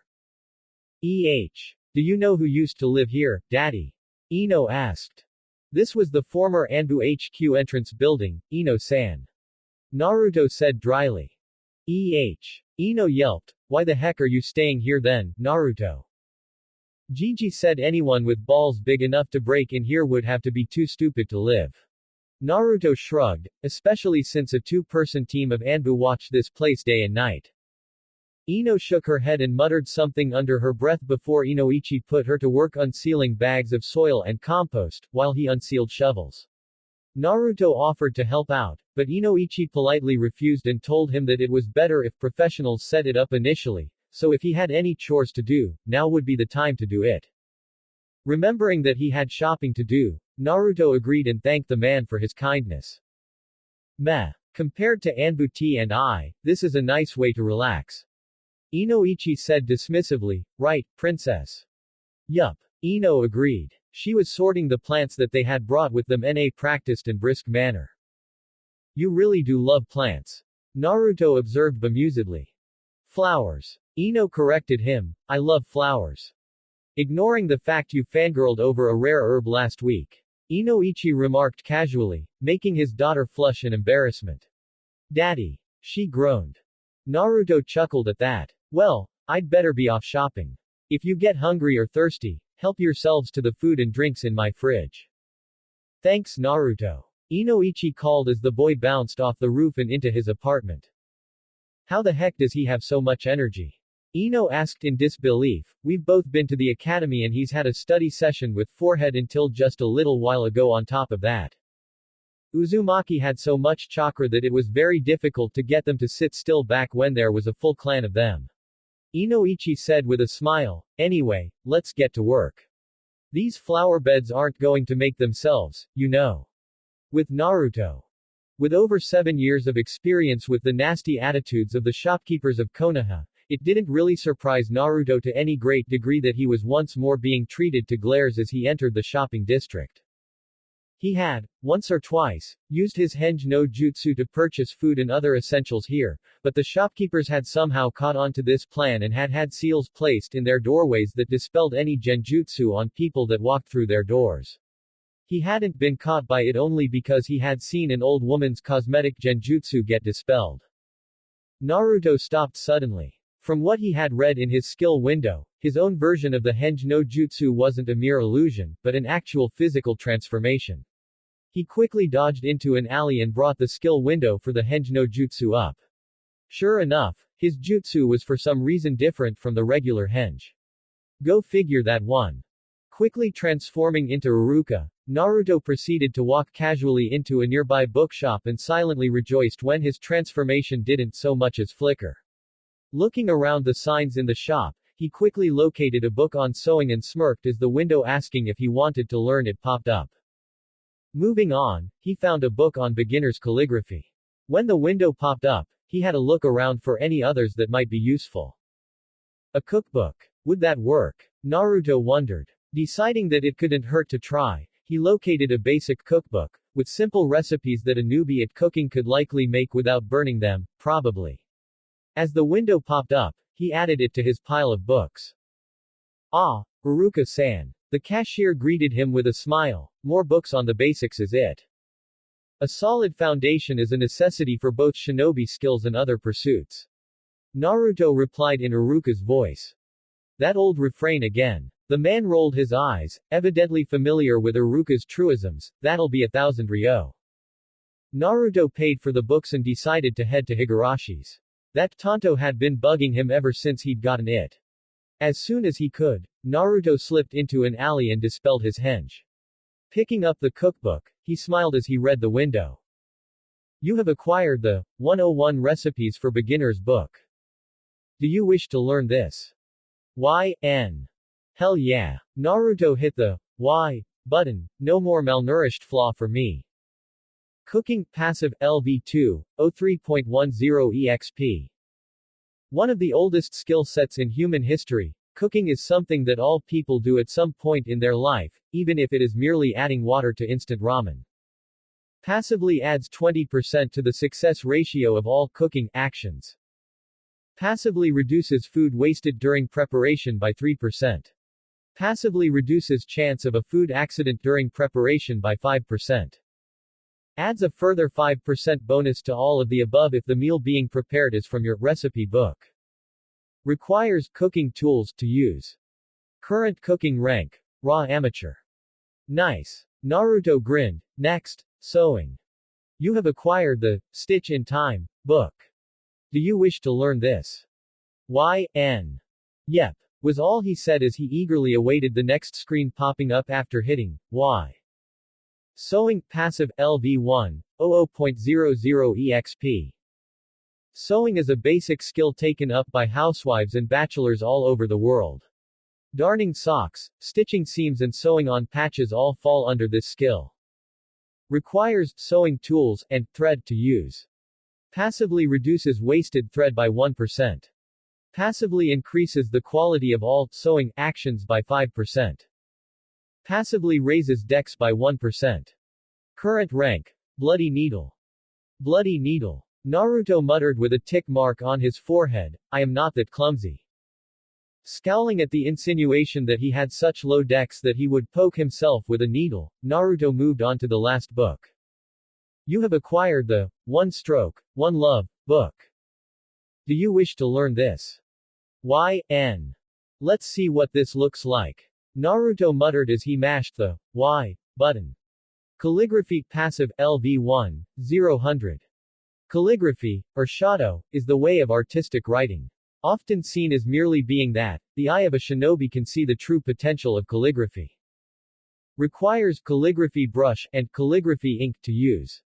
Do you know who used to live here, Daddy? Ino asked. This was the former Anbu HQ entrance building, Ino-san. Naruto said dryly. Ino yelped, why the heck are you staying here then, Naruto? Gigi said anyone with balls big enough to break in here would have to be too stupid to live. Naruto shrugged, especially since a two-person team of Anbu watched this place day and night. Ino shook her head and muttered something under her breath before Inoichi put her to work unsealing bags of soil and compost, while he unsealed shovels. Naruto offered to help out, but Inoichi politely refused and told him that it was better if professionals set it up initially, so if he had any chores to do, now would be the time to do it. Remembering that he had shopping to do, Naruto agreed and thanked the man for his kindness. Meh. Compared to Anbu T&I, this is a nice way to relax. Inoichi said dismissively, right, princess? Yup. Ino agreed. She was sorting the plants that they had brought with them in a practiced and brisk manner. You really do love plants. Naruto observed bemusedly. Flowers. Ino corrected him, I love flowers. Ignoring the fact you fangirled over a rare herb last week. Inoichi remarked casually, making his daughter flush in embarrassment. Daddy. She groaned. Naruto chuckled at that. Well, I'd better be off shopping. If you get hungry or thirsty, help yourselves to the food and drinks in my fridge. Thanks Naruto. Inoichi called as the boy bounced off the roof and into his apartment. How the heck does he have so much energy? Ino asked in disbelief. We've both been to the academy and he's had a study session with forehead until just a little while ago on top of that. Uzumaki had so much chakra that it was very difficult to get them to sit still back when there was a full clan of them. Inoichi said with a smile, anyway, let's get to work. These flower beds aren't going to make themselves, you know. With Naruto. With over 7 years of experience with the nasty attitudes of the shopkeepers of Konoha, it didn't really surprise Naruto to any great degree that he was once more being treated to glares as he entered the shopping district. He had, once or twice, used his Henge no Jutsu to purchase food and other essentials here, but the shopkeepers had somehow caught on to this plan and had seals placed in their doorways that dispelled any genjutsu on people that walked through their doors. He hadn't been caught by it only because he had seen an old woman's cosmetic genjutsu get dispelled. Naruto stopped suddenly. From what he had read in his skill window, his own version of the Henge no Jutsu wasn't a mere illusion, but an actual physical transformation. He quickly dodged into an alley and brought the skill window for the Henge no Jutsu up. Sure enough, his jutsu was for some reason different from the regular Henge. Go figure that one. Quickly transforming into Uruka, Naruto proceeded to walk casually into a nearby bookshop and silently rejoiced when his transformation didn't so much as flicker. Looking around the signs in the shop, he quickly located a book on sewing and smirked as the window asking if he wanted to learn it popped up. Moving on, he found a book on beginner's calligraphy. When the window popped up, he had a look around for any others that might be useful. A cookbook. Would that work? Naruto wondered. Deciding that it couldn't hurt to try, he located a basic cookbook, with simple recipes that a newbie at cooking could likely make without burning them, probably. As the window popped up, he added it to his pile of books. Ah, Uruka-san. The cashier greeted him with a smile. More books on the basics is it. A solid foundation is a necessity for both shinobi skills and other pursuits. Naruto replied in Iruka's voice. That old refrain again. The man rolled his eyes, evidently familiar with Iruka's truisms. That'll be 1,000 ryo. Naruto paid for the books and decided to head to Higarashi's. That Tonto had been bugging him ever since he'd gotten it. As soon as he could, Naruto slipped into an alley and dispelled his henge. Picking up the cookbook, he smiled as he read the window. You have acquired the 101 Recipes for Beginners book. Do you wish to learn this? YN. Hell yeah. Naruto hit the Y button. No more malnourished flaw for me. Cooking, passive, LV2, 03.10 EXP. One of the oldest skill sets in human history, cooking is something that all people do at some point in their life, even if it is merely adding water to instant ramen. Passively adds 20% to the success ratio of all cooking actions. Passively reduces food wasted during preparation by 3%. Passively reduces chance of a food accident during preparation by 5%. Adds a further 5% bonus to all of the above if the meal being prepared is from your recipe book. Requires cooking tools to use. Current cooking rank. Raw amateur. Nice. Naruto grinned. Next, sewing. You have acquired the Stitch in Time book. Do you wish to learn this? YN. Yep, was all he said as he eagerly awaited the next screen popping up after hitting Y. Sewing, passive, LV1, 00.00 EXP. Sewing is a basic skill taken up by housewives and bachelors all over the world. Darning socks, stitching seams and sewing on patches all fall under this skill. Requires sewing tools and thread to use. Passively reduces wasted thread by 1%. Passively increases the quality of all sewing actions by 5%. Passively raises dex by 1%. Current rank. Bloody Needle. Bloody Needle. Naruto muttered with a tick mark on his forehead, I am not that clumsy. Scowling at the insinuation that he had such low dex that he would poke himself with a needle, Naruto moved on to the last book. You have acquired the One Stroke, One Love book. Do you wish to learn this? YN. Let's see what this looks like. Naruto muttered as he mashed the Y button. Calligraphy, passive, LV1, 000. Calligraphy, or shadow, is the way of artistic writing. Often seen as merely being that, the eye of a shinobi can see the true potential of calligraphy. Requires calligraphy brush and calligraphy ink to use.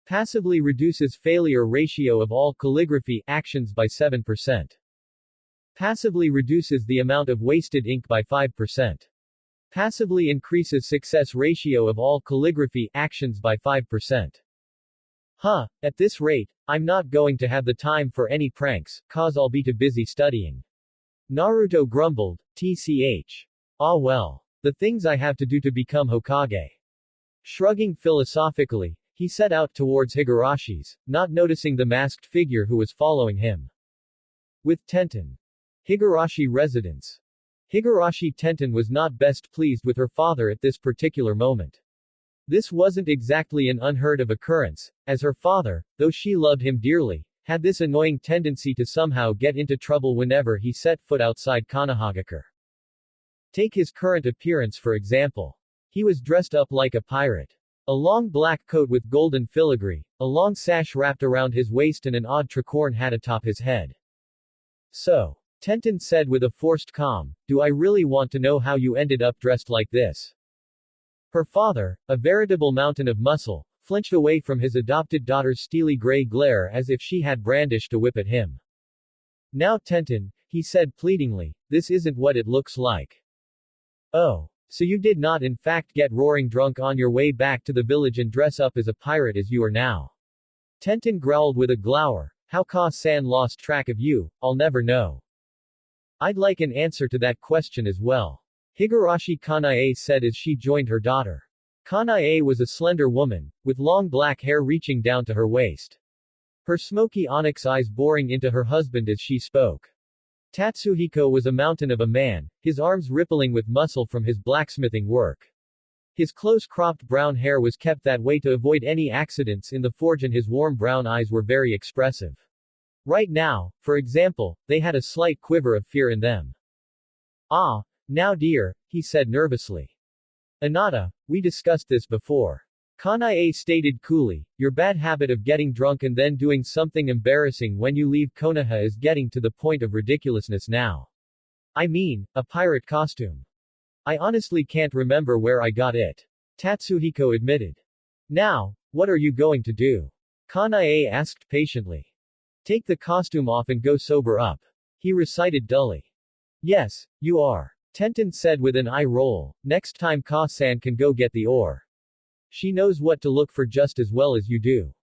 Passively reduces failure ratio of all calligraphy actions by 7%. Passively reduces the amount of wasted ink by 5%. Passively increases success ratio of all calligraphy actions by 5%. Huh, at this rate, I'm not going to have the time for any pranks, cause I'll be too busy studying. Naruto grumbled, tch. Ah well. The things I have to do to become Hokage. Shrugging philosophically, he set out towards Higarashi's, not noticing the masked figure who was following him. With Tenten. Higurashi residence. Higurashi Tenten was not best pleased with her father at this particular moment. This wasn't exactly an unheard of occurrence, as her father, though she loved him dearly, had this annoying tendency to somehow get into trouble whenever he set foot outside Konohagakure. Take his current appearance for example. He was dressed up like a pirate. A long black coat with golden filigree, a long sash wrapped around his waist and an odd tricorn hat atop his head. So, Tenten said with a forced calm, do I really want to know how you ended up dressed like this? Her father, a veritable mountain of muscle, flinched away from his adopted daughter's steely gray glare as if she had brandished a whip at him. Now Tenten, he said pleadingly, this isn't what it looks like. Oh, so you did not in fact get roaring drunk on your way back to the village and dress up as a pirate as you are now. Tenten growled with a glower, how Ka-san lost track of you, I'll never know. I'd like an answer to that question as well. Higurashi Kanae said as she joined her daughter. Kanae was a slender woman, with long black hair reaching down to her waist. Her smoky onyx eyes boring into her husband as she spoke. Tatsuhiko was a mountain of a man, his arms rippling with muscle from his blacksmithing work. His close-cropped brown hair was kept that way to avoid any accidents in the forge, and his warm brown eyes were very expressive. Right now, for example, they had a slight quiver of fear in them. Ah, now dear, he said nervously. Anata, we discussed this before. Kanae stated coolly, your bad habit of getting drunk and then doing something embarrassing when you leave Konoha is getting to the point of ridiculousness now. I mean, a pirate costume. I honestly can't remember where I got it. Tatsuhiko admitted. Now, what are you going to do? Kanae asked patiently. Take the costume off and go sober up. He recited dully. Yes, you are. Tenten said with an eye roll, next time Ka-san can go get the ore. She knows what to look for just as well as you do.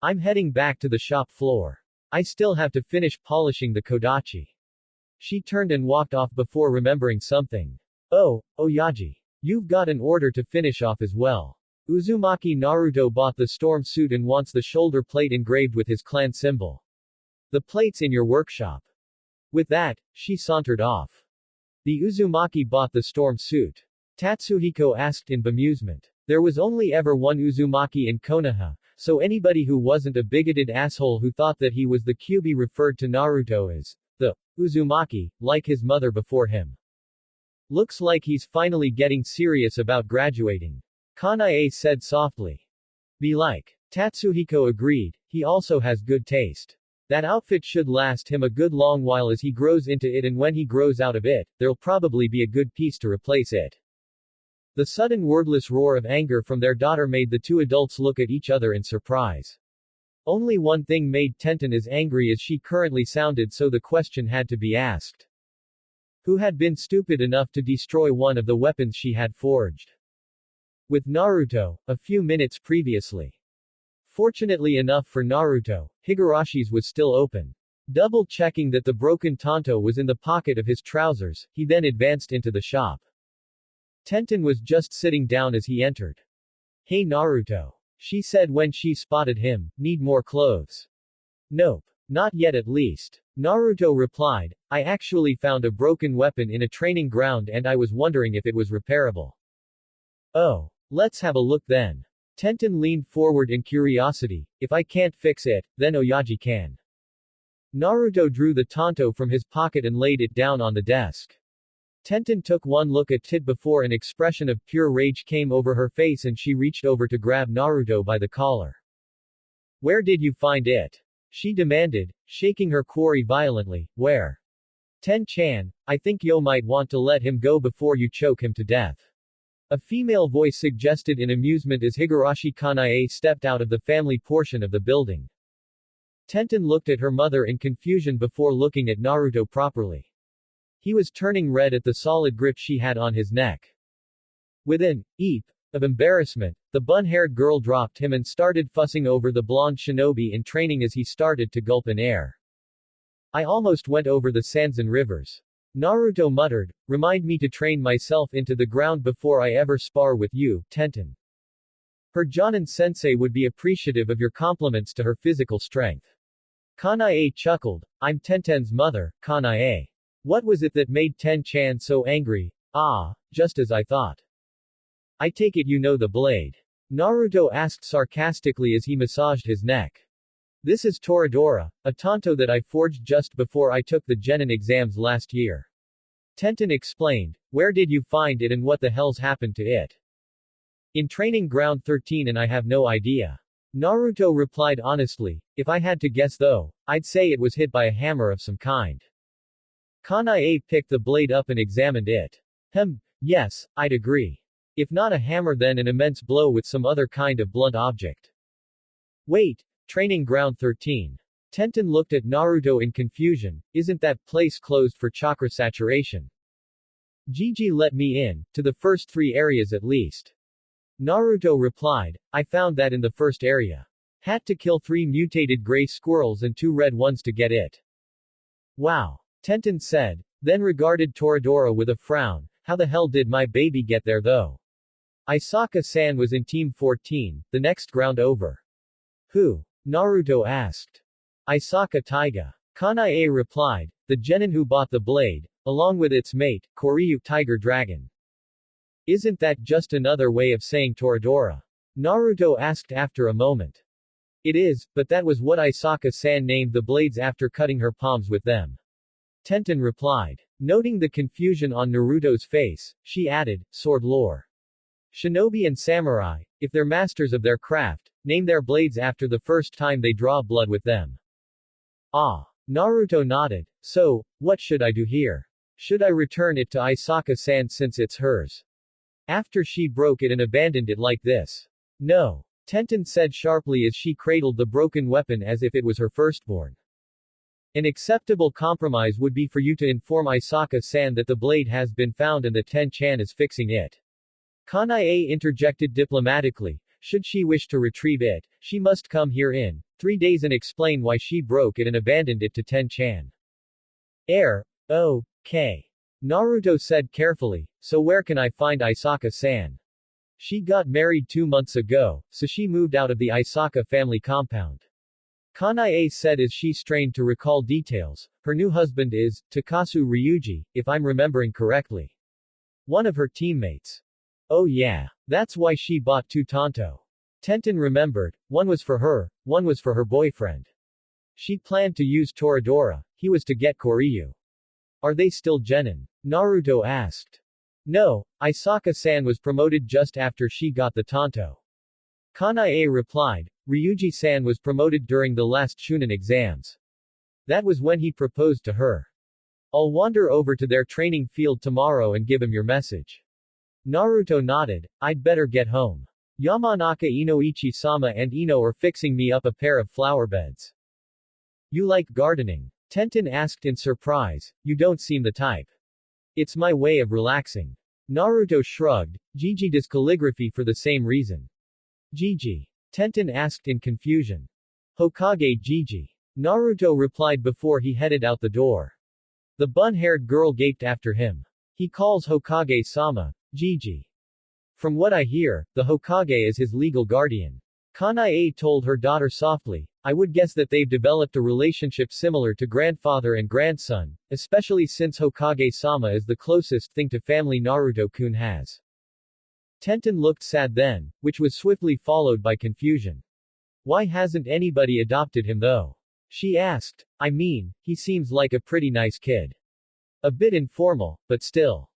I'm heading back to the shop floor. I still have to finish polishing the kodachi. She turned and walked off before remembering something. Oh, Oyaji. You've got an order to finish off as well. Uzumaki Naruto bought the storm suit and wants the shoulder plate engraved with his clan symbol. The plate's in your workshop. With that, she sauntered off. The Uzumaki bought the storm suit. Tatsuhiko asked in bemusement. There was only ever one Uzumaki in Konoha, so anybody who wasn't a bigoted asshole who thought that he was the Kyuubi referred to Naruto as the Uzumaki, like his mother before him. Looks like he's finally getting serious about graduating. Kanae said softly. Be like. Tatsuhiko agreed, he also has good taste. That outfit should last him a good long while as he grows into it, and when he grows out of it, there'll probably be a good piece to replace it. The sudden wordless roar of anger from their daughter made the two adults look at each other in surprise. Only one thing made Tenten as angry as she currently sounded, so the question had to be asked. Who had been stupid enough to destroy one of the weapons she had forged? With Naruto, a few minutes previously. Fortunately enough for Naruto, Higarashi's was still open. Double-checking that the broken tanto was in the pocket of his trousers, he then advanced into the shop. Tenten was just sitting down as he entered. Hey Naruto. She said when she spotted him, need more clothes? Nope. Not yet at least. Naruto replied, I actually found a broken weapon in a training ground and I was wondering if it was repairable. Oh. Let's have a look then. Tenten leaned forward in curiosity, if I can't fix it, then Oyaji can. Naruto drew the tanto from his pocket and laid it down on the desk. Tenten took one look at it before an expression of pure rage came over her face and she reached over to grab Naruto by the collar. Where did you find it? She demanded, shaking her quarry violently. Where? Ten-chan, I think you might want to let him go before you choke him to death. A female voice suggested in amusement as Higurashi Kanae stepped out of the family portion of the building. Tenten looked at her mother in confusion before looking at Naruto properly. He was turning red at the solid grip she had on his neck. With an eep of embarrassment, the bun-haired girl dropped him and started fussing over the blonde shinobi in training as he started to gulp in air. I almost went over the sands and rivers. Naruto muttered, remind me to train myself into the ground before I ever spar with you, Tenten. Her Jonin-sensei would be appreciative of your compliments to her physical strength. Kanae chuckled, I'm Tenten's mother, Kanae. What was it that made Ten-chan so angry? Ah, just as I thought. I take it you know the blade. Naruto asked sarcastically as he massaged his neck. This is Toradora, a tanto that I forged just before I took the genin exams last year. Tenten explained, where did you find it and what the hell's happened to it? In training ground 13 and I have no idea. Naruto replied honestly, if I had to guess though, I'd say it was hit by a hammer of some kind. Kanae picked the blade up and examined it. Yes, I'd agree. If not a hammer then an immense blow with some other kind of blunt object. Wait. Training ground 13. Tenten looked at Naruto in confusion, isn't that place closed for chakra saturation? Gigi let me in, to the first 3 areas at least. Naruto replied, I found that in the first area. Had to kill 3 mutated gray squirrels and 2 red ones to get it. Wow. Tenten said, then regarded Toradora with a frown, how the hell did my baby get there though? Isaka-san was in Team 14, the next ground over. Who? Naruto asked. Isaka Taiga. Kanae replied, the genin who bought the blade, along with its mate, Koryu Tiger Dragon. Isn't that just another way of saying Toradora? Naruto asked after a moment. It is, but that was what Isaka-san named the blades after cutting her palms with them. Tenten replied. Noting the confusion on Naruto's face, she added, sword lore. Shinobi and samurai, if they're masters of their craft, name their blades after the first time they draw blood with them. Ah. Naruto nodded. So, what should I do here? Should I return it to Isaka-san since it's hers? After she broke it and abandoned it like this? No. Tenten said sharply as she cradled the broken weapon as if it was her firstborn. An acceptable compromise would be for you to inform Isaka-san that the blade has been found and that Ten-chan is fixing it. Kanae interjected diplomatically. Should she wish to retrieve it, she must come here in 3 days and explain why she broke it and abandoned it to Ten-chan. Okay. Naruto said carefully, so where can I find Isaka-san? She got married 2 months ago, so she moved out of the Isaka family compound. Kanae said as she strained to recall details. Her new husband is Takasu Ryuji, if I'm remembering correctly. One of her teammates. Oh yeah. That's why she bought 2 tanto. Tenten remembered, one was for her, one was for her boyfriend. She planned to use Toradora, he was to get Koryu. Are they still genin? Naruto asked. No, Isaka-san was promoted just after she got the tanto. Kanae replied, Ryuji-san was promoted during the last Chunin exams. That was when he proposed to her. I'll wander over to their training field tomorrow and give him your message. Naruto nodded. I'd better get home. Yamanaka Inoichi-sama and Ino are fixing me up a pair of flower beds. You like gardening? Tenten asked in surprise. You don't seem the type. It's my way of relaxing. Naruto shrugged. Gigi does calligraphy for the same reason. Gigi. Tenten asked in confusion. Hokage Gigi. Naruto replied before he headed out the door. The bun-haired girl gaped after him. He calls Hokage-sama, Gigi. From what I hear, the Hokage is his legal guardian. Kanae told her daughter softly, I would guess that they've developed a relationship similar to grandfather and grandson, especially since Hokage-sama is the closest thing to family Naruto-kun has. Tenten looked sad then, which was swiftly followed by confusion. Why hasn't anybody adopted him though? She asked. I mean, he seems like a pretty nice kid. A bit informal, but still.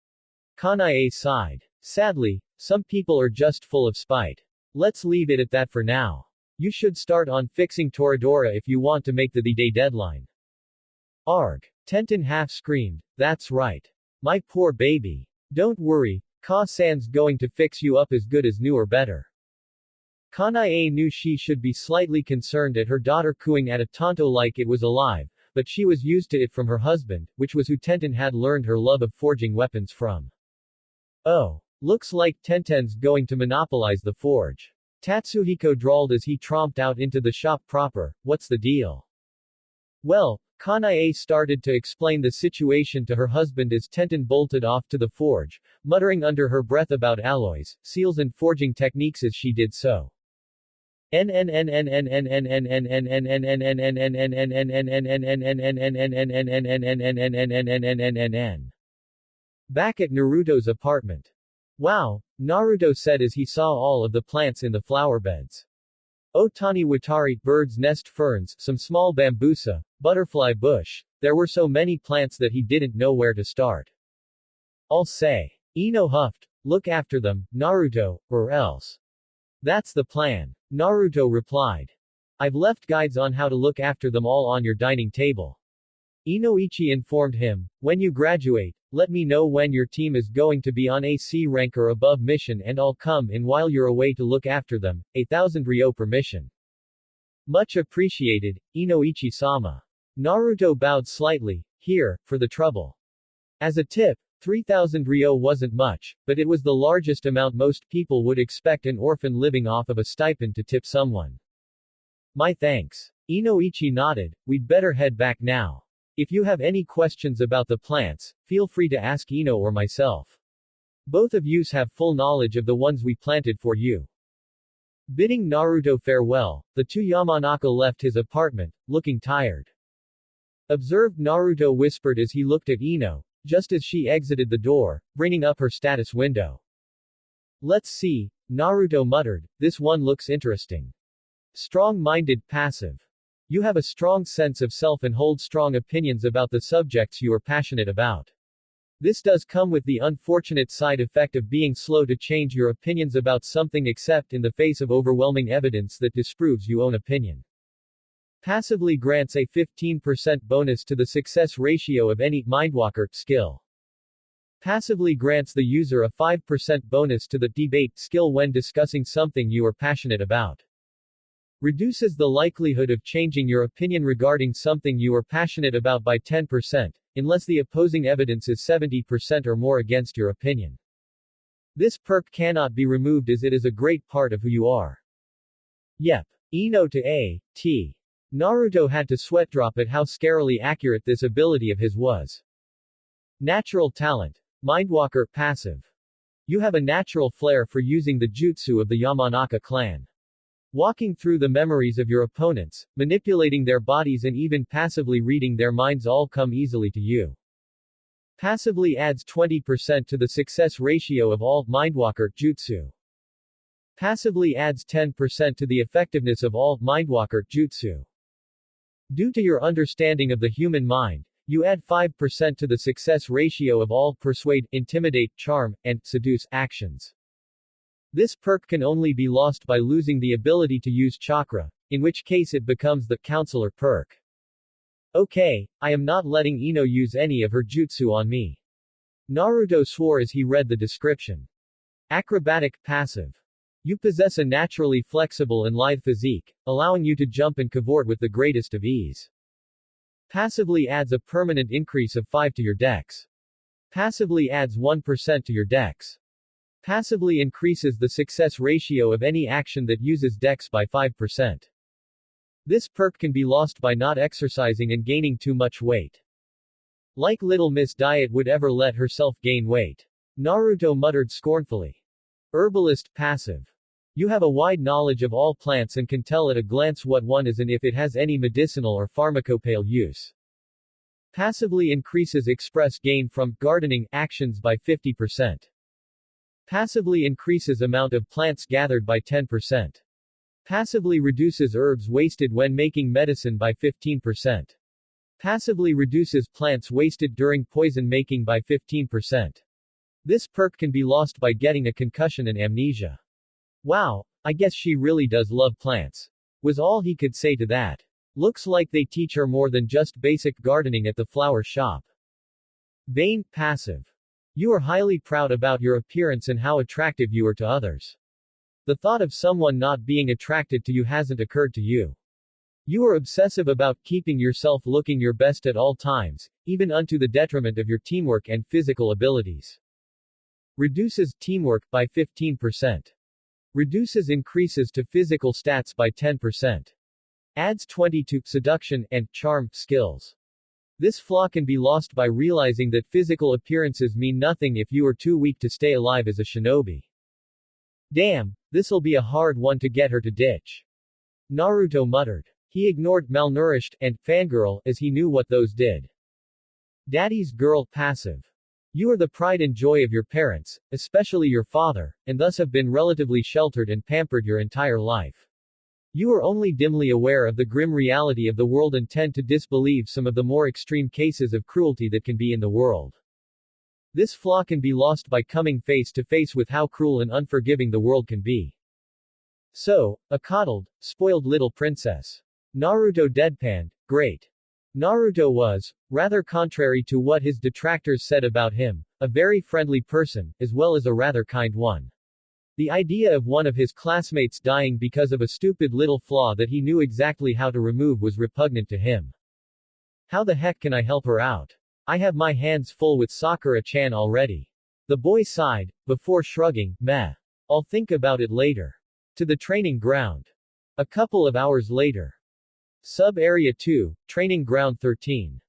Kanae sighed. Sadly, some people are just full of spite. Let's leave it at that for now. You should start on fixing Toradora if you want to make the D-Day deadline. Arg. Tenten half screamed. That's right. My poor baby. Don't worry, Ka-san's going to fix you up as good as new or better. Kanae knew she should be slightly concerned at her daughter cooing at a tanto like it was alive, but she was used to it from her husband, which was who Tenten had learned her love of forging weapons from. Oh. Looks like Tenten's going to monopolize the forge. Tatsuhiko drawled as he tromped out into the shop proper. What's the deal? Well, Kanae started to explain the situation to her husband as Tenten bolted off to the forge, muttering under her breath about alloys, seals and forging techniques as she did so. Back at Naruto's apartment. Wow, Naruto said as he saw all of the plants in the flower beds. Otani Watari, bird's nest ferns, some small bambusa, butterfly bush. There were so many plants that he didn't know where to start. I'll say. Ino huffed, look after them, Naruto, or else. That's the plan. Naruto replied. I've left guides on how to look after them all on your dining table. Inoichi informed him, when you graduate, let me know when your team is going to be on a C rank or above mission and I'll come in while you're away to look after them, 1,000 ryo per mission. Much appreciated, Inoichi-sama. Naruto bowed slightly, here, for the trouble. As a tip, 3,000 ryo wasn't much, but it was the largest amount most people would expect an orphan living off of a stipend to tip someone. My thanks. Inoichi nodded, we'd better head back now. If you have any questions about the plants, feel free to ask Ino or myself. Both of yous have full knowledge of the ones we planted for you. Bidding Naruto farewell, the two Yamanaka left his apartment, looking tired. Observed Naruto whispered as he looked at Ino, just as she exited the door, bringing up her status window. Let's see, Naruto muttered, this one looks interesting. Strong-minded passive. You have a strong sense of self and hold strong opinions about the subjects you are passionate about. This does come with the unfortunate side effect of being slow to change your opinions about something except in the face of overwhelming evidence that disproves your own opinion. Passively grants a 15% bonus to the success ratio of any Mindwalker skill. Passively grants the user a 5% bonus to the debate skill when discussing something you are passionate about. Reduces the likelihood of changing your opinion regarding something you are passionate about by 10%, unless the opposing evidence is 70% or more against your opinion. This perk cannot be removed as it is a great part of who you are. Yep. Ino to A.T. Naruto had to sweat drop at how scarily accurate this ability of his was. Natural talent. Mindwalker passive. You have a natural flair for using the jutsu of the Yamanaka clan. Walking through the memories of your opponents, manipulating their bodies and even passively reading their minds all come easily to you. Passively adds 20% to the success ratio of all Mindwalker jutsu. Passively adds 10% to the effectiveness of all Mindwalker jutsu. Due to your understanding of the human mind, you add 5% to the success ratio of all persuade, intimidate, charm, and seduce actions. This perk can only be lost by losing the ability to use chakra, in which case it becomes the counselor perk. Okay, I am not letting Ino use any of her jutsu on me. Naruto swore as he read the description. Acrobatic passive. You possess a naturally flexible and lithe physique, allowing you to jump and cavort with the greatest of ease. Passively adds a permanent increase of 5 to your dex. Passively adds 1% to your dex. Passively increases the success ratio of any action that uses dex by 5%. This perk can be lost by not exercising and gaining too much weight. Like Little Miss Diet would ever let herself gain weight. Naruto muttered scornfully. Herbalist passive. You have a wide knowledge of all plants and can tell at a glance what one is and if it has any medicinal or pharmacopoeial use. Passively increases express gain from gardening actions by 50%. Passively increases amount of plants gathered by 10%. Passively reduces herbs wasted when making medicine by 15%. Passively reduces plants wasted during poison making by 15%. This perk can be lost by getting a concussion and amnesia. Wow, I guess she really does love plants. Was all he could say to that. Looks like they teach her more than just basic gardening at the flower shop. Vain passive. You are highly proud about your appearance and how attractive you are to others. The thought of someone not being attracted to you hasn't occurred to you. You are obsessive about keeping yourself looking your best at all times, even unto the detriment of your teamwork and physical abilities. Reduces teamwork by 15%. Reduces increases to physical stats by 10%. Adds 20 to seduction and charm skills. This flaw can be lost by realizing that physical appearances mean nothing if you are too weak to stay alive as a shinobi. Damn, this'll be a hard one to get her to ditch. Naruto muttered. He ignored malnourished and fangirl as he knew what those did. Daddy's girl passive. You are the pride and joy of your parents, especially your father, and thus have been relatively sheltered and pampered your entire life. You are only dimly aware of the grim reality of the world and tend to disbelieve some of the more extreme cases of cruelty that can be in the world. This flaw can be lost by coming face to face with how cruel and unforgiving the world can be. So, a coddled, spoiled little princess. Naruto deadpanned, great. Naruto was, rather contrary to what his detractors said about him, a very friendly person, as well as a rather kind one. The idea of one of his classmates dying because of a stupid little flaw that he knew exactly how to remove was repugnant to him. How the heck can I help her out? I have my hands full with Sakura-chan already. The boy sighed, before shrugging, meh. I'll think about it later. To the training ground. A couple of hours later. Sub-Area 2, Training Ground 13.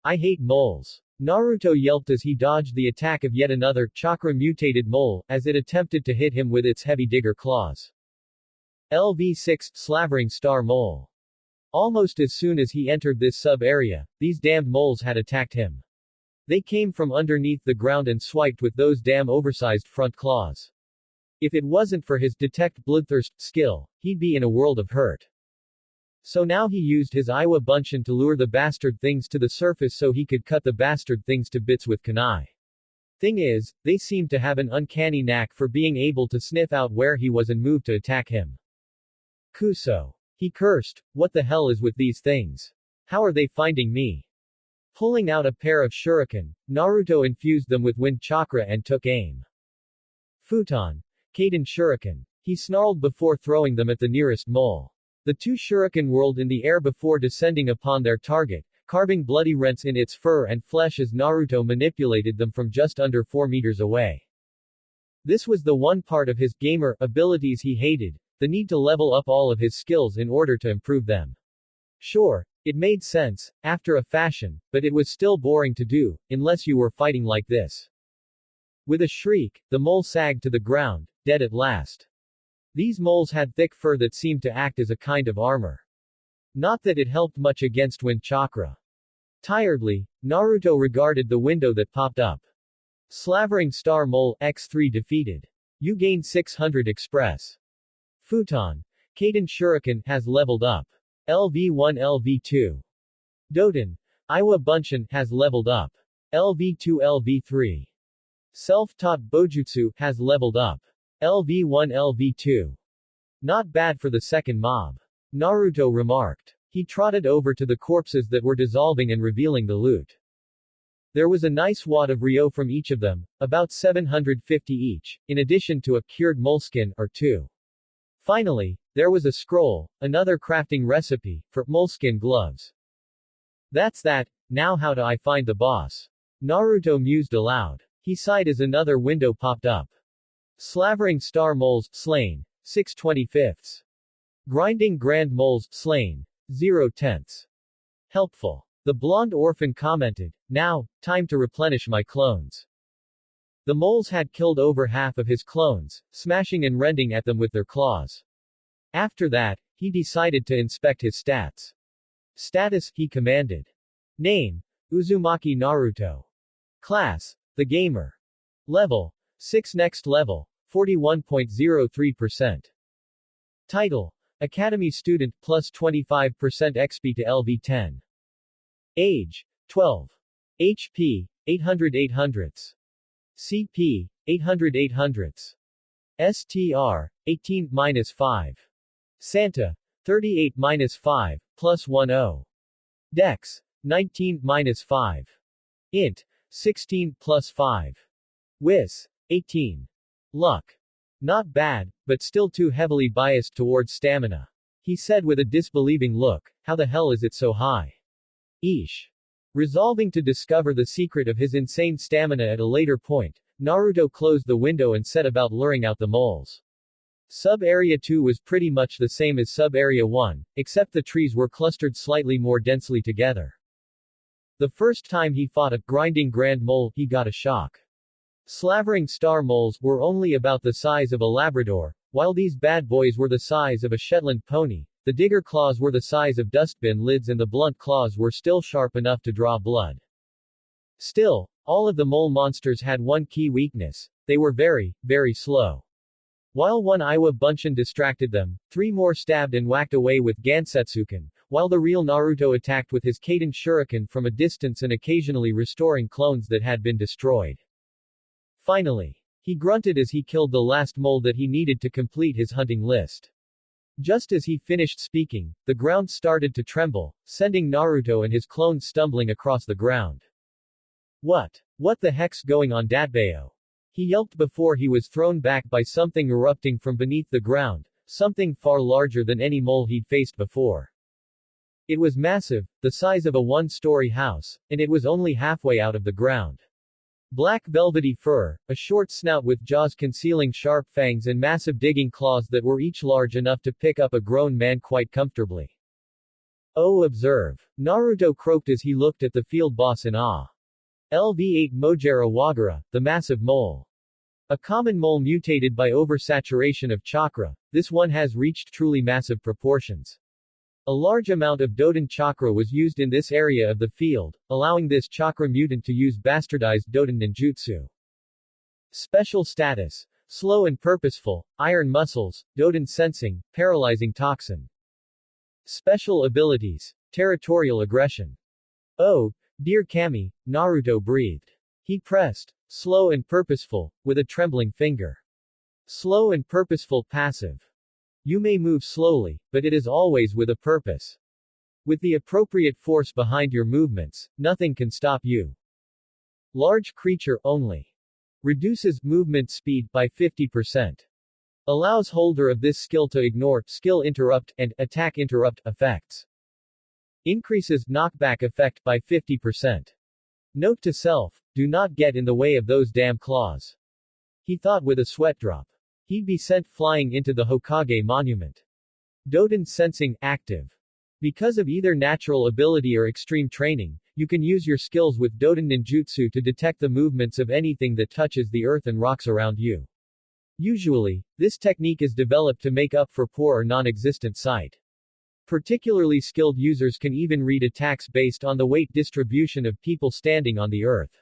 I hate moles. Naruto yelped as he dodged the attack of yet another chakra-mutated mole, as it attempted to hit him with its heavy digger claws. LV6, Slavering Star Mole. Almost as soon as he entered this sub-area, these damned moles had attacked him. They came from underneath the ground and swiped with those damn oversized front claws. If it wasn't for his detect bloodthirst skill, he'd be in a world of hurt. So now he used his Iowa Bunshin to lure the bastard things to the surface so he could cut the bastard things to bits with kunai. Thing is, they seemed to have an uncanny knack for being able to sniff out where he was and move to attack him. Kuso. He cursed, what the hell is with these things? How are they finding me? Pulling out a pair of shuriken, Naruto infused them with wind chakra and took aim. Futon. Kaden shuriken. He snarled before throwing them at the nearest mole. The two shuriken whirled in the air before descending upon their target, carving bloody rents in its fur and flesh as Naruto manipulated them from just under 4 meters away. This was the one part of his gamer abilities he hated, the need to level up all of his skills in order to improve them. Sure, it made sense, after a fashion, but it was still boring to do, unless you were fighting like this. With a shriek, the mole sagged to the ground, dead at last. These moles had thick fur that seemed to act as a kind of armor. Not that it helped much against wind chakra. Tiredly, Naruto regarded the window that popped up. Slavering Star Mole X3 defeated. You gained 600 Express. Futon. Kaden Shuriken has leveled up. LV1 LV2. Doten. Iowa Bunshin has leveled up. LV2 LV3. Self-taught Bojutsu has leveled up. LV1 LV2. Not bad for the second mob. Naruto remarked. He trotted over to the corpses that were dissolving and revealing the loot. There was a nice wad of Ryo from each of them, about 750 each, in addition to a cured moleskin or two. Finally, there was a scroll, another crafting recipe, for moleskin gloves. That's that, now how do I find the boss? Naruto mused aloud. He sighed as another window popped up. Slavering Star Moles, slain. 6/25. Grinding Grand Moles, slain. 0/10. Helpful. The blonde orphan commented, now, time to replenish my clones. The moles had killed over half of his clones, smashing and rending at them with their claws. After that, he decided to inspect his stats. Status, he commanded. Name, Uzumaki Naruto. Class, the gamer. Level, 6 next level, 41.03%. Title, Academy student plus 25% XP to LV10. Age, 12. HP, 800 800ths. CP, 800 800ths. STR, 18-5. Santa, 38-5, plus 10. Dex, 19-5. Int, 16 plus 5. Whiz, 18. Luck. Not bad, but still too heavily biased towards stamina. He said with a disbelieving look, how the hell is it so high? Eesh. Resolving to discover the secret of his insane stamina at a later point, Naruto closed the window and set about luring out the moles. Sub-Area 2 was pretty much the same as Sub-Area 1, except the trees were clustered slightly more densely together. The first time he fought a grinding grand mole, he got a shock. Slavering Star Moles were only about the size of a Labrador, while these bad boys were the size of a Shetland pony. The digger claws were the size of dustbin lids and the blunt claws were still sharp enough to draw blood. Still, all of the mole monsters had one key weakness. They were very, very slow. While one Iowa Bunshin distracted them, 3 more stabbed and whacked away with Gansetsuken, while the real Naruto attacked with his Kaden Shuriken from a distance and occasionally restoring clones that had been destroyed. Finally, he grunted as he killed the last mole that he needed to complete his hunting list. Just as he finished speaking, the ground started to tremble, sending Naruto and his clones stumbling across the ground. What the heck's going on, Datbayo? He yelped before he was thrown back by something erupting from beneath the ground, something far larger than any mole he'd faced before. It was massive, the size of a 1-story house, and it was only halfway out of the ground. Black velvety fur, a short snout with jaws concealing sharp fangs and massive digging claws that were each large enough to pick up a grown man quite comfortably. Oh, observe. Naruto croaked as he looked at the field boss in awe. LV8 Mojera Wagara, the massive mole. A common mole mutated by oversaturation of chakra, this one has reached truly massive proportions. A large amount of Dodan chakra was used in this area of the field, allowing this chakra mutant to use bastardized Dodan ninjutsu. Special status. Slow and purposeful, iron muscles, Dodan sensing, paralyzing toxin. Special abilities. Territorial aggression. Oh, dear Kami, Naruto breathed. He pressed. Slow and purposeful, with a trembling finger. Slow and purposeful passive. You may move slowly, but it is always with a purpose. With the appropriate force behind your movements, nothing can stop you. Large creature only. Reduces movement speed by 50%. Allows holder of this skill to ignore skill interrupt and attack interrupt effects. Increases knockback effect by 50%. Note to self, do not get in the way of those damn claws. He thought with a sweat drop. He'd be sent flying into the Hokage monument. Dodan sensing active. Because of either natural ability or extreme training, you can use your skills with Dodan ninjutsu to detect the movements of anything that touches the earth and rocks around you. Usually, this technique is developed to make up for poor or non-existent sight. Particularly skilled users can even read attacks based on the weight distribution of people standing on the earth.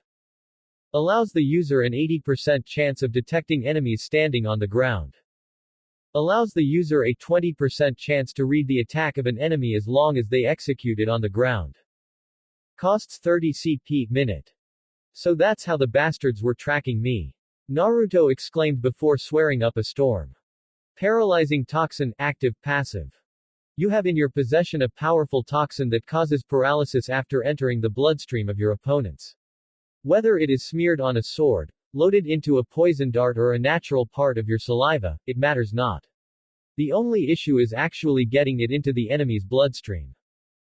Allows the user an 80% chance of detecting enemies standing on the ground. Allows the user a 20% chance to read the attack of an enemy as long as they execute it on the ground. Costs 30 CP minute. So that's how the bastards were tracking me. Naruto exclaimed before swearing up a storm. Paralyzing toxin, active, passive. You have in your possession a powerful toxin that causes paralysis after entering the bloodstream of your opponents. Whether it is smeared on a sword, loaded into a poison dart or a natural part of your saliva, it matters not. The only issue is actually getting it into the enemy's bloodstream.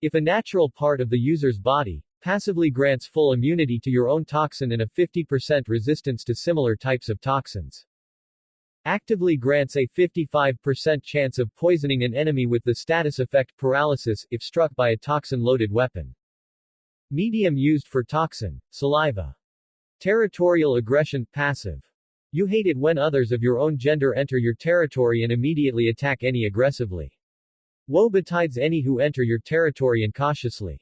If a natural part of the user's body passively grants full immunity to your own toxin and a 50% resistance to similar types of toxins. Actively grants a 55% chance of poisoning an enemy with the status effect paralysis if struck by a toxin-loaded weapon. Medium used for toxin, saliva. Territorial aggression, passive. You hate it when others of your own gender enter your territory and immediately attack any aggressively. Woe betides any who enter your territory incautiously.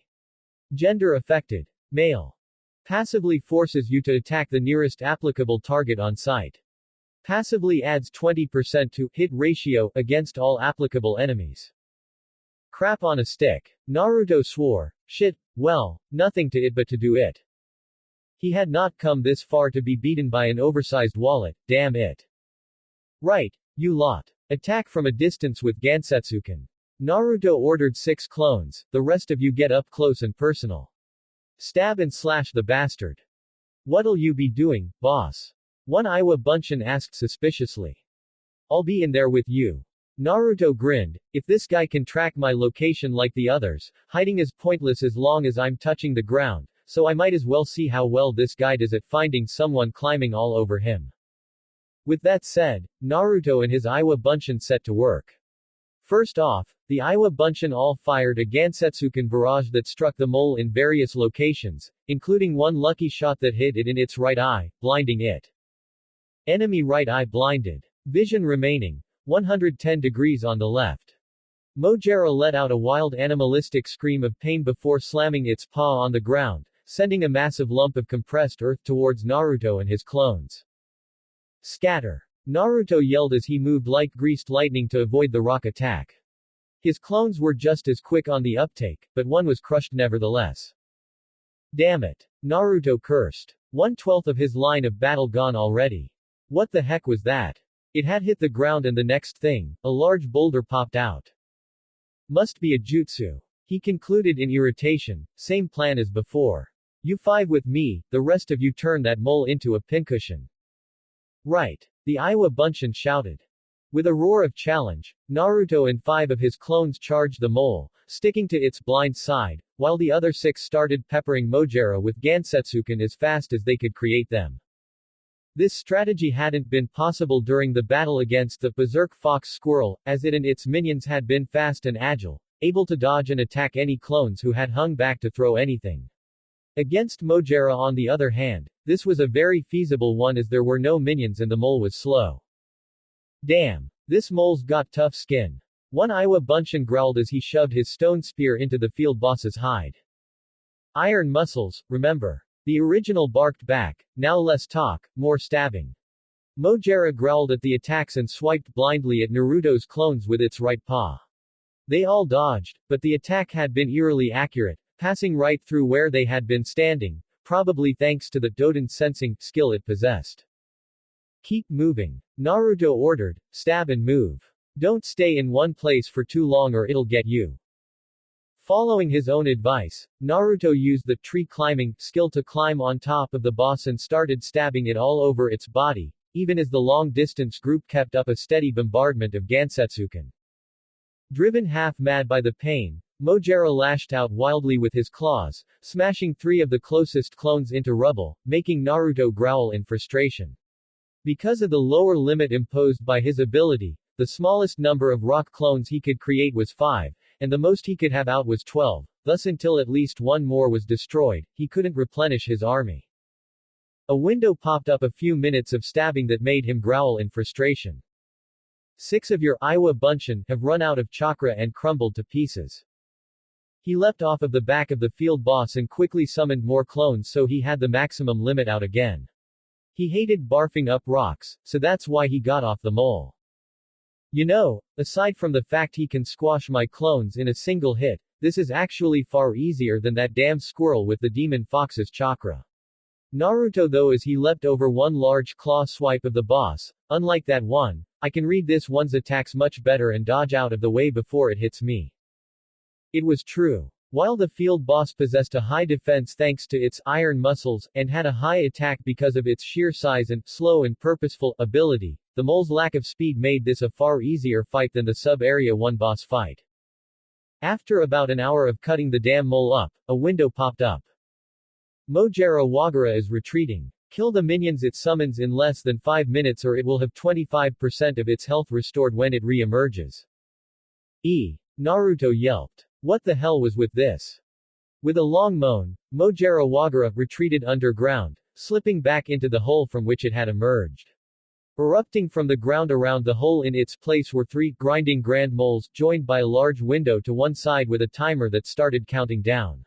Gender affected. Male. Passively forces you to attack the nearest applicable target on sight. Passively adds 20% to hit ratio against all applicable enemies. Crap on a stick. Naruto swore, shit, well, nothing to it but to do it. He had not come this far to be beaten by an oversized wallet, damn it. Right, you lot. Attack from a distance with Gansetsuken. Naruto ordered 6 clones, the rest of you get up close and personal. Stab and slash the bastard. What'll you be doing, boss? One Iwa Bunshin asked suspiciously. I'll be in there with you. Naruto grinned, if this guy can track my location like the others, hiding is pointless as long as I'm touching the ground, so I might as well see how well this guy does at finding someone climbing all over him. With that said, Naruto and his Iwa Bunshin set to work. First off, the Iwa Bunshin all fired a Gansetsuken barrage that struck the mole in various locations, including one lucky shot that hit it in its right eye, blinding it. Enemy right eye blinded. Vision remaining. 110 degrees on the left. Mojera let out a wild animalistic scream of pain before slamming its paw on the ground, sending a massive lump of compressed earth towards Naruto and his clones. Scatter. Naruto yelled as he moved like greased lightning to avoid the rock attack. His clones were just as quick on the uptake, but one was crushed nevertheless. Damn it. Naruto cursed. 1/12 of his line of battle gone already. What the heck was that? It had hit the ground and the next thing, a large boulder popped out. Must be a jutsu. He concluded in irritation, same plan as before. You 5 with me, the rest of you turn that mole into a pincushion. Right. The Iwa Bunshin shouted. With a roar of challenge, Naruto and 5 of his clones charged the mole, sticking to its blind side, while the other 6 started peppering Mojera with Gansetsuken as fast as they could create them. This strategy hadn't been possible during the battle against the berserk fox squirrel, as it and its minions had been fast and agile, able to dodge and attack any clones who had hung back to throw anything. Against Mojera on the other hand, this was a very feasible one as there were no minions and the mole was slow. Damn. This mole's got tough skin. One Iowa Bunshin growled as he shoved his stone spear into the field boss's hide. Iron muscles, remember. The original barked back, now less talk, more stabbing. Mojera growled at the attacks and swiped blindly at Naruto's clones with its right paw. They all dodged, but the attack had been eerily accurate, passing right through where they had been standing, probably thanks to the Doden sensing skill it possessed. Keep moving. Naruto ordered, stab and move. Don't stay in one place for too long or it'll get you. Following his own advice, Naruto used the tree climbing skill to climb on top of the boss and started stabbing it all over its body, even as the long-distance group kept up a steady bombardment of Gansetsuken. Driven half-mad by the pain, Mojera lashed out wildly with his claws, smashing 3 of the closest clones into rubble, making Naruto growl in frustration. Because of the lower limit imposed by his ability, the smallest number of rock clones he could create was 5, and the most he could have out was 12, thus until at least one more was destroyed, he couldn't replenish his army. A window popped up a few minutes of stabbing that made him growl in frustration. 6 of your Iowa Bunshin have run out of chakra and crumbled to pieces. He leapt off of the back of the field boss and quickly summoned more clones so he had the maximum limit out again. He hated barfing up rocks, so that's why he got off the mole. You know, aside from the fact he can squash my clones in a single hit, this is actually far easier than that damn squirrel with the demon fox's chakra. Naruto though as he leapt over one large claw swipe of the boss, unlike that one, I can read this one's attacks much better and dodge out of the way before it hits me. It was true. While the field boss possessed a high defense thanks to its iron muscles, and had a high attack because of its sheer size and slow and purposeful ability, the mole's lack of speed made this a far easier fight than the sub-Area 1 boss fight. After about an hour of cutting the damn mole up, a window popped up. Mojera Wagara is retreating. Kill the minions it summons in less than 5 minutes or it will have 25% of its health restored when it re-emerges. Naruto yelped. What the hell was with this? With a long moan, Mojera Wagara retreated underground, slipping back into the hole from which it had emerged. Erupting from the ground around the hole in its place were 3 grinding grand moles joined by a large window to one side with a timer that started counting down.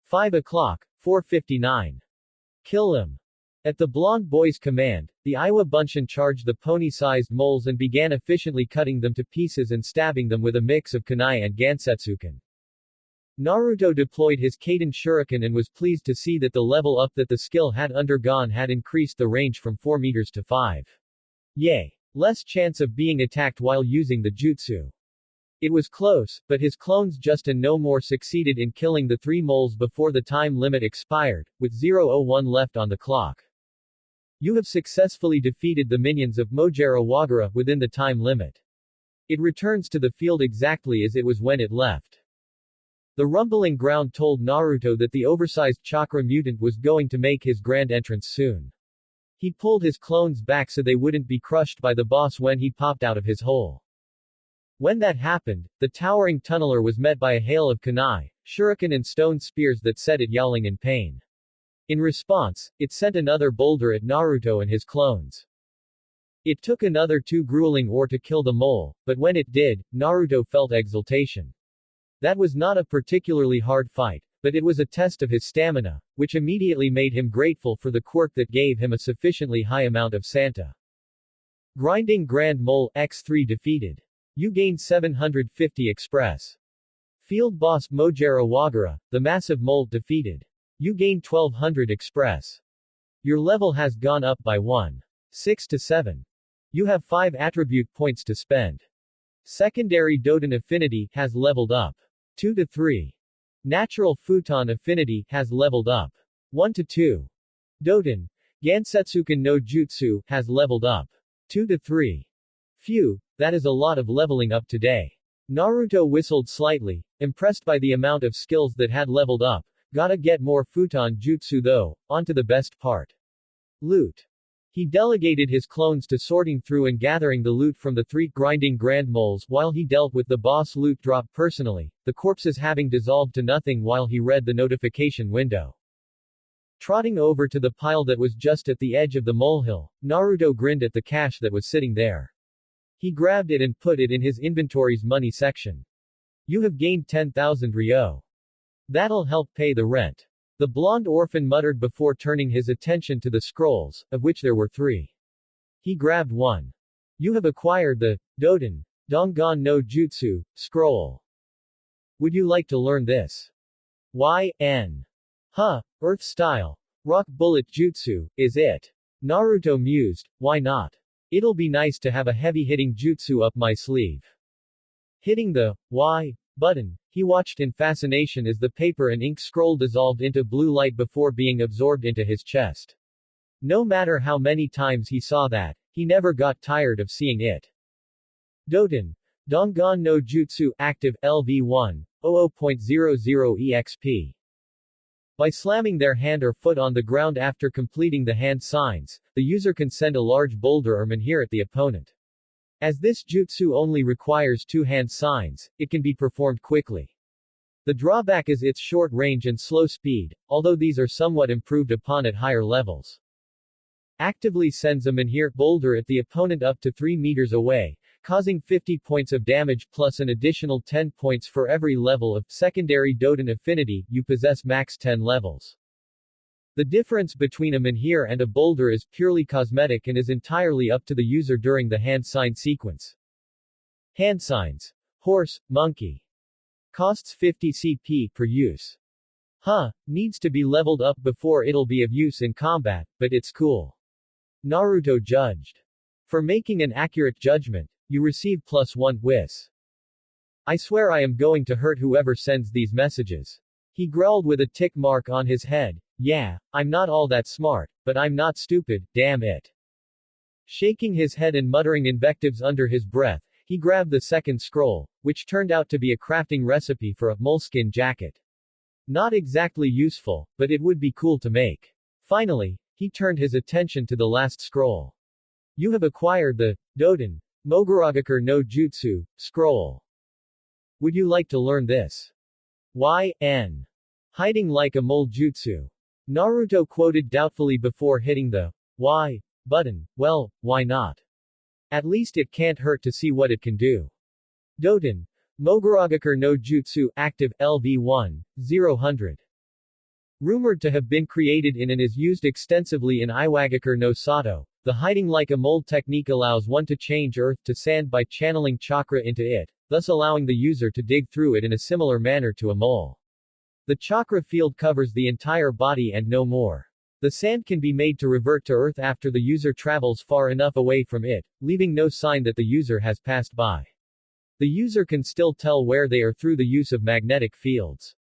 5 o'clock, 4:59. Kill him. At the blonde boy's command, the Iowa Bunshin charged the pony-sized moles and began efficiently cutting them to pieces and stabbing them with a mix of kunai and Gansetsuken. Naruto deployed his Kaden Shuriken and was pleased to see that the level up that the skill had undergone had increased the range from 4 meters to 5. Yay! Less chance of being attacked while using the jutsu. It was close, but his clones just and no more succeeded in killing the 3 moles before the time limit expired, with 0:01 left on the clock. You have successfully defeated the minions of Mojera Wagara within the time limit. It returns to the field exactly as it was when it left. The rumbling ground told Naruto that the oversized chakra mutant was going to make his grand entrance soon. He pulled his clones back so they wouldn't be crushed by the boss when he popped out of his hole. When that happened, the towering tunneler was met by a hail of kunai, shuriken and stone spears that set it yowling in pain. In response, it sent another boulder at Naruto and his clones. It took another 2 grueling ore to kill the mole, but when it did, Naruto felt exultation. That was not a particularly hard fight, but it was a test of his stamina, which immediately made him grateful for the quirk that gave him a sufficiently high amount of Santa. Grinding Grand Mole X3 defeated. You gained 750 Express. Field Boss Mojera Wagara, the massive mole defeated. You gained 1200 Express. Your level has gone up by 1. 6 to 7. You have 5 attribute points to spend. Secondary Doden Affinity has leveled up. 2 to 3. Natural Futon Affinity has leveled up. 1 to 2. Doden Gansetsuken no Jutsu has leveled up. 2 to 3. Phew, that is a lot of leveling up today. Naruto whistled slightly, impressed by the amount of skills that had leveled up. Gotta get more Futon Jutsu though, onto the best part. Loot. He delegated his clones to sorting through and gathering the loot from the 3 grinding grand moles while he dealt with the boss loot drop personally, the corpses having dissolved to nothing while he read the notification window. Trotting over to the pile that was just at the edge of the molehill, Naruto grinned at the cash that was sitting there. He grabbed it and put it in his inventory's money section. You have gained 10,000 ryo. That'll help pay the rent. The blonde orphan muttered before turning his attention to the scrolls, of which there were 3. He grabbed one. You have acquired the Doden Dongan no Jutsu scroll. Would you like to learn this? Y.N. Huh, Earth style. Rock bullet jutsu, is it? Naruto mused, why not? It'll be nice to have a heavy-hitting jutsu up my sleeve. Hitting the Y button, he watched in fascination as the paper and ink scroll dissolved into blue light before being absorbed into his chest. No matter how many times he saw that, he never got tired of seeing it. Doten Dongan no Jutsu active LV1 00.00 EXP. By slamming their hand or foot on the ground after completing the hand signs, the user can send a large boulder or menhir at the opponent. As this jutsu only requires 2 hand signs, it can be performed quickly. The drawback is its short range and slow speed, although these are somewhat improved upon at higher levels. Actively sends a menhir boulder at the opponent up to 3 meters away, causing 50 points of damage plus an additional 10 points for every level of secondary Doden affinity you possess, max 10 levels. The difference between a menhir and a boulder is purely cosmetic and is entirely up to the user during the hand sign sequence. Hand signs. Horse, monkey. Costs 50 CP per use. Needs to be leveled up before it'll be of use in combat, but it's cool. Naruto judged. For making an accurate judgment, you receive +1 whiz. I swear I am going to hurt whoever sends these messages. He growled with a tick mark on his head. Yeah, I'm not all that smart, but I'm not stupid, damn it. Shaking his head and muttering invectives under his breath, he grabbed the second scroll, which turned out to be a crafting recipe for a moleskin jacket. Not exactly useful, but it would be cool to make. Finally, he turned his attention to the last scroll. You have acquired the Doden Moguragakure no Jutsu scroll. Would you like to learn this? Y.N. Hiding like a mole jutsu. Naruto quoted doubtfully before hitting the Y button. Well, why not? At least it can't hurt to see what it can do. Doden Moguragakure no Jutsu active LV1 000. Rumored to have been created in and is used extensively in Iwagakure no Sato, the hiding like a mole technique allows one to change earth to sand by channeling chakra into it, thus allowing the user to dig through it in a similar manner to a mole. The chakra field covers the entire body and no more. The sand can be made to revert to earth after the user travels far enough away from it, leaving no sign that the user has passed by. The user can still tell where they are through the use of magnetic fields.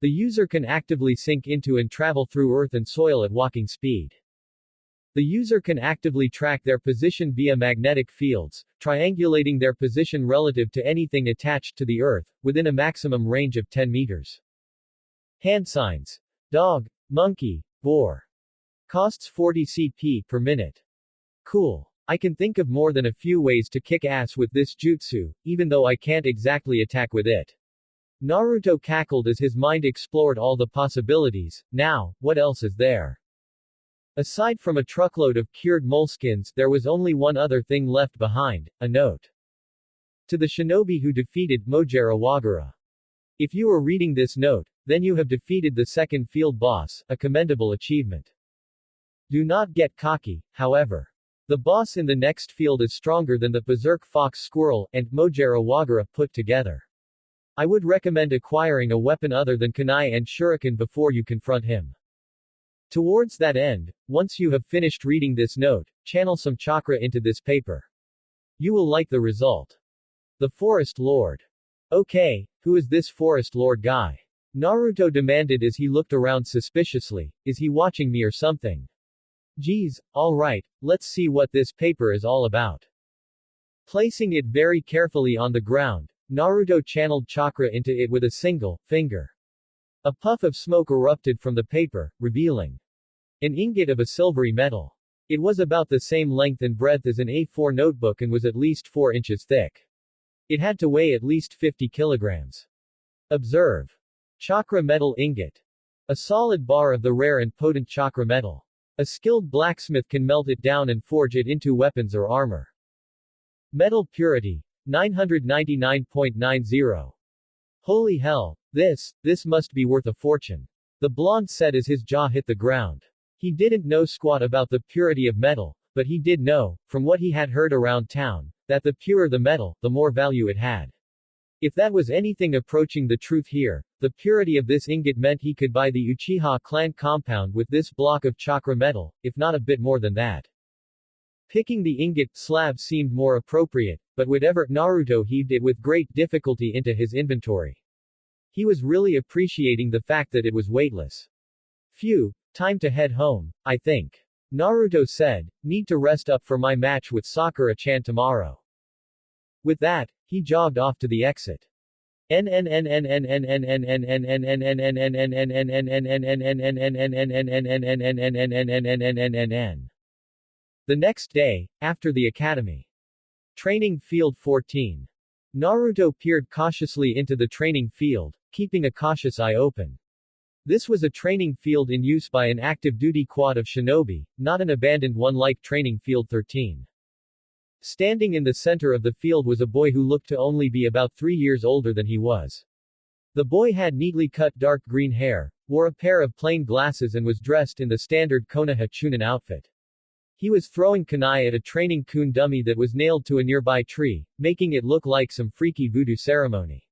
The user can actively sink into and travel through earth and soil at walking speed. The user can actively track their position via magnetic fields, triangulating their position relative to anything attached to the earth, within a maximum range of 10 meters. Hand signs. Dog, monkey, boar. Costs 40 CP per minute. Cool. I can think of more than a few ways to kick ass with this jutsu, even though I can't exactly attack with it. Naruto cackled as his mind explored all the possibilities. Now, what else is there? Aside from a truckload of cured moleskins, there was only one other thing left behind, a note. To the shinobi who defeated Mojera Wagura. If you are reading this note, then you have defeated the second field boss, a commendable achievement. Do not get cocky, however. The boss in the next field is stronger than the Berserk Fox Squirrel and Mojera Wagura put together. I would recommend acquiring a weapon other than kunai and shuriken before you confront him. Towards that end, once you have finished reading this note, channel some chakra into this paper. You will like the result. The Forest Lord. Okay, who is this Forest Lord guy? Naruto demanded as he looked around suspiciously. Is he watching me or something? Geez, alright, let's see what this paper is all about. Placing it very carefully on the ground, Naruto channeled chakra into it with a single finger. A puff of smoke erupted from the paper, revealing an ingot of a silvery metal. It was about the same length and breadth as an A4 notebook and was at least 4 inches thick. It had to weigh at least 50 kilograms. Observe. Chakra metal ingot. A solid bar of the rare and potent chakra metal. A skilled blacksmith can melt it down and forge it into weapons or armor. Metal purity. 999.90. Holy hell. This must be worth a fortune. The blonde said as his jaw hit the ground. He didn't know squat about the purity of metal, but he did know, from what he had heard around town, that the purer the metal, the more value it had. If that was anything approaching the truth here, the purity of this ingot meant he could buy the Uchiha clan compound with this block of chakra metal, if not a bit more than that. Picking the ingot slab seemed more appropriate, but whatever, Naruto heaved it with great difficulty into his inventory. He was really appreciating the fact that it was weightless. Phew, time to head home, I think. Naruto said, need to rest up for my match with Sakura-chan tomorrow. With that, he jogged off to the exit. The next day, after the academy. Training Field 14. Naruto peered cautiously into the training field, keeping a cautious eye open. This was a training field in use by an active duty quad of shinobi, not an abandoned one like Training Field 13. Standing in the center of the field was a boy who looked to only be about 3 years older than he was. The boy had neatly cut dark green hair, wore a pair of plain glasses and was dressed in the standard Konoha Chunin outfit. He was throwing kunai at a training kun dummy that was nailed to a nearby tree, making it look like some freaky voodoo ceremony.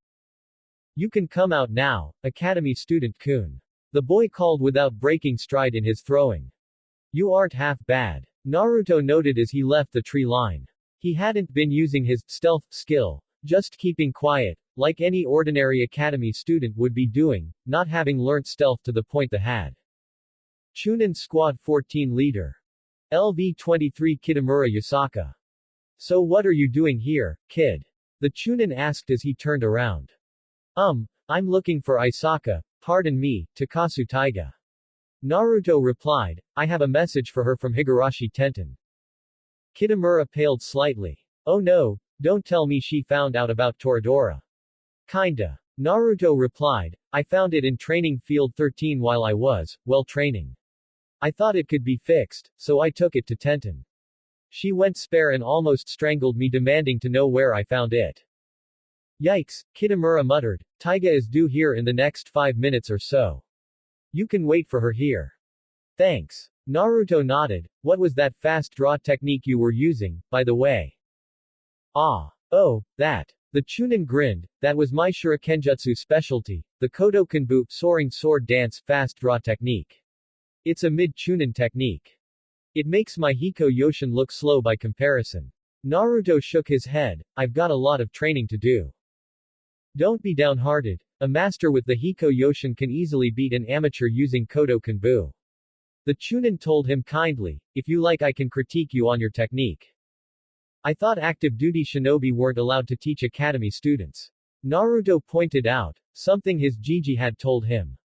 You can come out now, Academy student kun. The boy called without breaking stride in his throwing. You aren't half bad. Naruto noted as he left the tree line. He hadn't been using his stealth skill, just keeping quiet, like any ordinary academy student would be doing, not having learnt stealth to the point the had. Chunin Squad 14 leader. LV-23 Kitamura Yasaka. So what are you doing here, kid? The Chunin asked as he turned around. I'm looking for Isaka, pardon me, Takasu Taiga. Naruto replied, I have a message for her from Higurashi Tenten. Kitamura paled slightly. Oh no, don't tell me she found out about Toradora. Kinda. Naruto replied, I found it in Training Field 13 while I was, well training. I thought it could be fixed, so I took it to Tenten. She went spare and almost strangled me demanding to know where I found it. Yikes, Kitamura muttered, Taiga is due here in the next 5 minutes or so. You can wait for her here. Thanks. Naruto nodded. What was that fast draw technique you were using, by the way? Oh, that. The Chunin grinned, that was my shurikenjutsu specialty, the Kodo Kanbu, soaring sword dance, fast draw technique. It's a mid-Chunin technique. It makes my Hiko Yoshin look slow by comparison. Naruto shook his head, I've got a lot of training to do. Don't be downhearted. A master with the Hiko Yoshin can easily beat an amateur using Kodo Kanbu. The Chunin told him kindly, if you like I can critique you on your technique. I thought active duty shinobi weren't allowed to teach academy students. Naruto pointed out, something his Jiji had told him.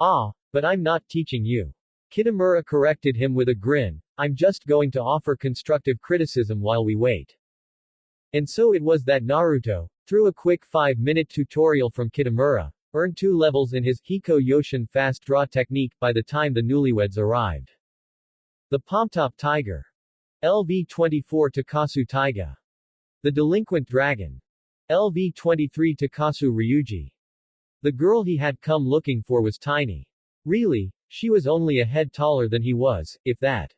But I'm not teaching you. Kitamura corrected him with a grin, I'm just going to offer constructive criticism while we wait. And so it was that Naruto, through a quick 5-minute tutorial from Kitamura, earned 2 levels in his Hiko Yoshin fast draw technique by the time the newlyweds arrived. The Pomtop Tiger. LV-24 Takasu Taiga. The Delinquent Dragon. LV-23 Takasu Ryuji. The girl he had come looking for was tiny. Really, she was only a head taller than he was, if that.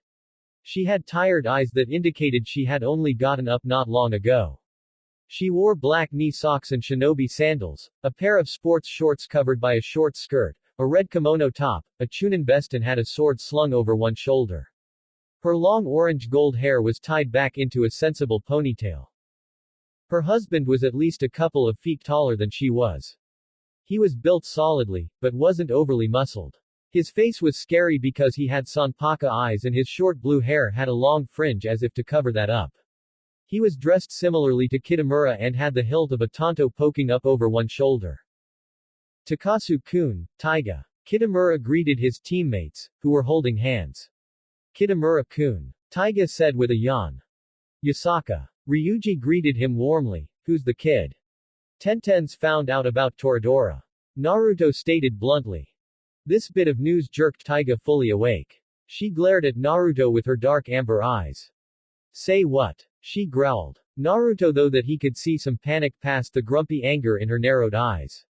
She had tired eyes that indicated she had only gotten up not long ago. She wore black knee socks and shinobi sandals, a pair of sports shorts covered by a short skirt, a red kimono top, a Chunin vest and had a sword slung over one shoulder. Her long orange-gold hair was tied back into a sensible ponytail. Her husband was at least a couple of feet taller than she was. He was built solidly, but wasn't overly muscled. His face was scary because he had Sanpaka eyes and his short blue hair had a long fringe as if to cover that up. He was dressed similarly to Kitamura and had the hilt of a tanto poking up over one shoulder. Takasu-kun, Taiga. Kitamura greeted his teammates, who were holding hands. Kitamura-kun. Taiga said with a yawn. Yasaka. Ryuji greeted him warmly, who's the kid? Tenten's found out about Toradora. Naruto stated bluntly. This bit of news jerked Taiga fully awake. She glared at Naruto with her dark amber eyes. Say what? She growled. Naruto though that he could see some panic past the grumpy anger in her narrowed eyes.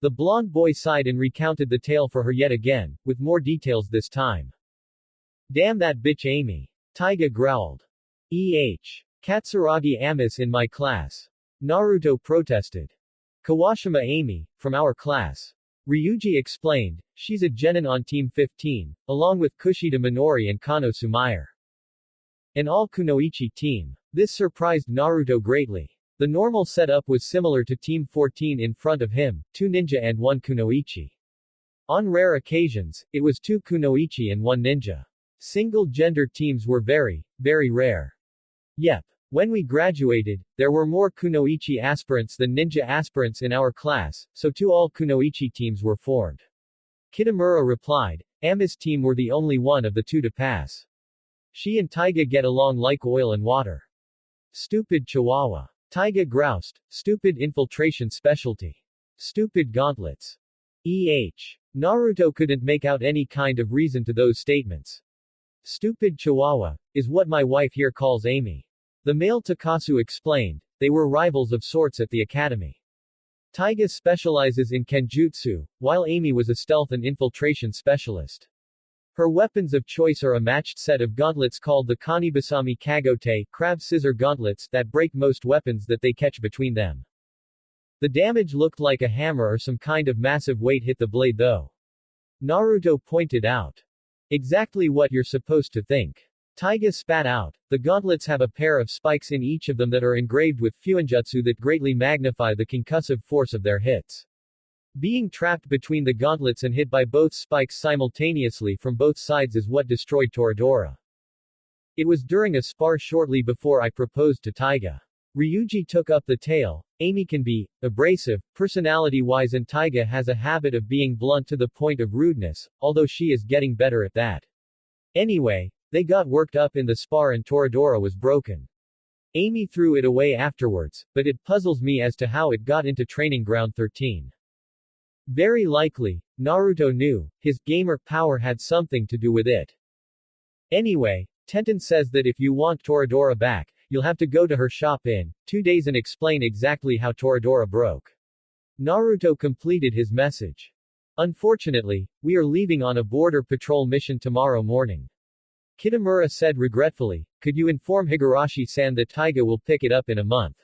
The blonde boy sighed and recounted the tale for her yet again, with more details this time. Damn that bitch Amy. Taiga growled. Katsuragi Amiss in my class. Naruto protested. Kawashima Amy, from our class. Ryuji explained, she's a genin on Team 15, along with Kushida Minori and Kano Sumair. An all Kunoichi team. This surprised Naruto greatly. The normal setup was similar to Team 14 in front of him, 2 ninja and 1 kunoichi. On rare occasions, it was 2 kunoichi and 1 ninja. Single-gender teams were very, very rare. Yep. When we graduated, there were more kunoichi aspirants than ninja aspirants in our class, so 2 all-kunoichi teams were formed. Kitamura replied, Amiss team were the only one of the 2 to pass. She and Taiga get along like oil and water. Stupid Chihuahua. Taiga groused, stupid infiltration specialty. Stupid gauntlets. Naruto couldn't make out any kind of reason to those statements. Stupid Chihuahua, is what my wife here calls Amy. The male Takasu explained, they were rivals of sorts at the academy. Taiga specializes in kenjutsu, while Amy was a stealth and infiltration specialist. Her weapons of choice are a matched set of gauntlets called the Kanibasami Kagote, crab scissor gauntlets, that break most weapons that they catch between them. The damage looked like a hammer or some kind of massive weight hit the blade though. Naruto pointed out. Exactly what you're supposed to think. Taiga spat out, the gauntlets have a pair of spikes in each of them that are engraved with fuinjutsu that greatly magnify the concussive force of their hits. Being trapped between the gauntlets and hit by both spikes simultaneously from both sides is what destroyed Toradora. It was during a spar shortly before I proposed to Taiga. Ryuji took up the tale. Amy can be abrasive, personality-wise, and Taiga has a habit of being blunt to the point of rudeness, although she is getting better at that. Anyway, they got worked up in the spar and Toradora was broken. Amy threw it away afterwards, but it puzzles me as to how it got into training ground 13. Very likely, Naruto knew, his gamer power had something to do with it. Anyway, Tenten says that if you want Toradora back, you'll have to go to her shop in 2 days and explain exactly how Toradora broke. Naruto completed his message. Unfortunately, we are leaving on a border patrol mission tomorrow morning. Kitamura said regretfully, could you inform Higurashi-san that Taiga will pick it up in a month?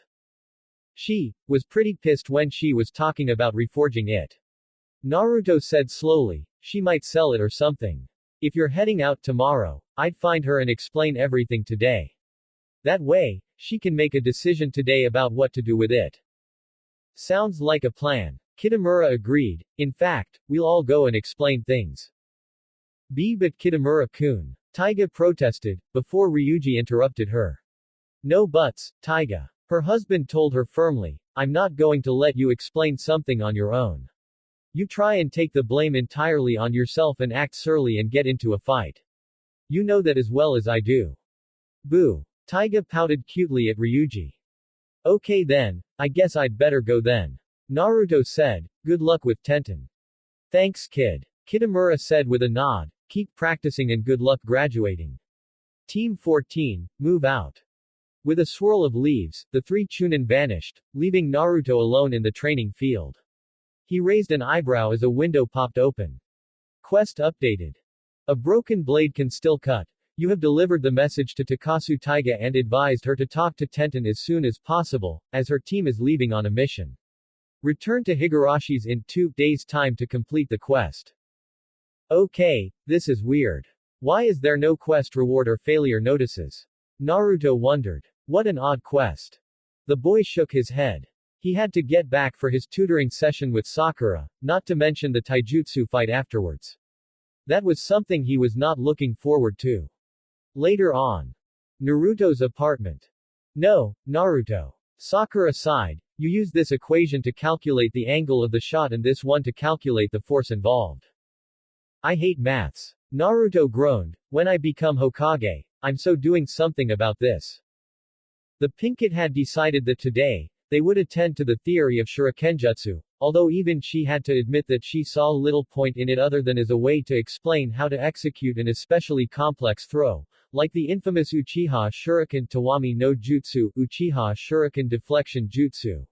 She was pretty pissed when she was talking about reforging it. Naruto said slowly, she might sell it or something. If you're heading out tomorrow, I'd find her and explain everything today. That way, she can make a decision today about what to do with it. Sounds like a plan. Kitamura agreed. In fact, we'll all go and explain things. But Kitamura-kun. Taiga protested, before Ryuji interrupted her. No buts, Taiga. Her husband told her firmly, I'm not going to let you explain something on your own. You try and take the blame entirely on yourself and act surly and get into a fight. You know that as well as I do. Boo. Taiga pouted cutely at Ryuji. Okay then, I guess I'd better go then. Naruto said, good luck with Tenten. Thanks kid. Kitamura said with a nod, keep practicing and good luck graduating. Team 14, move out. With a swirl of leaves, the 3 Chunin vanished, leaving Naruto alone in the training field. He raised an eyebrow as a window popped open. Quest updated. A broken blade can still cut. You have delivered the message to Takasu Taiga and advised her to talk to Tenten as soon as possible, as her team is leaving on a mission. Return to Higurashi's in 2 days' time to complete the quest. Okay, this is weird. Why is there no quest reward or failure notices? Naruto wondered. What an odd quest. The boy shook his head. He had to get back for his tutoring session with Sakura, not to mention the taijutsu fight afterwards. That was something he was not looking forward to. Later on. Naruto's apartment. No, Naruto. Sakura sighed. You use this equation to calculate the angle of the shot and this one to calculate the force involved. I hate maths. Naruto groaned. When I become Hokage, I'm so doing something about this. The Pink Kid had decided that today, they would attend to the theory of shurikenjutsu, although even she had to admit that she saw little point in it other than as a way to explain how to execute an especially complex throw, like the infamous Uchiha Shuriken Tawami no Jutsu, Uchiha Shuriken Deflection Jutsu.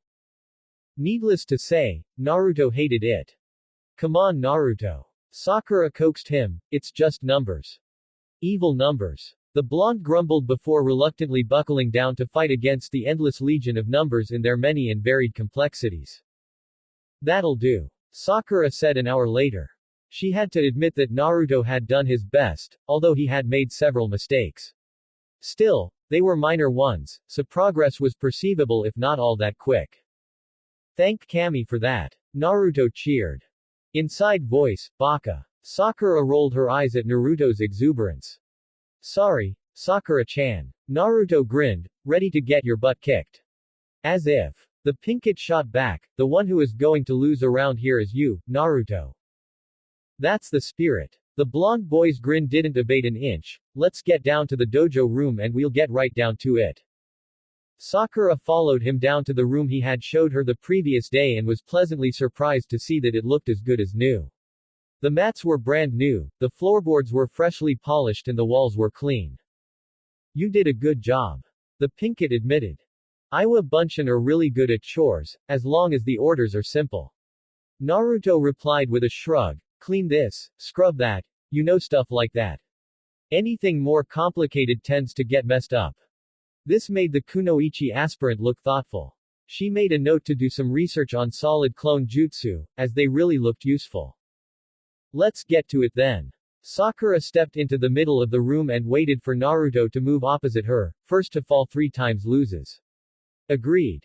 Needless to say, Naruto hated it. Come on Naruto. Sakura coaxed him, it's just numbers. Evil numbers. The blonde grumbled before reluctantly buckling down to fight against the endless legion of numbers in their many and varied complexities. That'll do. Sakura said an hour later. She had to admit that Naruto had done his best, although he had made several mistakes. Still, they were minor ones, so progress was perceivable if not all that quick. Thank Kami for that. Naruto cheered. Inside voice, Baka. Sakura rolled her eyes at Naruto's exuberance. Sorry, Sakura-chan. Naruto grinned, ready to get your butt kicked. As if. The pink kid shot back, the one who is going to lose around here is you, Naruto. That's the spirit. The blonde boy's grin didn't abate an inch. Let's get down to the dojo room and we'll get right down to it. Sakura followed him down to the room he had showed her the previous day and was pleasantly surprised to see that it looked as good as new. The mats were brand new, the floorboards were freshly polished and the walls were clean. You did a good job. The pink kid admitted. Iwa Bunshin are really good at chores, as long as the orders are simple. Naruto replied with a shrug, clean this, scrub that, you know stuff like that. Anything more complicated tends to get messed up. This made the kunoichi aspirant look thoughtful. She made a note to do some research on solid clone jutsu, as they really looked useful. Let's get to it then. Sakura stepped into the middle of the room and waited for Naruto to move opposite her, first to fall 3 times loses. Agreed.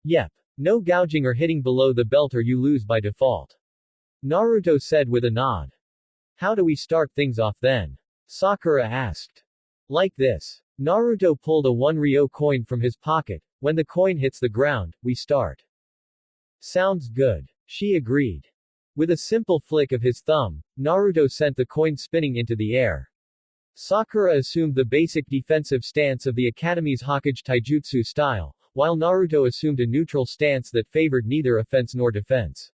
Yep. No gouging or hitting below the belt or you lose by default. Naruto said with a nod. How do we start things off then? Sakura asked. Like this. Naruto pulled a 1 ryo coin from his pocket. When the coin hits the ground, we start. Sounds good. She agreed. With a simple flick of his thumb, Naruto sent the coin spinning into the air. Sakura assumed the basic defensive stance of the Academy's Hokage Taijutsu style, while Naruto assumed a neutral stance that favored neither offense nor defense.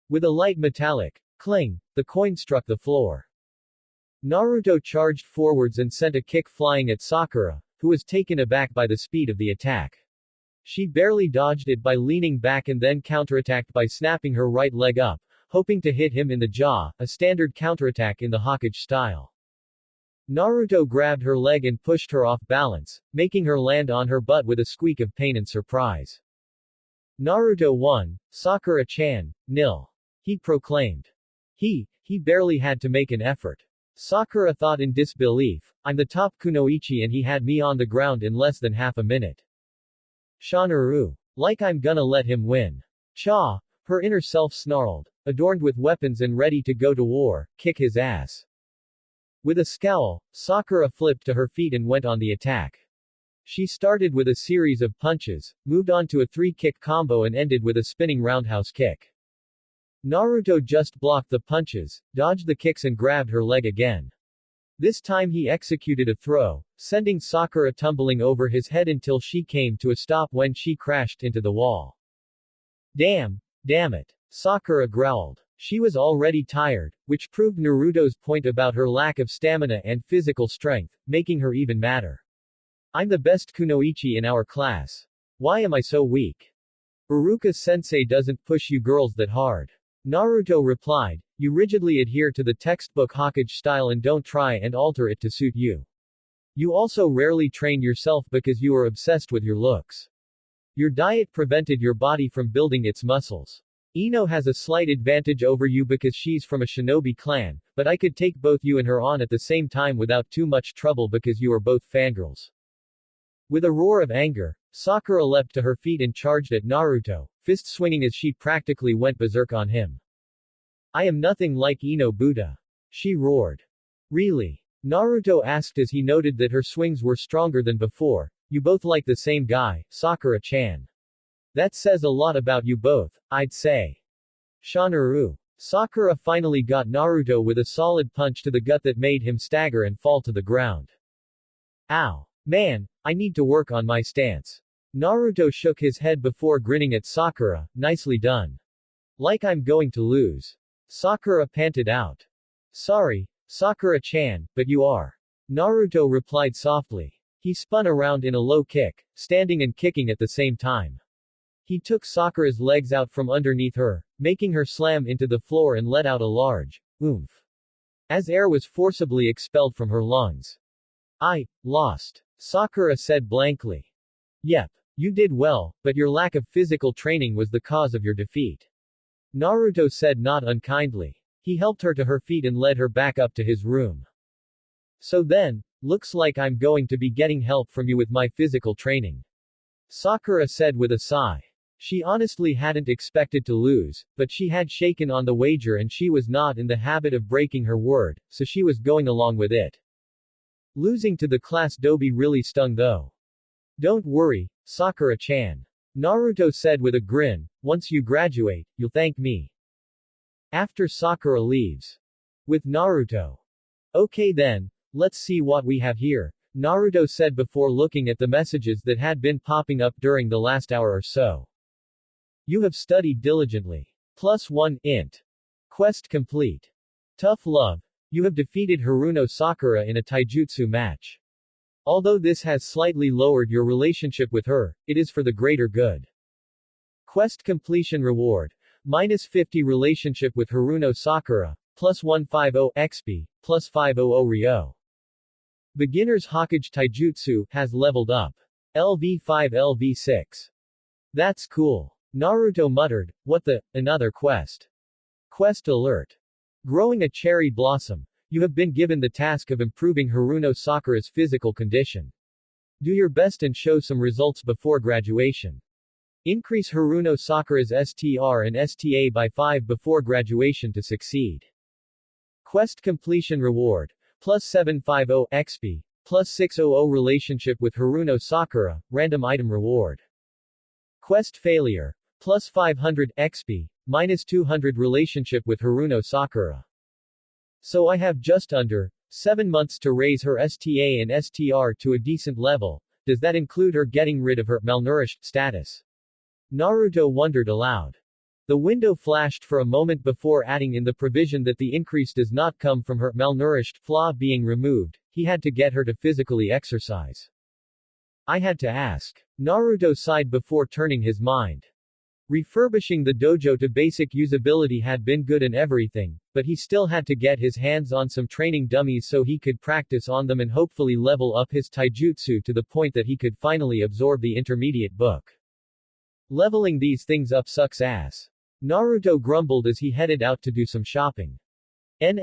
With a light metallic cling, the coin struck the floor. Naruto charged forwards and sent a kick flying at Sakura, who was taken aback by the speed of the attack. She barely dodged it by leaning back and then counterattacked by snapping her right leg up, hoping to hit him in the jaw, a standard counterattack in the Hokage style. Naruto grabbed her leg and pushed her off balance, making her land on her butt with a squeak of pain and surprise. Naruto won, Sakura-chan, nil. He proclaimed. He barely had to make an effort. Sakura thought in disbelief, I'm the top kunoichi and he had me on the ground in less than half a minute. Shanaru. Like I'm gonna let him win. Cha. Her inner self snarled. Adorned with weapons and ready to go to war, kick his ass. With a scowl, Sakura flipped to her feet and went on the attack. She started with a series of punches, moved on to a 3-kick combo and ended with a spinning roundhouse kick. Naruto just blocked the punches, dodged the kicks and grabbed her leg again. This time he executed a throw, sending Sakura tumbling over his head until she came to a stop when she crashed into the wall. Damn it. Sakura growled. She was already tired, which proved Naruto's point about her lack of stamina and physical strength, making her even madder. I'm the best kunoichi in our class. Why am I so weak? Uruka-sensei doesn't push you girls that hard. Naruto replied, you rigidly adhere to the textbook Hokage style and don't try and alter it to suit you. You also rarely train yourself because you are obsessed with your looks. Your diet prevented your body from building its muscles. Ino has a slight advantage over you because she's from a shinobi clan, but I could take both you and her on at the same time without too much trouble because you are both fangirls. With a roar of anger, Sakura leapt to her feet and charged at Naruto, fist swinging as she practically went berserk on him. I am nothing like Ino Buddha. She roared. Really? Naruto asked as he noted that her swings were stronger than before. You both like the same guy, Sakura-chan. That says a lot about you both, I'd say. Shanaru. Sakura finally got Naruto with a solid punch to the gut that made him stagger and fall to the ground. Ow. Man, I need to work on my stance. Naruto shook his head before grinning at Sakura, nicely done. Like I'm going to lose. Sakura panted out. Sorry, Sakura-chan, but you are. Naruto replied softly. He spun around in a low kick, standing and kicking at the same time. He took Sakura's legs out from underneath her, making her slam into the floor and let out a large oomph as air was forcibly expelled from her lungs. I lost, Sakura said blankly. Yep. You did well, but your lack of physical training was the cause of your defeat. Naruto said not unkindly. He helped her to her feet and led her back up to his room. So then, looks like I'm going to be getting help from you with my physical training. Sakura said with a sigh. She honestly hadn't expected to lose, but she had shaken on the wager and she was not in the habit of breaking her word, so she was going along with it. Losing to the class dobi really stung though. Don't worry, Sakura-chan. Naruto said with a grin, once you graduate, you'll thank me. After Sakura leaves. With Naruto. Okay then, let's see what we have here, Naruto said before looking at the messages that had been popping up during the last hour or so. You have studied diligently. +1 int. Quest complete. Tough love. You have defeated Haruno Sakura in a taijutsu match. Although this has slightly lowered your relationship with her, it is for the greater good. Quest completion reward. -50 relationship with Haruno Sakura, +150 XP, +500 Ryo. Beginner's Hokage Taijutsu has leveled up. LV5 LV6. That's cool. Naruto muttered, what the, another quest. Quest alert. Growing a cherry blossom. You have been given the task of improving Haruno Sakura's physical condition. Do your best and show some results before graduation. Increase Haruno Sakura's STR and STA by 5 before graduation to succeed. Quest completion reward. +750 XP, +600 relationship with Haruno Sakura, random item reward. Quest failure. +500 XP, -200 relationship with Haruno Sakura. So I have just under 7 months to raise her STA and STR to a decent level. Does that include her getting rid of her malnourished status? Naruto wondered aloud. The window flashed for a moment before adding in the provision that the increase does not come from her malnourished flaw being removed. He had to get her to physically exercise. I had to ask. Naruto sighed before turning his mind. Refurbishing the dojo to basic usability had been good and everything, but he still had to get his hands on some training dummies so he could practice on them and hopefully level up his taijutsu to the point that he could finally absorb the intermediate book. Leveling these things up sucks ass. Naruto grumbled as he headed out to do some shopping. At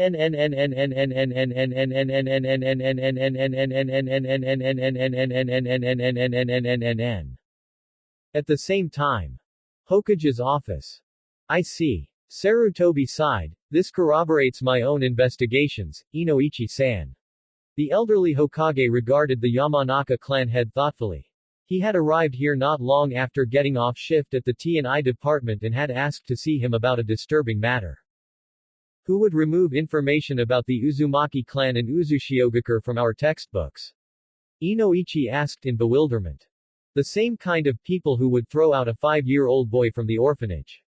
the same time, Hokage's office. I see. Sarutobi sighed. This corroborates my own investigations, Inoichi-san. The elderly Hokage regarded the Yamanaka clan head thoughtfully. He had arrived here not long after getting off shift at the T&I department and had asked to see him about a disturbing matter. Who would remove information about the Uzumaki clan and Uzushiogakure from our textbooks? Inoichi asked in bewilderment. The same kind of people who would throw out a 5-year-old boy from the orphanage.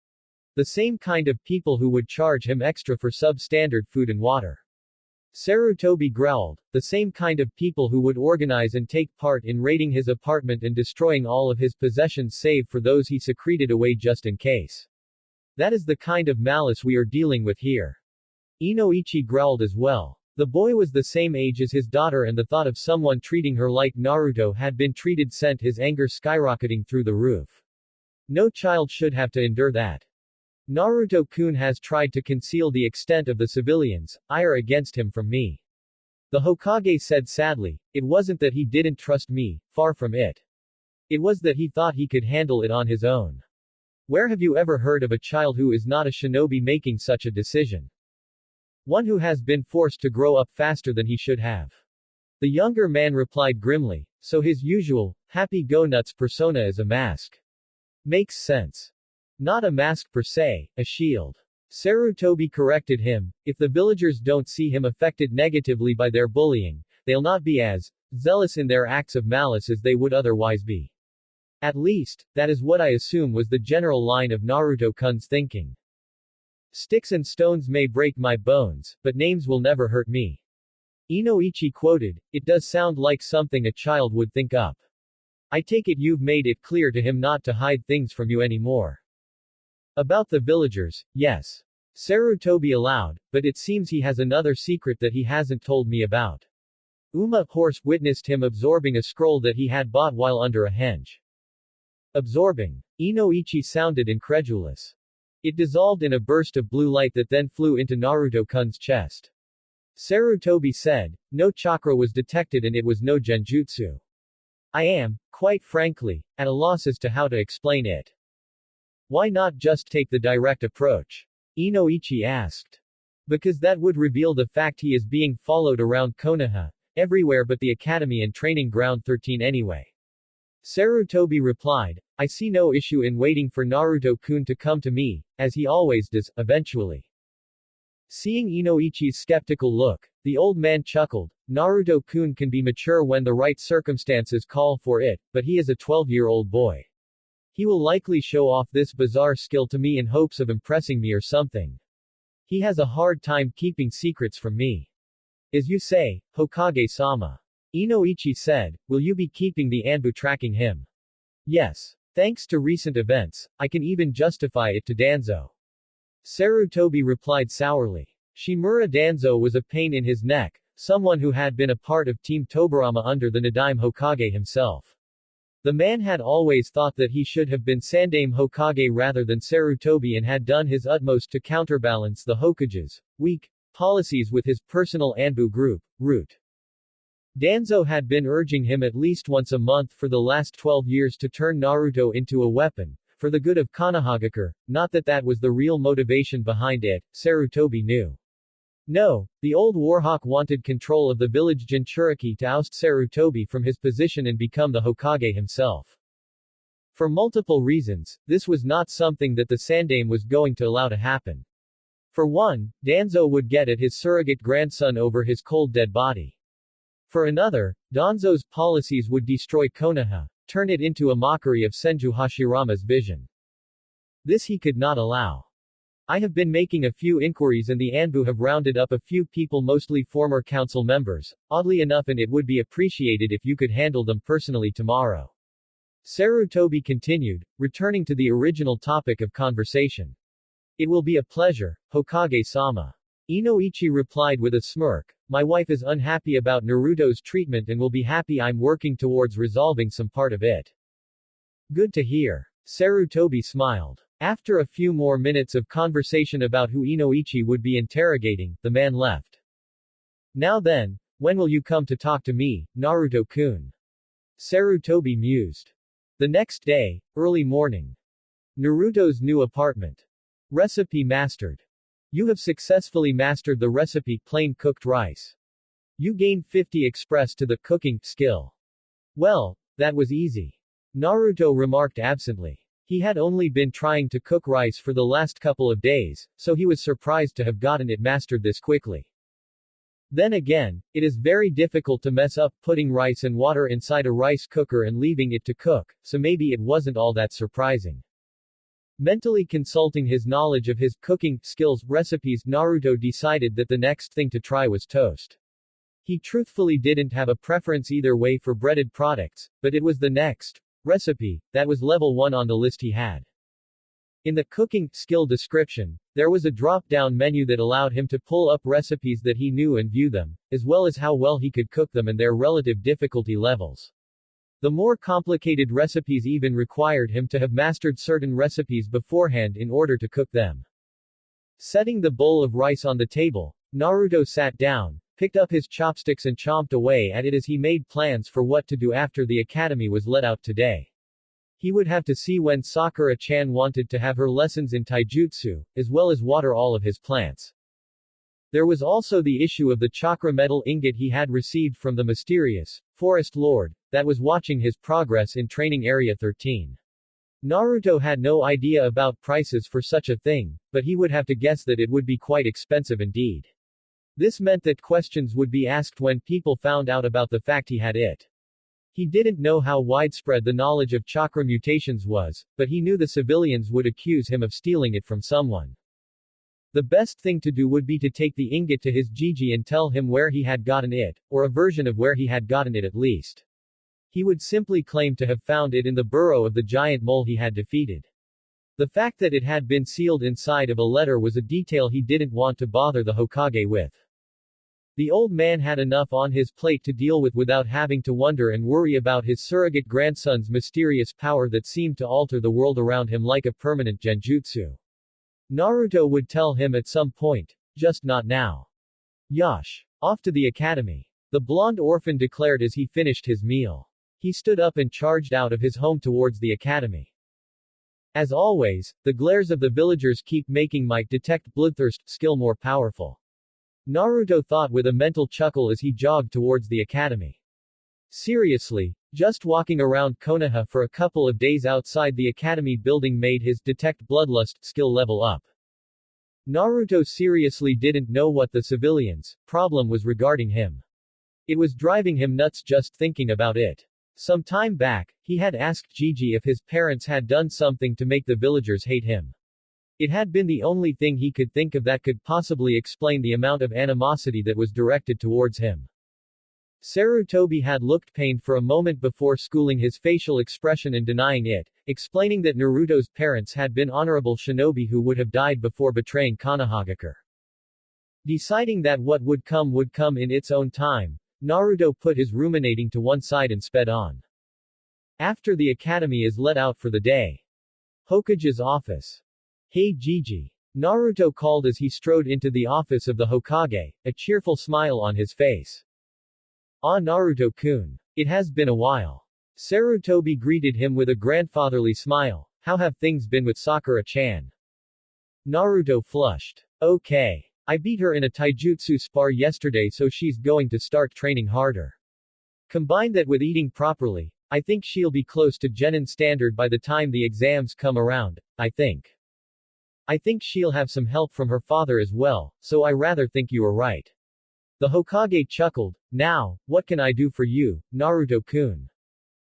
The same kind of people who would charge him extra for substandard food and water. Sarutobi growled. The same kind of people who would organize and take part in raiding his apartment and destroying all of his possessions save for those he secreted away just in case. That is the kind of malice we are dealing with here. Inoichi growled as well. The boy was the same age as his daughter and the thought of someone treating her like Naruto had been treated sent his anger skyrocketing through the roof. No child should have to endure that. Naruto-kun has tried to conceal the extent of the civilians' ire against him from me. The Hokage said sadly, it wasn't that he didn't trust me, far from it. It was that he thought he could handle it on his own. Where have you ever heard of a child who is not a shinobi making such a decision? One who has been forced to grow up faster than he should have. The younger man replied grimly, so his usual, happy-go-nuts persona is a mask. Makes sense. Not a mask per se, a shield. Sarutobi corrected him, if the villagers don't see him affected negatively by their bullying, they'll not be as zealous in their acts of malice as they would otherwise be. At least, that is what I assume was the general line of Naruto-kun's thinking. Sticks and stones may break my bones, but names will never hurt me. Inoichi quoted, "It does sound like something a child would think up. I take it you've made it clear to him not to hide things from you anymore." About the villagers, yes. Sarutobi allowed, but it seems he has another secret that he hasn't told me about. Uma Horse witnessed him absorbing a scroll that he had bought while under a henge. Absorbing. Inoichi sounded incredulous. It dissolved in a burst of blue light that then flew into Naruto-kun's chest. Sarutobi said, "No chakra was detected and it was no genjutsu. I am, quite frankly, at a loss as to how to explain it." "Why not just take the direct approach?" Inoichi asked. "Because that would reveal the fact he is being followed around Konoha, everywhere but the academy and training ground 13 anyway." Sarutobi replied, "I see no issue in waiting for Naruto-kun to come to me, as he always does, eventually." Seeing Inoichi's skeptical look, the old man chuckled, "Naruto-kun can be mature when the right circumstances call for it, but he is a 12-year-old boy. He will likely show off this bizarre skill to me in hopes of impressing me or something. He has a hard time keeping secrets from me." "As you say, Hokage-sama," Inoichi said, "will you be keeping the Anbu tracking him?" "Yes. Thanks to recent events, I can even justify it to Danzo." Sarutobi replied sourly. Shimura Danzo was a pain in his neck, someone who had been a part of Team Tobirama under the Nadaime Hokage himself. The man had always thought that he should have been Sandaime Hokage rather than Sarutobi and had done his utmost to counterbalance the Hokage's weak policies with his personal Anbu group, Root. Danzo had been urging him at least once a month for the last 12 years to turn Naruto into a weapon, for the good of Konohagakure, not that that was the real motivation behind it, Sarutobi knew. No, the old Warhawk wanted control of the village Jinchuriki to oust Sarutobi from his position and become the Hokage himself. For multiple reasons, this was not something that the Sandaime was going to allow to happen. For one, Danzo would get at his surrogate grandson over his cold dead body. For another, Danzo's policies would destroy Konoha, turn it into a mockery of Senju Hashirama's vision. This he could not allow. "I have been making a few inquiries and the Anbu have rounded up a few people, mostly former council members, oddly enough, and it would be appreciated if you could handle them personally tomorrow." Sarutobi continued, returning to the original topic of conversation. "It will be a pleasure, Hokage-sama." Inoichi replied with a smirk, "My wife is unhappy about Naruto's treatment and will be happy I'm working towards resolving some part of it." "Good to hear." Sarutobi smiled. After a few more minutes of conversation about who Inoichi would be interrogating, the man left. "Now then, when will you come to talk to me, Naruto-kun?" Sarutobi mused. The next day, early morning. Naruto's new apartment. Recipe mastered. You have successfully mastered the recipe plain cooked rice. You gained 50 express to the cooking skill. Well, that was easy. Naruto remarked absently. He had only been trying to cook rice for the last couple of days, so he was surprised to have gotten it mastered this quickly. Then again, it is very difficult to mess up putting rice and water inside a rice cooker and leaving it to cook, so maybe it wasn't all that surprising. Mentally consulting his knowledge of his cooking skills recipes, Naruto decided that the next thing to try was toast. He truthfully didn't have a preference either way for breaded products, but it was the next recipe that was level 1 on the list he had. In the cooking skill description, there was a drop-down menu that allowed him to pull up recipes that he knew and view them, as well as how well he could cook them and their relative difficulty levels. The more complicated recipes even required him to have mastered certain recipes beforehand in order to cook them. Setting the bowl of rice on the table, Naruto sat down, picked up his chopsticks and chomped away at it as he made plans for what to do after the academy was let out today. He would have to see when Sakura-chan wanted to have her lessons in taijutsu, as well as water all of his plants. There was also the issue of the chakra metal ingot he had received from the mysterious Forest Lord that was watching his progress in Training Area 13. Naruto had no idea about prices for such a thing, but he would have to guess that it would be quite expensive indeed. This meant that questions would be asked when people found out about the fact he had it. He didn't know how widespread the knowledge of chakra mutations was, but he knew the civilians would accuse him of stealing it from someone. The best thing to do would be to take the ingot to his Gigi and tell him where he had gotten it, or a version of where he had gotten it at least. He would simply claim to have found it in the burrow of the giant mole he had defeated. The fact that it had been sealed inside of a letter was a detail he didn't want to bother the Hokage with. The old man had enough on his plate to deal with without having to wonder and worry about his surrogate grandson's mysterious power that seemed to alter the world around him like a permanent genjutsu. Naruto would tell him at some point, just not now. Yash. Off to the academy. The blonde orphan declared as he finished his meal. He stood up and charged out of his home towards the academy. As always, the glares of the villagers keep making my detect bloodthirst skill more powerful. Naruto thought with a mental chuckle as he jogged towards the academy. Seriously, just walking around Konoha for a couple of days outside the academy building made his detect bloodlust skill level up. Naruto seriously didn't know what the civilians' problem was regarding him. It was driving him nuts just thinking about it. Some time back, he had asked Gigi if his parents had done something to make the villagers hate him. It had been the only thing he could think of that could possibly explain the amount of animosity that was directed towards him. Sarutobi had looked pained for a moment before schooling his facial expression and denying it, explaining that Naruto's parents had been honorable shinobi who would have died before betraying Konohagakure. Deciding that what would come in its own time, Naruto put his ruminating to one side and sped on. After the academy is let out for the day. Hokage's office. Hey Gigi. Naruto called as he strode into the office of the Hokage, a cheerful smile on his face. Ah Naruto-kun. It has been a while. Sarutobi greeted him with a grandfatherly smile. How have things been with Sakura-chan? Naruto flushed. Okay. I beat her in a taijutsu spar yesterday so she's going to start training harder. Combine that with eating properly, I think she'll be close to Genin standard by the time the exams come around, I think. I think she'll have some help from her father as well, so I rather think you are right. The Hokage chuckled. Now, what can I do for you, Naruto-kun?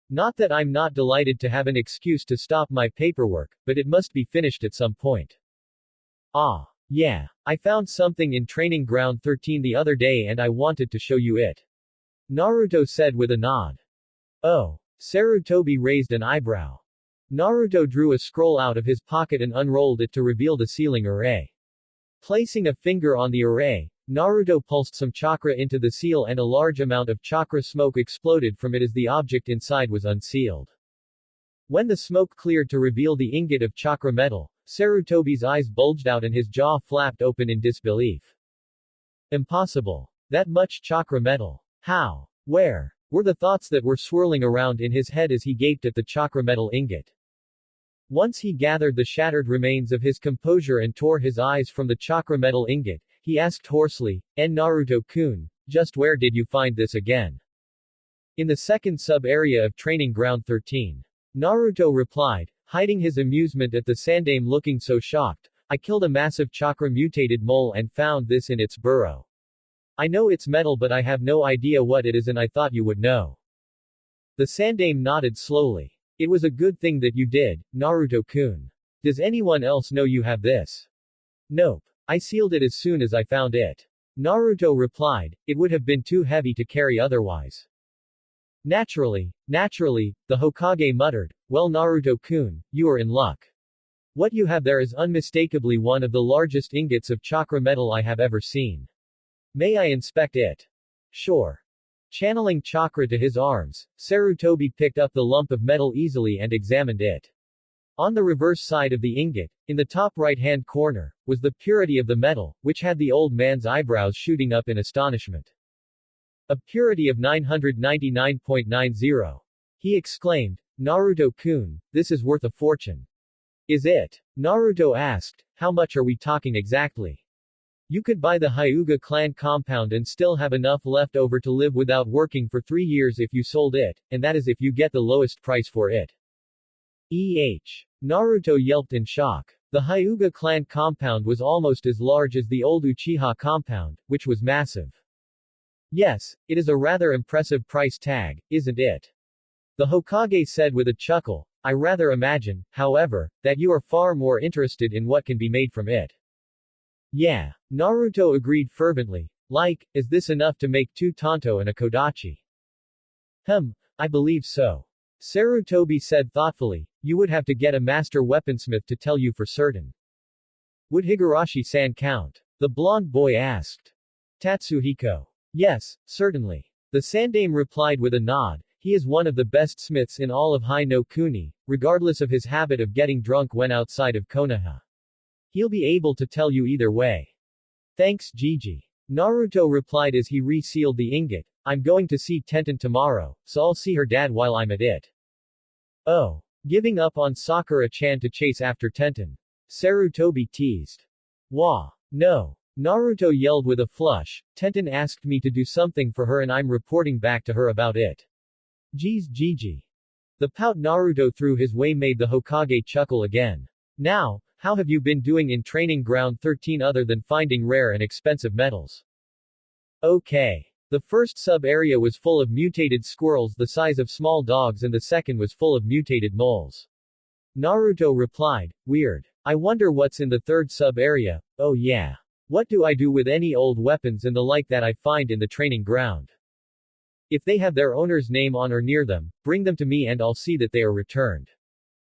Not that I'm not delighted to have an excuse to stop my paperwork, but it must be finished at some point. Ah. Yeah. I found something in Training Ground 13 the other day and I wanted to show you it. Naruto said with a nod. Oh. Sarutobi raised an eyebrow. Naruto drew a scroll out of his pocket and unrolled it to reveal the sealing array. Placing a finger on the array, Naruto pulsed some chakra into the seal and a large amount of chakra smoke exploded from it as the object inside was unsealed. When the smoke cleared to reveal the ingot of chakra metal, Sarutobi's eyes bulged out and his jaw flapped open in disbelief. Impossible. That much chakra metal. How? Where? Were the thoughts that were swirling around in his head as he gaped at the chakra metal ingot. Once he gathered the shattered remains of his composure and tore his eyes from the chakra metal ingot, he asked hoarsely, Naruto-kun, just where did you find this again? In the second sub-area of Training Ground 13. Naruto replied, hiding his amusement at the Sandaime looking so shocked, I killed a massive chakra-mutated mole and found this in its burrow. I know it's metal but I have no idea what it is and I thought you would know. The Sandaime nodded slowly. It was a good thing that you did, Naruto-kun. Does anyone else know you have this? Nope. I sealed it as soon as I found it. Naruto replied, it would have been too heavy to carry otherwise. Naturally, the Hokage muttered, well Naruto-kun, you are in luck. What you have there is unmistakably one of the largest ingots of chakra metal I have ever seen. May I inspect it? Sure. Channeling chakra to his arms, Sarutobi picked up the lump of metal easily and examined it. On the reverse side of the ingot, in the top right-hand corner, was the purity of the metal, which had the old man's eyebrows shooting up in astonishment. A purity of 999.90. He exclaimed, Naruto-kun, this is worth a fortune. Is it? Naruto asked, how much are we talking exactly? You could buy the Hyuga clan compound and still have enough left over to live without working for 3 years if you sold it, and that is if you get the lowest price for it. Naruto yelped in shock. The Hyuga clan compound was almost as large as the old Uchiha compound, which was massive. Yes, it is a rather impressive price tag, isn't it? The Hokage said with a chuckle, I rather imagine, however, that you are far more interested in what can be made from it. Yeah. Naruto agreed fervently. Like, is this enough to make 2 Tonto and a Kodachi? I believe so. Sarutobi said thoughtfully, you would have to get a master weaponsmith to tell you for certain. Would Higurashi-san count? The blonde boy asked. Tatsuhiko. Yes, certainly. The Sandame replied with a nod. He is one of the best smiths in all of Hai no Kuni, regardless of his habit of getting drunk when outside of Konoha. He'll be able to tell you either way. Thanks, Gigi. Naruto replied as he resealed the ingot. I'm going to see Tenten tomorrow, so I'll see her dad while I'm at it. Oh. Giving up on Sakura-chan to chase after Tenten. Sarutobi teased. Wah. No. Naruto yelled with a flush. Tenten asked me to do something for her and I'm reporting back to her about it. Geez Gigi. The pout Naruto threw his way made the Hokage chuckle again. Now, how have you been doing in Training Ground 13 other than finding rare and expensive metals? Okay. The first sub-area was full of mutated squirrels the size of small dogs and the second was full of mutated moles. Naruto replied, weird. I wonder what's in the third sub-area. Oh yeah. What do I do with any old weapons and the like that I find in the training ground? If they have their owner's name on or near them, bring them to me and I'll see that they are returned.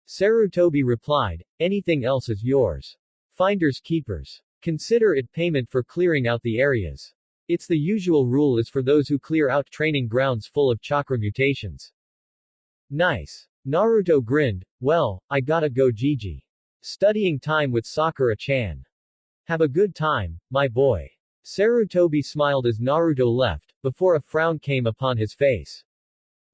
Sarutobi replied, anything else is yours. Finders keepers. Consider it payment for clearing out the areas. It's the usual rule is for those who clear out training grounds full of chakra mutations. Nice. Naruto grinned, well, I gotta go Gigi. Studying time with Sakura-chan. Have a good time, my boy. Sarutobi smiled as Naruto left, before a frown came upon his face.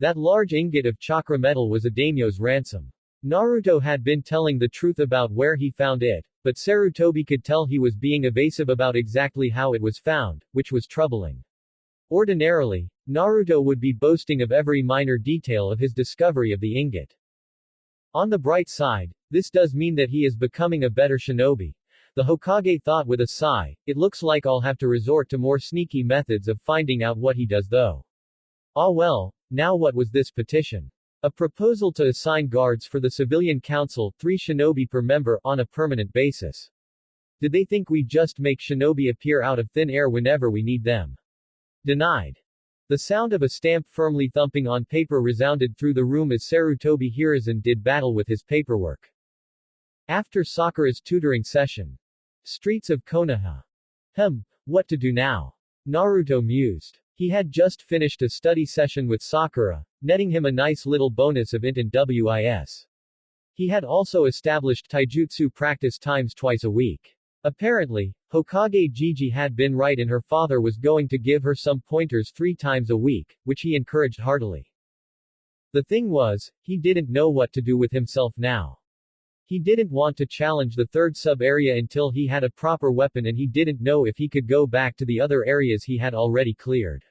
That large ingot of chakra metal was a daimyo's ransom. Naruto had been telling the truth about where he found it, but Sarutobi could tell he was being evasive about exactly how it was found, which was troubling. Ordinarily, Naruto would be boasting of every minor detail of his discovery of the ingot. On the bright side, this does mean that he is becoming a better shinobi. The Hokage thought with a sigh, it looks like I'll have to resort to more sneaky methods of finding out what he does though. Ah well, now what was this petition? A proposal to assign guards for the civilian council, 3 shinobi per member, on a permanent basis. Did they think we just make shinobi appear out of thin air whenever we need them? Denied. The sound of a stamp firmly thumping on paper resounded through the room as Sarutobi Hiruzen did battle with his paperwork. After Sakura's tutoring session. Streets of Konoha. What to do now? Naruto mused. He had just finished a study session with Sakura, netting him a nice little bonus of int and WIS. He had also established taijutsu practice times twice a week. Apparently, Hokage Gigi had been right and her father was going to give her some pointers 3 times a week, which he encouraged heartily. The thing was, he didn't know what to do with himself now. He didn't want to challenge the third sub-area until he had a proper weapon and he didn't know if he could go back to the other areas he had already cleared.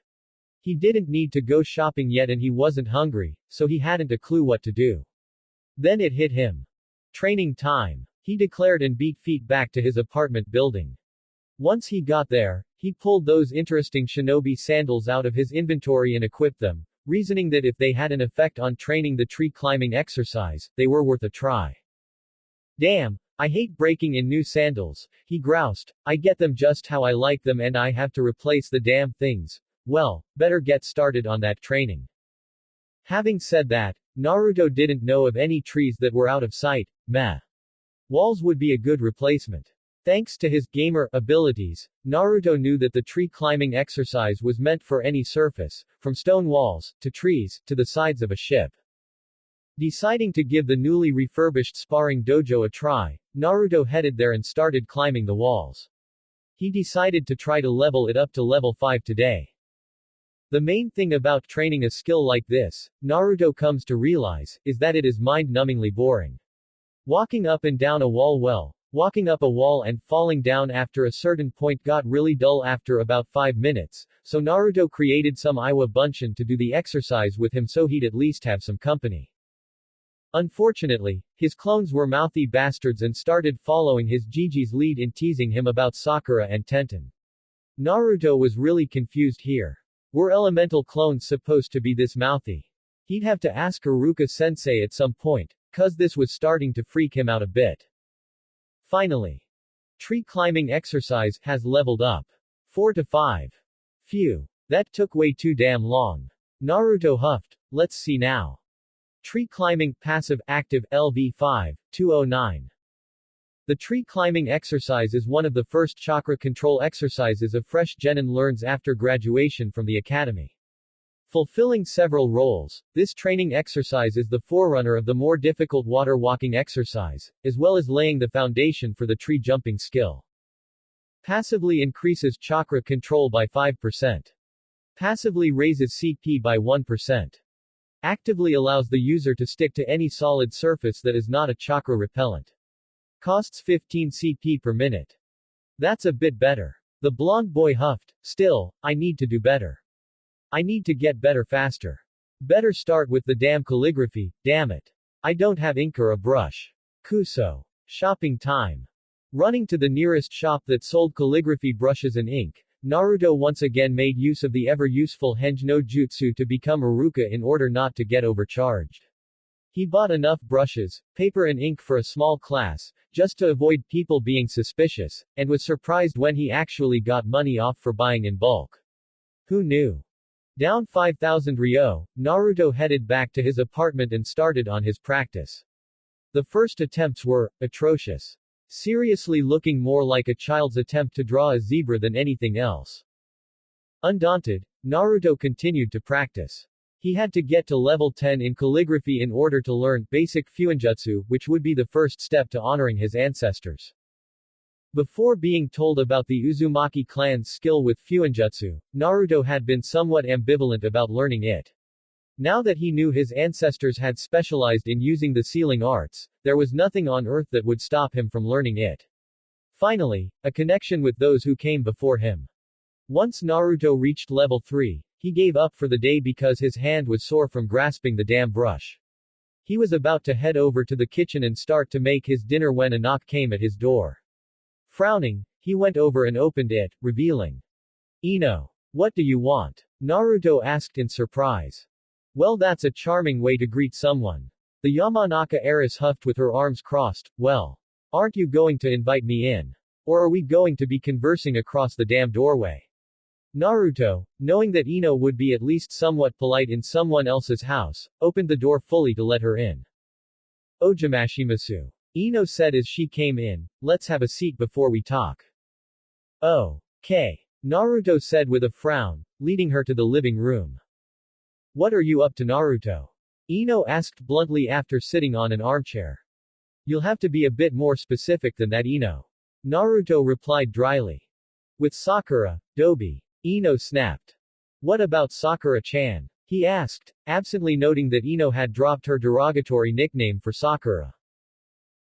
He didn't need to go shopping yet and he wasn't hungry, so he hadn't a clue what to do. Then it hit him. Training time. He declared and beat feet back to his apartment building. Once he got there, he pulled those interesting shinobi sandals out of his inventory and equipped them, reasoning that if they had an effect on training the tree climbing exercise, they were worth a try. Damn, I hate breaking in new sandals, he groused. I get them just how I like them and I have to replace the damn things. Well, better get started on that training. Having said that, Naruto didn't know of any trees that were out of sight. Walls would be a good replacement. Thanks to his gamer abilities, Naruto knew that the tree climbing exercise was meant for any surface, from stone walls, to trees, to the sides of a ship. Deciding to give the newly refurbished sparring dojo a try, Naruto headed there and started climbing the walls. He decided to try to level it up to level 5 today. The main thing about training a skill like this, Naruto comes to realize, is that it is mind-numbingly boring. Walking up and down a wall walking up a wall and falling down after a certain point got really dull after about 5 minutes, so Naruto created some Iwa Bunshin to do the exercise with him so he'd at least have some company. Unfortunately, his clones were mouthy bastards and started following his Gigi's lead in teasing him about Sakura and Tenten. Naruto was really confused here. Were elemental clones supposed to be this mouthy? He'd have to ask Iruka-sensei at some point, cause this was starting to freak him out a bit. Finally, Tree climbing exercise has leveled up. 4 to 5. Phew. That took way too damn long. Naruto huffed. Let's see now. Tree climbing, passive, active, LV5, 209. The tree climbing exercise is one of the first chakra control exercises a fresh genin learns after graduation from the academy. Fulfilling several roles, this training exercise is the forerunner of the more difficult water walking exercise, as well as laying the foundation for the tree jumping skill. Passively increases chakra control by 5%. Passively raises CP by 1%. Actively allows the user to stick to any solid surface that is not a chakra repellent. Costs 15 CP per minute. That's a bit better. The blonde boy huffed. Still, I need to do better. I need to get better faster. Better start with the damn calligraphy, damn it. I don't have ink or a brush. Kuso. Shopping time. Running to the nearest shop that sold calligraphy brushes and ink, Naruto once again made use of the ever-useful Henge no Jutsu to become Iruka in order not to get overcharged. He bought enough brushes, paper and ink for a small class, just to avoid people being suspicious, and was surprised when he actually got money off for buying in bulk. Who knew? Down 5,000 ryo, Naruto headed back to his apartment and started on his practice. The first attempts were atrocious. Seriously looking more like a child's attempt to draw a zebra than anything else. Undaunted, Naruto continued to practice. He had to get to level 10 in calligraphy in order to learn basic fuinjutsu, which would be the first step to honoring his ancestors. Before being told about the Uzumaki clan's skill with fuinjutsu, Naruto had been somewhat ambivalent about learning it. Now that he knew his ancestors had specialized in using the sealing arts, there was nothing on earth that would stop him from learning it. Finally, a connection with those who came before him. Once Naruto reached level 3, he gave up for the day because his hand was sore from grasping the damn brush. He was about to head over to the kitchen and start to make his dinner when a knock came at his door. Frowning, he went over and opened it, revealing. Ino. What do you want? Naruto asked in surprise. Well, that's a charming way to greet someone. The Yamanaka heiress huffed with her arms crossed. Well, aren't you going to invite me in? Or are we going to be conversing across the damn doorway? Naruto, knowing that Ino would be at least somewhat polite in someone else's house, opened the door fully to let her in. Ojamashimasu. Ino said as she came in, let's have a seat before we talk. Oh. Okay. Naruto said with a frown, leading her to the living room. What are you up to, Naruto? Ino asked bluntly after sitting on an armchair. You'll have to be a bit more specific than that, Ino. Naruto replied dryly. With Sakura, Dobi. Ino snapped. What about Sakura-chan? He asked, absently noting that Ino had dropped her derogatory nickname for Sakura.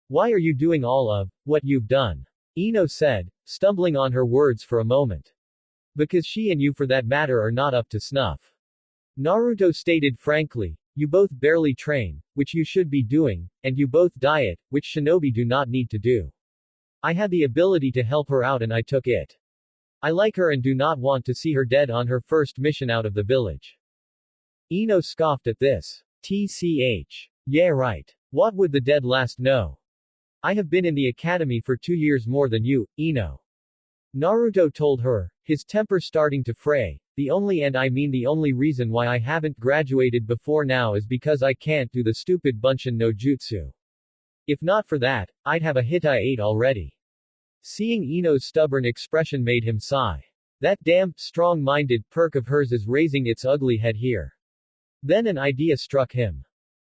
Why are you doing all of what you've done? Ino said, stumbling on her words for a moment. Because she and you for that matter are not up to snuff. Naruto stated frankly, you both barely train, which you should be doing, and you both diet, which shinobi do not need to do. I had the ability to help her out and I took it. I like her and do not want to see her dead on her first mission out of the village. Ino scoffed at this. TCH. Yeah, right. What would the dead last know? I have been in the academy for 2 years more than you, Ino. Naruto told her, his temper starting to fray. The only and I mean the only reason why I haven't graduated before now is because I can't do the stupid Bunshin no Jutsu. If not for that, I'd have a Hitai 8 already. Seeing Ino's stubborn expression made him sigh. That damn, strong-minded perk of hers is raising its ugly head here. Then an idea struck him.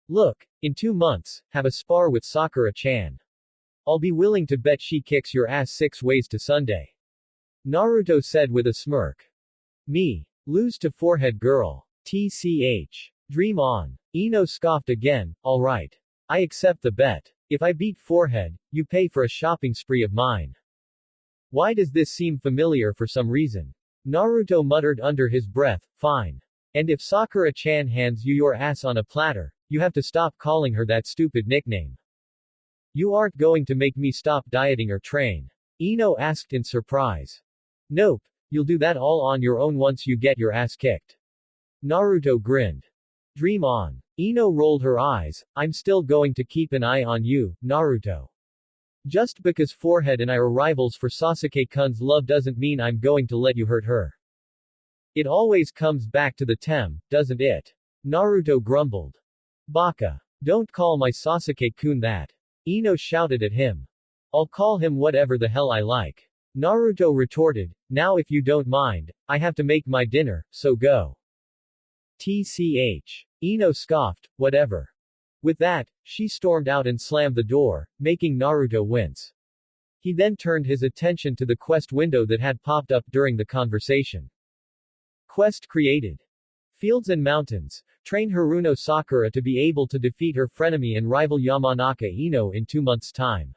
Look, in 2 months, have a spar with Sakura-chan. I'll be willing to bet she kicks your ass 6 ways to Sunday. Naruto said with a smirk. Me. Lose to forehead girl. TCH. Dream on. Ino scoffed again, alright. I accept the bet. If I beat forehead, you pay for a shopping spree of mine. Why does this seem familiar for some reason? Naruto muttered under his breath, fine. And if Sakura-chan hands you your ass on a platter, you have to stop calling her that stupid nickname. You aren't going to make me stop dieting or train? Ino asked in surprise. Nope, you'll do that all on your own once you get your ass kicked. Naruto grinned. Dream on. Ino rolled her eyes, I'm still going to keep an eye on you, Naruto. Just because Forehead and I are rivals for Sasuke-kun's love doesn't mean I'm going to let you hurt her. It always comes back to the tem, doesn't it? Naruto grumbled. Baka. Don't call my Sasuke-kun that. Ino shouted at him. I'll call him whatever the hell I like. Naruto retorted, now if you don't mind, I have to make my dinner, so go. TCH. Ino scoffed, whatever. With that, she stormed out and slammed the door, making Naruto wince. He then turned his attention to the quest window that had popped up during the conversation. Quest created. Fields and Mountains. Train Haruno Sakura to be able to defeat her frenemy and rival Yamanaka Ino in 2 months' time.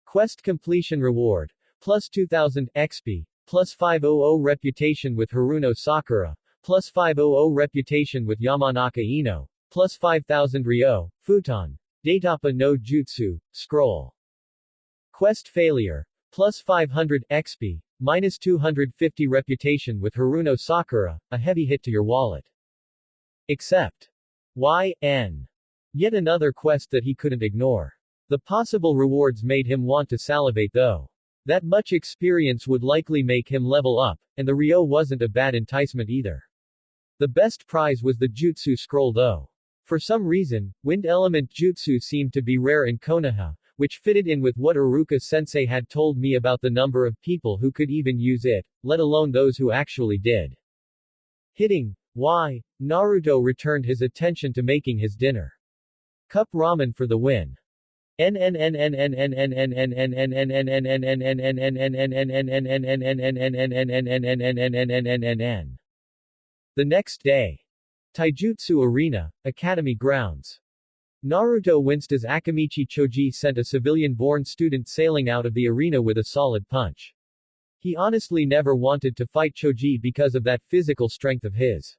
Quest completion reward. Plus 2000 XP. Plus 500 reputation with Haruno Sakura. Plus 500 reputation with Yamanaka Ino. Plus 5000 Ryo, Futon. Datapa no Jutsu, Scroll. Quest failure. Plus 500 XP. Minus 250 reputation with Haruno Sakura, a heavy hit to your wallet. Except. YN. Yet another quest that he couldn't ignore. The possible rewards made him want to salivate though. That much experience would likely make him level up, and the Ryo wasn't a bad enticement either. The best prize was the Jutsu Scroll though. For some reason, Wind Element Jutsu seemed to be rare in Konoha, which fitted in with what Iruka-sensei had told me about the number of people who could even use it, let alone those who actually did. Hitting Y. Naruto returned his attention to making his dinner. Cup ramen for the win. The next day. Taijutsu Arena, Academy Grounds. Naruto winced as Akamichi Choji sent a civilian-born student sailing out of the arena with a solid punch. He honestly never wanted to fight Choji because of that physical strength of his.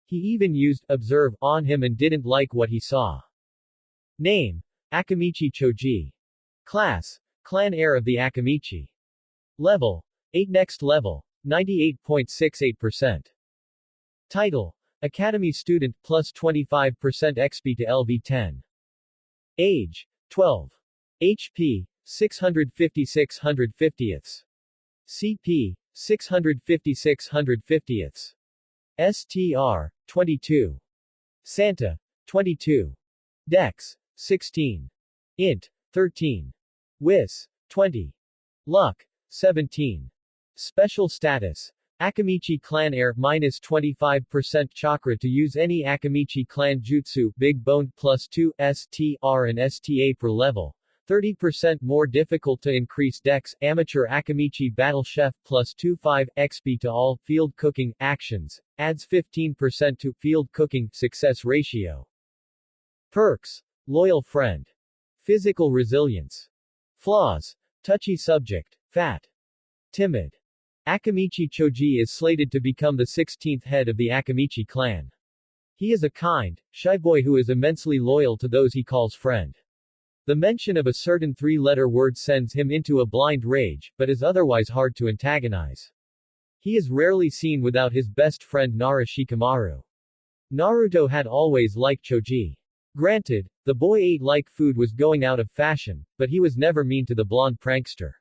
He even used observe on him and didn't like what he saw. Name: Akamichi Choji. Class: Clan Heir of the Akamichi. Level: 8. Next level: 98.68%. Title: Academy Student, plus 25% XP to LV10. Age: 12. HP: 656 150ths. CP: 656 150ths. STR: 22. Santa: 22. Dex: 16. Int: 13. Wis: 20. Luck: 17. Special status: Akamichi Clan Heir, minus 25% chakra to use any Akamichi Clan Jutsu, Big Bone plus 2, STR and STA per level. 30% more difficult to increase Dex, Amateur Akamichi Battle Chef plus 25 XP to all, Field Cooking, Actions, adds 15% to Field Cooking, Success Ratio. Perks: Loyal Friend. Physical Resilience. Flaws: Touchy Subject, Fat. Timid. Akamichi Choji is slated to become the 16th head of the Akamichi clan. He is a kind, shy boy who is immensely loyal to those he calls friend. The mention of a certain 3-letter word sends him into a blind rage, but is otherwise hard to antagonize. He is rarely seen without his best friend Nara Shikamaru. Naruto had always liked Choji. Granted, the boy ate like food was going out of fashion, but he was never mean to the blonde prankster.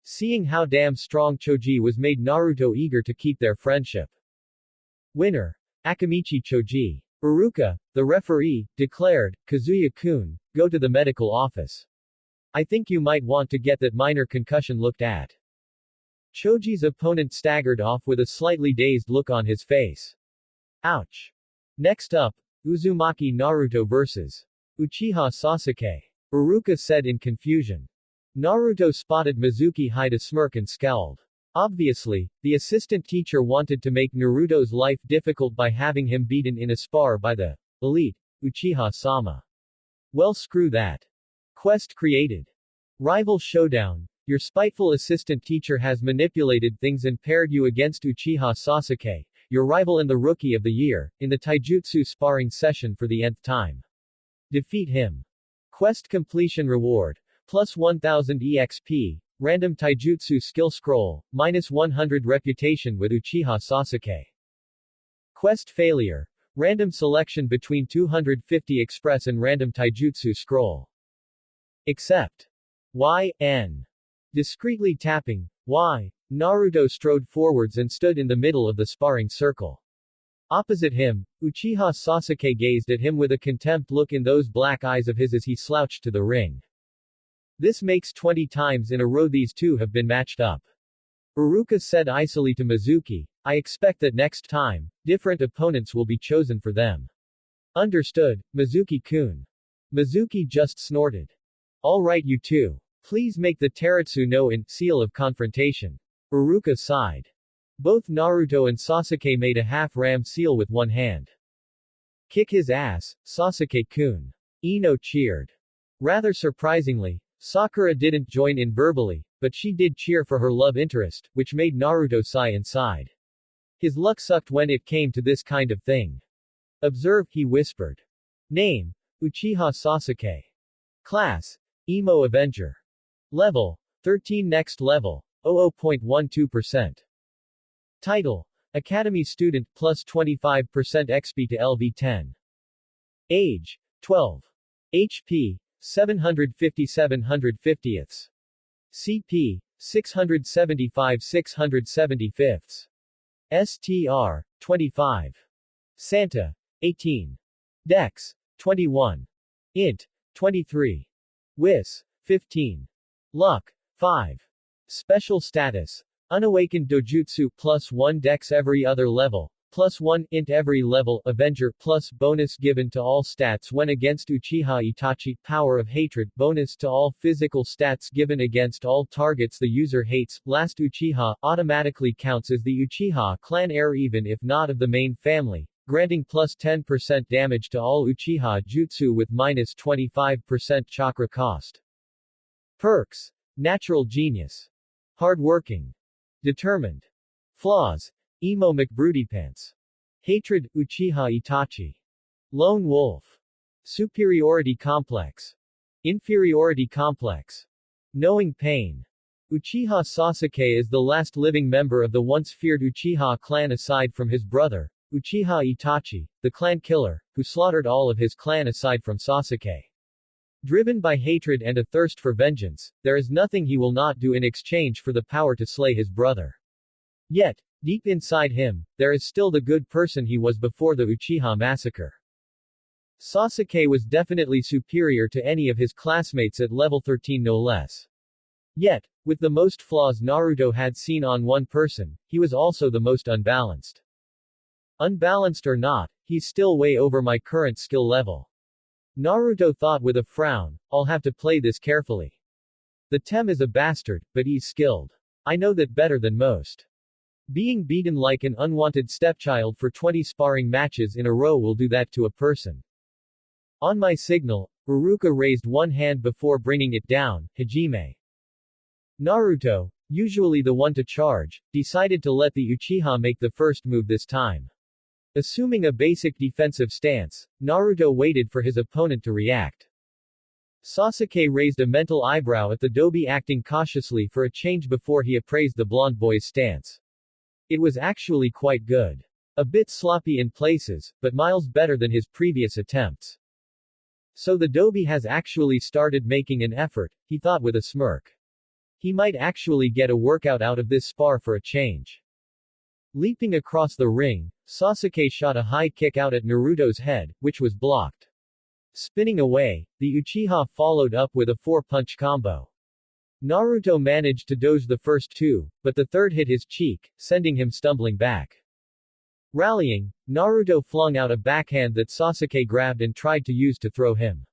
Seeing how damn strong Choji was made Naruto eager to keep their friendship. Winner: Akamichi Choji. Iruka, the referee, declared, Kazuya-kun, go to the medical office. I think you might want to get that minor concussion looked at. Choji's opponent staggered off with a slightly dazed look on his face. Ouch. Next up, Uzumaki Naruto vs. Uchiha Sasuke. Iruka said in confusion. Naruto spotted Mizuki hide a smirk and scowled. Obviously, the assistant teacher wanted to make Naruto's life difficult by having him beaten in a spar by the elite Uchiha-sama. Well, screw that. Quest created. Rival Showdown. Your spiteful assistant teacher has manipulated things and paired you against Uchiha Sasuke, your rival and the Rookie of the Year, in the Taijutsu sparring session for the nth time. Defeat him. Quest completion reward. Plus 1000 EXP, random Taijutsu skill scroll, minus 100 reputation with Uchiha Sasuke. Quest failure. Random selection between 250 express and random Taijutsu scroll. Except. Y, N. Discreetly tapping Y, Naruto strode forwards and stood in the middle of the sparring circle. Opposite him, Uchiha Sasuke gazed at him with a contempt look in those black eyes of his as he slouched to the ring. This makes 20 times in a row these two have been matched up. Iruka said icily to Mizuki, I expect that next time, different opponents will be chosen for them. Understood, Mizuki-kun. Mizuki just snorted. Alright you two. Please make the Teretsu no in seal of confrontation. Iruka sighed. Both Naruto and Sasuke made a half-ram seal with one hand. Kick his ass, Sasuke-kun. Ino cheered. Rather surprisingly, Sakura didn't join in verbally, but she did cheer for her love interest, which made Naruto sigh inside. His luck sucked when it came to this kind of thing. Observe, he whispered. Name, Uchiha Sasuke. Class, Emo Avenger. Level, 13 next level, 00.12%. Title, Academy Student plus 25% XP to LV10. Age, 12. HP, 750/750ths. CP, 675/675. STR, 25. Santa, 18. Dex, 21. Int, 23. Wis, 15. Luck, 5. Special status, Unawakened Dojutsu plus 1 Dex every other level, plus 1 Int every level, Avenger plus bonus given to all stats when against Uchiha Itachi, Power of Hatred, bonus to all physical stats given against all targets the user hates, last Uchiha, automatically counts as the Uchiha clan heir even if not of the main family, granting plus 10% damage to all Uchiha Jutsu with minus 25% chakra cost. Perks. Natural genius. Hardworking. Determined. Flaws. Emo McBroodypants. Hatred, Uchiha Itachi. Lone Wolf. Superiority complex. Inferiority complex. Knowing pain. Uchiha Sasuke is the last living member of the once feared Uchiha clan aside from his brother, Uchiha Itachi, the clan killer, who slaughtered all of his clan aside from Sasuke. Driven by hatred and a thirst for vengeance, there is nothing he will not do in exchange for the power to slay his brother. Yet, deep inside him, there is still the good person he was before the Uchiha massacre. Sasuke was definitely superior to any of his classmates at level 13 no less. Yet, with the most flaws Naruto had seen on one person, he was also the most unbalanced. Unbalanced or not, he's still way over my current skill level. Naruto thought with a frown, I'll have to play this carefully. The Tem is a bastard, but he's skilled. I know that better than most. Being beaten like an unwanted stepchild for 20 sparring matches in a row will do that to a person. On my signal, Iruka raised one hand before bringing it down, Hajime. Naruto, usually the one to charge, decided to let the Uchiha make the first move this time. Assuming a basic defensive stance, Naruto waited for his opponent to react. Sasuke raised a mental eyebrow at the dobi acting cautiously for a change before he appraised the blonde boy's stance. It was actually quite good. A bit sloppy in places, but miles better than his previous attempts. So the dobi has actually started making an effort, he thought with a smirk. He might actually get a workout out of this spar for a change. Leaping across the ring, Sasuke shot a high kick out at Naruto's head, which was blocked. Spinning away, the Uchiha followed up with a 4-punch combo. Naruto managed to dodge the first two, but the third hit his cheek, sending him stumbling back. Rallying, Naruto flung out a backhand that Sasuke grabbed and tried to use to throw him.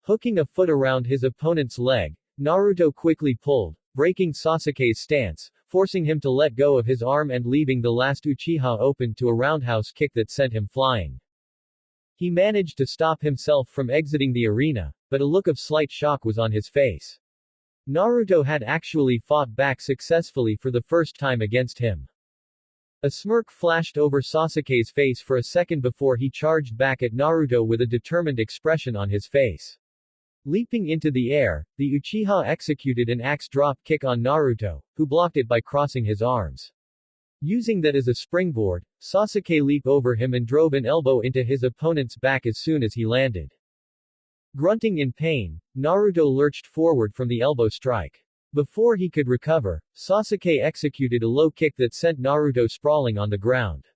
Hooking a foot around his opponent's leg, Naruto quickly pulled, breaking Sasuke's stance, forcing him to let go of his arm and leaving the last Uchiha open to a roundhouse kick that sent him flying. He managed to stop himself from exiting the arena, but a look of slight shock was on his face. Naruto had actually fought back successfully for the first time against him. A smirk flashed over Sasuke's face for a second before he charged back at Naruto with a determined expression on his face. Leaping into the air, the Uchiha executed an axe drop kick on Naruto, who blocked it by crossing his arms. Using that as a springboard, Sasuke leaped over him and drove an elbow into his opponent's back as soon as he landed. Grunting in pain, Naruto lurched forward from the elbow strike. Before he could recover, Sasuke executed a low kick that sent Naruto sprawling on the ground.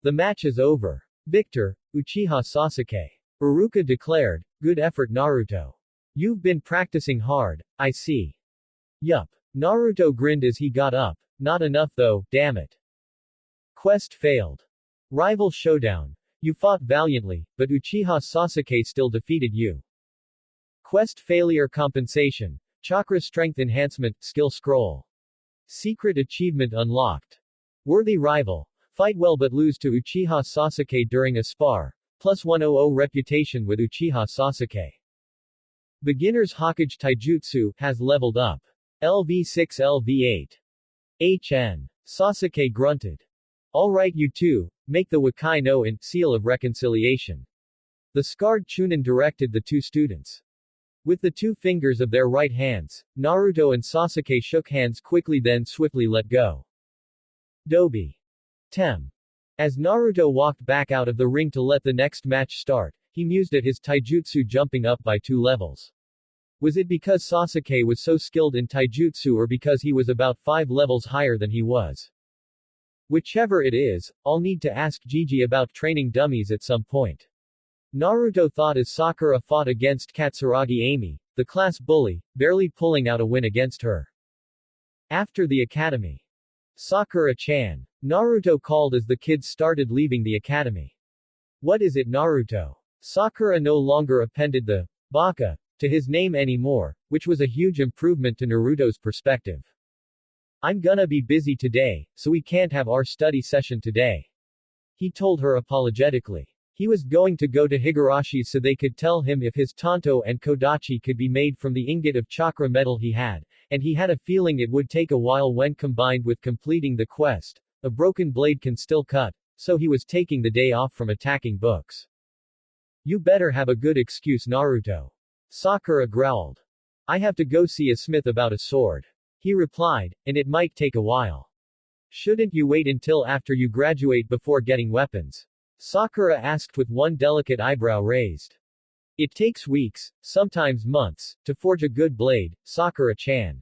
The match is over. Victor, Uchiha Sasuke. Iruka declared, "Good effort Naruto. You've been practicing hard, I see." Yup. Naruto grinned as he got up. Not enough though, damn it. Quest failed. Rival showdown. You fought valiantly, but Uchiha Sasuke still defeated you. Quest failure compensation. Chakra strength enhancement, skill scroll. Secret achievement unlocked. Worthy rival. Fight well but lose to Uchiha Sasuke during a spar. Plus 100 reputation with Uchiha Sasuke. Beginner's Hokage Taijutsu has leveled up. LV6 LV8. HN. Sasuke grunted. Alright you two, make the Wakai no in, seal of reconciliation. The scarred Chunin directed the two students. With the two fingers of their right hands, Naruto and Sasuke shook hands quickly then swiftly let go. Dobi. Tem. As Naruto walked back out of the ring to let the next match start, he mused at his taijutsu jumping up by 2 levels. Was it because Sasuke was so skilled in taijutsu or because he was about 5 levels higher than he was? Whichever it is, I'll need to ask Gigi about training dummies at some point. Naruto thought as Sakura fought against Katsuragi Amy, the class bully, barely pulling out a win against her. After the academy. Sakura-chan. Naruto called as the kids started leaving the academy. What is it Naruto? Sakura no longer appended the baka to his name anymore, which was a huge improvement to Naruto's perspective. I'm gonna be busy today, so we can't have our study session today. He told her apologetically. He was going to go to Higarashi's so they could tell him if his Tanto and Kodachi could be made from the ingot of chakra metal he had, and he had a feeling it would take a while when combined with completing the quest. A broken blade can still cut, so he was taking the day off from attacking books. You better have a good excuse Naruto. Sakura growled. I have to go see a smith about a sword. He replied, and it might take a while. Shouldn't you wait until after you graduate before getting weapons? Sakura asked with one delicate eyebrow raised. It takes weeks, sometimes months, to forge a good blade, Sakura-chan.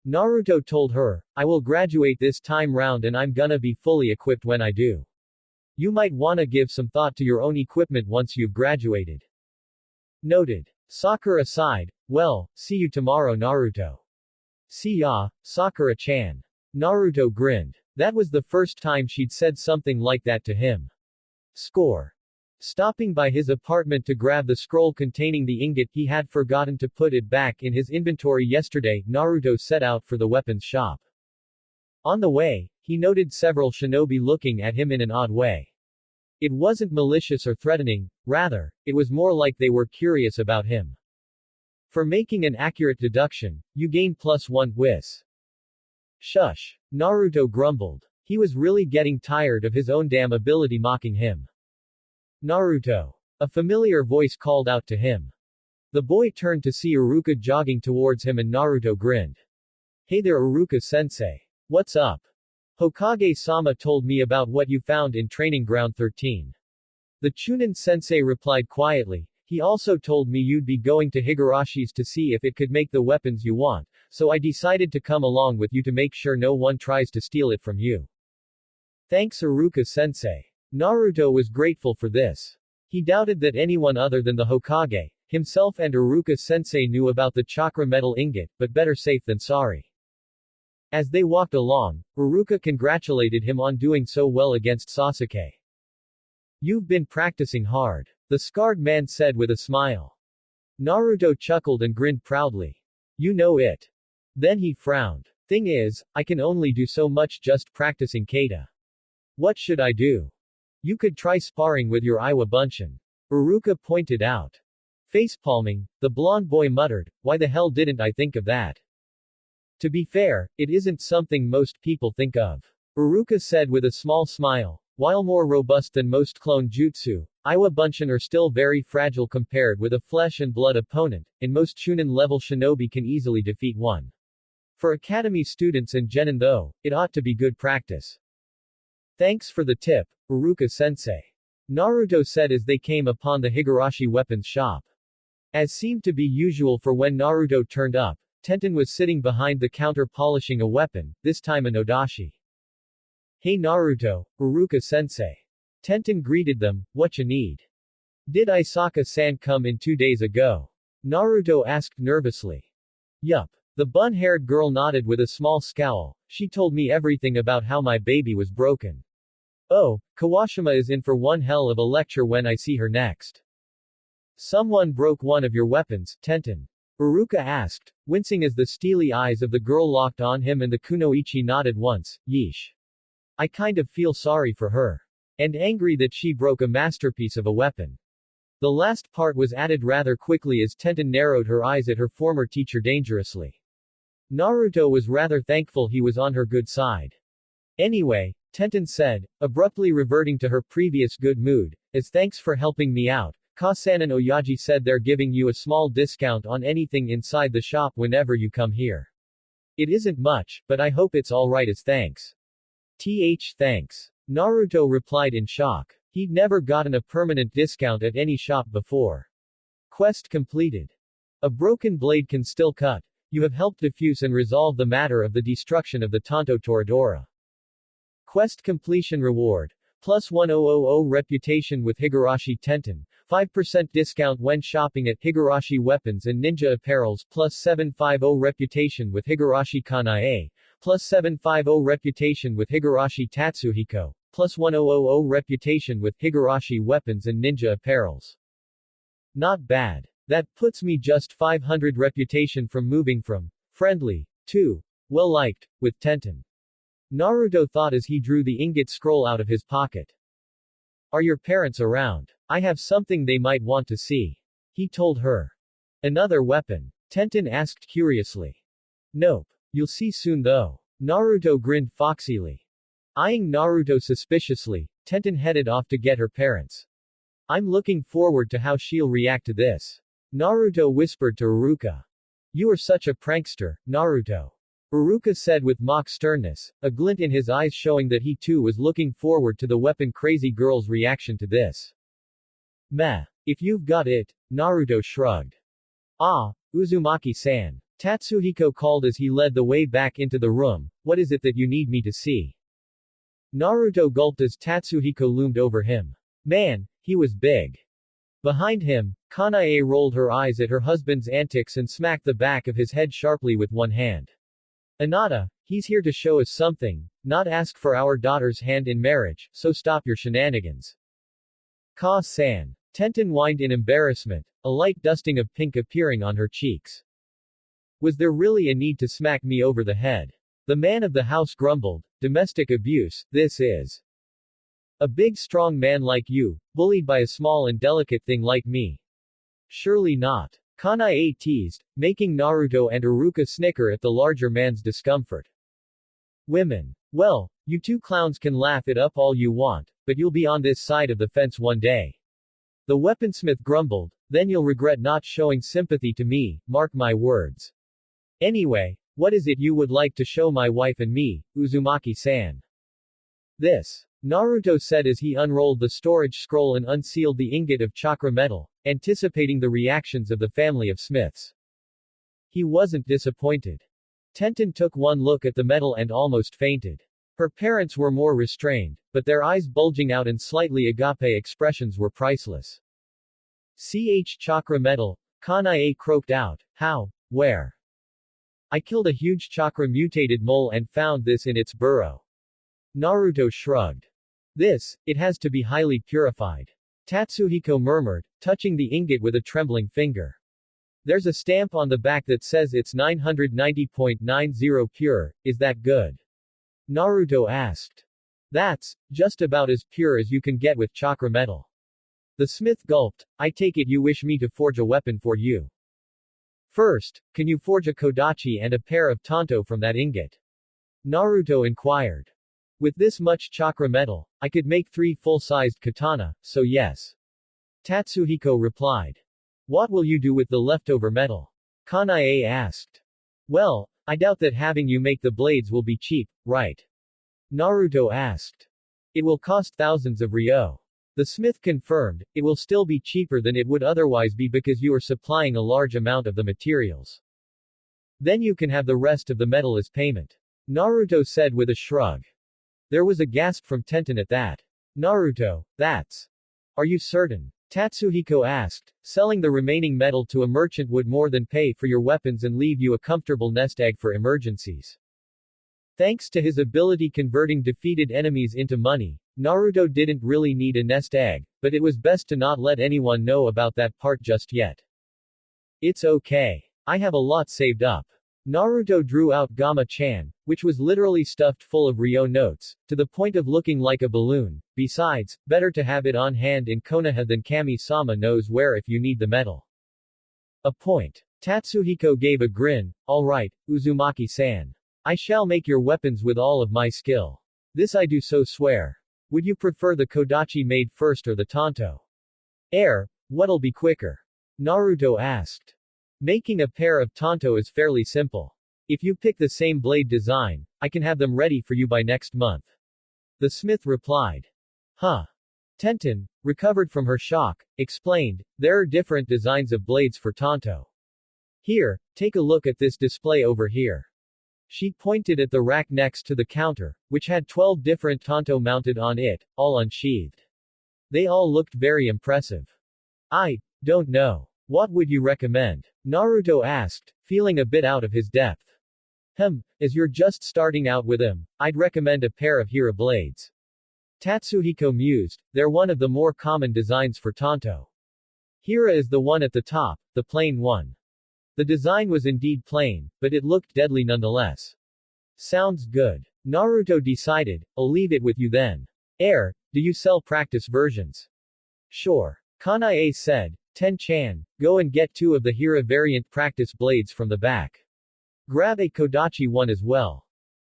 Naruto told her, I will graduate this time round and I'm gonna be fully equipped when I do. You might wanna give some thought to your own equipment once you've graduated. Noted. Sakura sighed, well, see you tomorrow Naruto. See ya, Sakura-chan. Naruto grinned. That was the first time she'd said something like that to him. Score. Stopping by his apartment to grab the scroll containing the ingot he had forgotten to put it back in his inventory yesterday, Naruto set out for the weapons shop. On the way, he noted several shinobi looking at him in an odd way. It wasn't malicious or threatening, rather, it was more like they were curious about him. For making an accurate deduction, you gain +1 whiz. Shush. Naruto grumbled. He was really getting tired of his own damn ability mocking him. Naruto. A familiar voice called out to him. The boy turned to see Iruka jogging towards him and Naruto grinned. Hey there Iruka-sensei. What's up? Hokage-sama told me about what you found in Training Ground 13. The Chunin-sensei replied quietly, he also told me you'd be going to Higarashi's to see if it could make the weapons you want, so I decided to come along with you to make sure no one tries to steal it from you. Thanks Iruka-sensei. Naruto was grateful for this. He doubted that anyone other than the Hokage, himself and Iruka-sensei knew about the chakra metal ingot, but better safe than sorry. As they walked along, Iruka congratulated him on doing so well against Sasuke. You've been practicing hard. The scarred man said with a smile. Naruto chuckled and grinned proudly. You know it. Then he frowned. Thing is, I can only do so much just practicing kata. What should I do? You could try sparring with your Iwa Bunshin. Iruka pointed out. Facepalming, the blonde boy muttered, why the hell didn't I think of that? To be fair, it isn't something most people think of. Iruka said with a small smile. While more robust than most clone jutsu, Iwa Bunshin are still very fragile compared with a flesh and blood opponent, and most Chunin-level shinobi can easily defeat one. For Academy students and genin though, it ought to be good practice. Thanks for the tip, Iruka-sensei. Naruto said as they came upon the Higurashi weapons shop. As seemed to be usual for when Naruto turned up, Tenten was sitting behind the counter polishing a weapon, this time an odashi. Hey Naruto, Uruka-sensei. Tenten greeted them, what you need? Did Isaka-san come in 2 days ago? Naruto asked nervously. Yup. The bun-haired girl nodded with a small scowl, she told me everything about how my baby was broken. Oh, Kawashima is in for one hell of a lecture when I see her next. Someone broke one of your weapons, Tenten. Uruka asked, wincing as the steely eyes of the girl locked on him and the kunoichi nodded once, yeesh. I kind of feel sorry for her. And angry that she broke a masterpiece of a weapon. The last part was added rather quickly as Tenten narrowed her eyes at her former teacher dangerously. Naruto was rather thankful he was on her good side. Anyway, Tenten said, abruptly reverting to her previous good mood, as thanks for helping me out, Ka-san and Oyaji said they're giving you a small discount on anything inside the shop whenever you come here. It isn't much, but I hope it's alright as thanks. Thanks. Naruto replied in shock. He'd never gotten a permanent discount at any shop before. Quest completed. A broken blade can still cut. You have helped defuse and resolve the matter of the destruction of the Tonto Toradora. Quest completion reward. Plus 1000 reputation with Higurashi Tenten. 5% discount when shopping at Higurashi Weapons and Ninja Apparels. Plus 750 reputation with Higurashi Kanae. Plus 750 reputation with Higurashi Tatsuhiko. Plus 1000 reputation with Higurashi Weapons and Ninja Apparels. Not bad. That puts me just 500 reputation from moving from friendly to well-liked with Tenten. Naruto thought as he drew the ingot scroll out of his pocket. Are your parents around? I have something they might want to see. He told her. Another weapon? Tenten asked curiously. Nope. You'll see soon though. Naruto grinned foxily. Eyeing Naruto suspiciously, Tenten headed off to get her parents. I'm looking forward to how she'll react to this. Naruto whispered to Uruka. You are such a prankster, Naruto. Uruka said with mock sternness, a glint in his eyes showing that he too was looking forward to the weapon-crazy girl's reaction to this. Meh. If you've got it, Naruto shrugged. Ah, Uzumaki-san. Tatsuhiko called as he led the way back into the room, what is it that you need me to see? Naruto gulped as Tatsuhiko loomed over him. Man, he was big. Behind him, Kanae rolled her eyes at her husband's antics and smacked the back of his head sharply with one hand. Anata, he's here to show us something, not ask for our daughter's hand in marriage, so stop your shenanigans. Ka-san. Tenten whined in embarrassment, a light dusting of pink appearing on her cheeks. Was there really a need to smack me over the head? The man of the house grumbled, domestic abuse, this is. A big strong man like you, bullied by a small and delicate thing like me. Surely not. Kanae teased, making Naruto and Uruka snicker at the larger man's discomfort. Women. Well, you two clowns can laugh it up all you want, but you'll be on this side of the fence one day. The weaponsmith grumbled, then you'll regret not showing sympathy to me, mark my words. Anyway, what is it you would like to show my wife and me, Uzumaki-san? This. Naruto said as he unrolled the storage scroll and unsealed the ingot of chakra metal, anticipating the reactions of the family of smiths. He wasn't disappointed. Tenten took one look at the metal and almost fainted. Her parents were more restrained, but their eyes bulging out and slightly agape expressions were priceless. Chakra metal, Kanae croaked out, how, where? I killed a huge chakra mutated mole and found this in its burrow. Naruto shrugged. It has to be highly purified. Tatsuhiko murmured, touching the ingot with a trembling finger. There's a stamp on the back that says it's 990.90 pure, is that good? Naruto asked. That's just about as pure as you can get with chakra metal. The smith gulped, I take it you wish me to forge a weapon for you. First, can you forge a kodachi and a pair of tanto from that ingot? Naruto inquired. With this much chakra metal, I could make 3 full-sized katana, so yes. Tatsuhiko replied. What will you do with the leftover metal? Kanae asked. Well, I doubt that having you make the blades will be cheap, right? Naruto asked. It will cost thousands of ryo. The smith confirmed, it will still be cheaper than it would otherwise be because you are supplying a large amount of the materials. Then you can have the rest of the metal as payment. Naruto said with a shrug. There was a gasp from Tenten at that. Naruto, that's. Are you certain? Tatsuhiko asked. Selling the remaining metal to a merchant would more than pay for your weapons and leave you a comfortable nest egg for emergencies. Thanks to his ability converting defeated enemies into money, Naruto didn't really need a nest egg, but it was best to not let anyone know about that part just yet. It's okay. I have a lot saved up. Naruto drew out Gamma-chan, which was literally stuffed full of Ryo notes, to the point of looking like a balloon. Besides, better to have it on hand in Konoha than Kami-sama knows where if you need the metal. A point. Tatsuhiko gave a grin. Alright, Uzumaki-san. I shall make your weapons with all of my skill. This I do so swear. Would you prefer the Kodachi made first or the Tanto? What'll be quicker? Naruto asked. Making a pair of Tanto is fairly simple. If you pick the same blade design, I can have them ready for you by next month. The smith replied. Huh. Tenten, recovered from her shock, explained, there are different designs of blades for Tanto. Here, take a look at this display over here. She pointed at the rack next to the counter, which had 12 different Tanto mounted on it, all unsheathed. They all looked very impressive. I don't know. What would you recommend? Naruto asked, feeling a bit out of his depth. As you're just starting out with him, I'd recommend a pair of Hira blades. Tatsuhiko mused, they're one of the more common designs for Tanto. Hira is the one at the top, the plain one. The design was indeed plain, but it looked deadly nonetheless. Sounds good. Naruto decided, I'll leave it with you then. Do you sell practice versions? Sure. Kanae said, Ten-chan, go and get 2 of the Hira variant practice blades from the back. Grab a Kodachi one as well.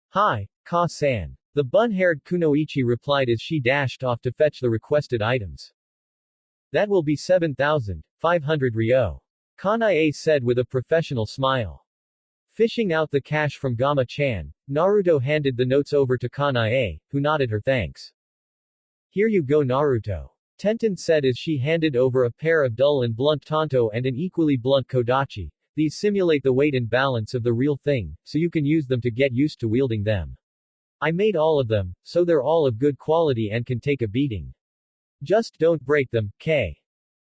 Hi, Ka-san. The bun-haired Kunoichi replied as she dashed off to fetch the requested items. That will be 7,500 ryo. Kanae said with a professional smile. Fishing out the cash from Gamma-chan, Naruto handed the notes over to Kanae, who nodded her thanks. Here you go Naruto. Tenten said as she handed over a pair of dull and blunt Tanto and an equally blunt Kodachi. These simulate the weight and balance of the real thing, so you can use them to get used to wielding them. I made all of them, so they're all of good quality and can take a beating. Just don't break them, K.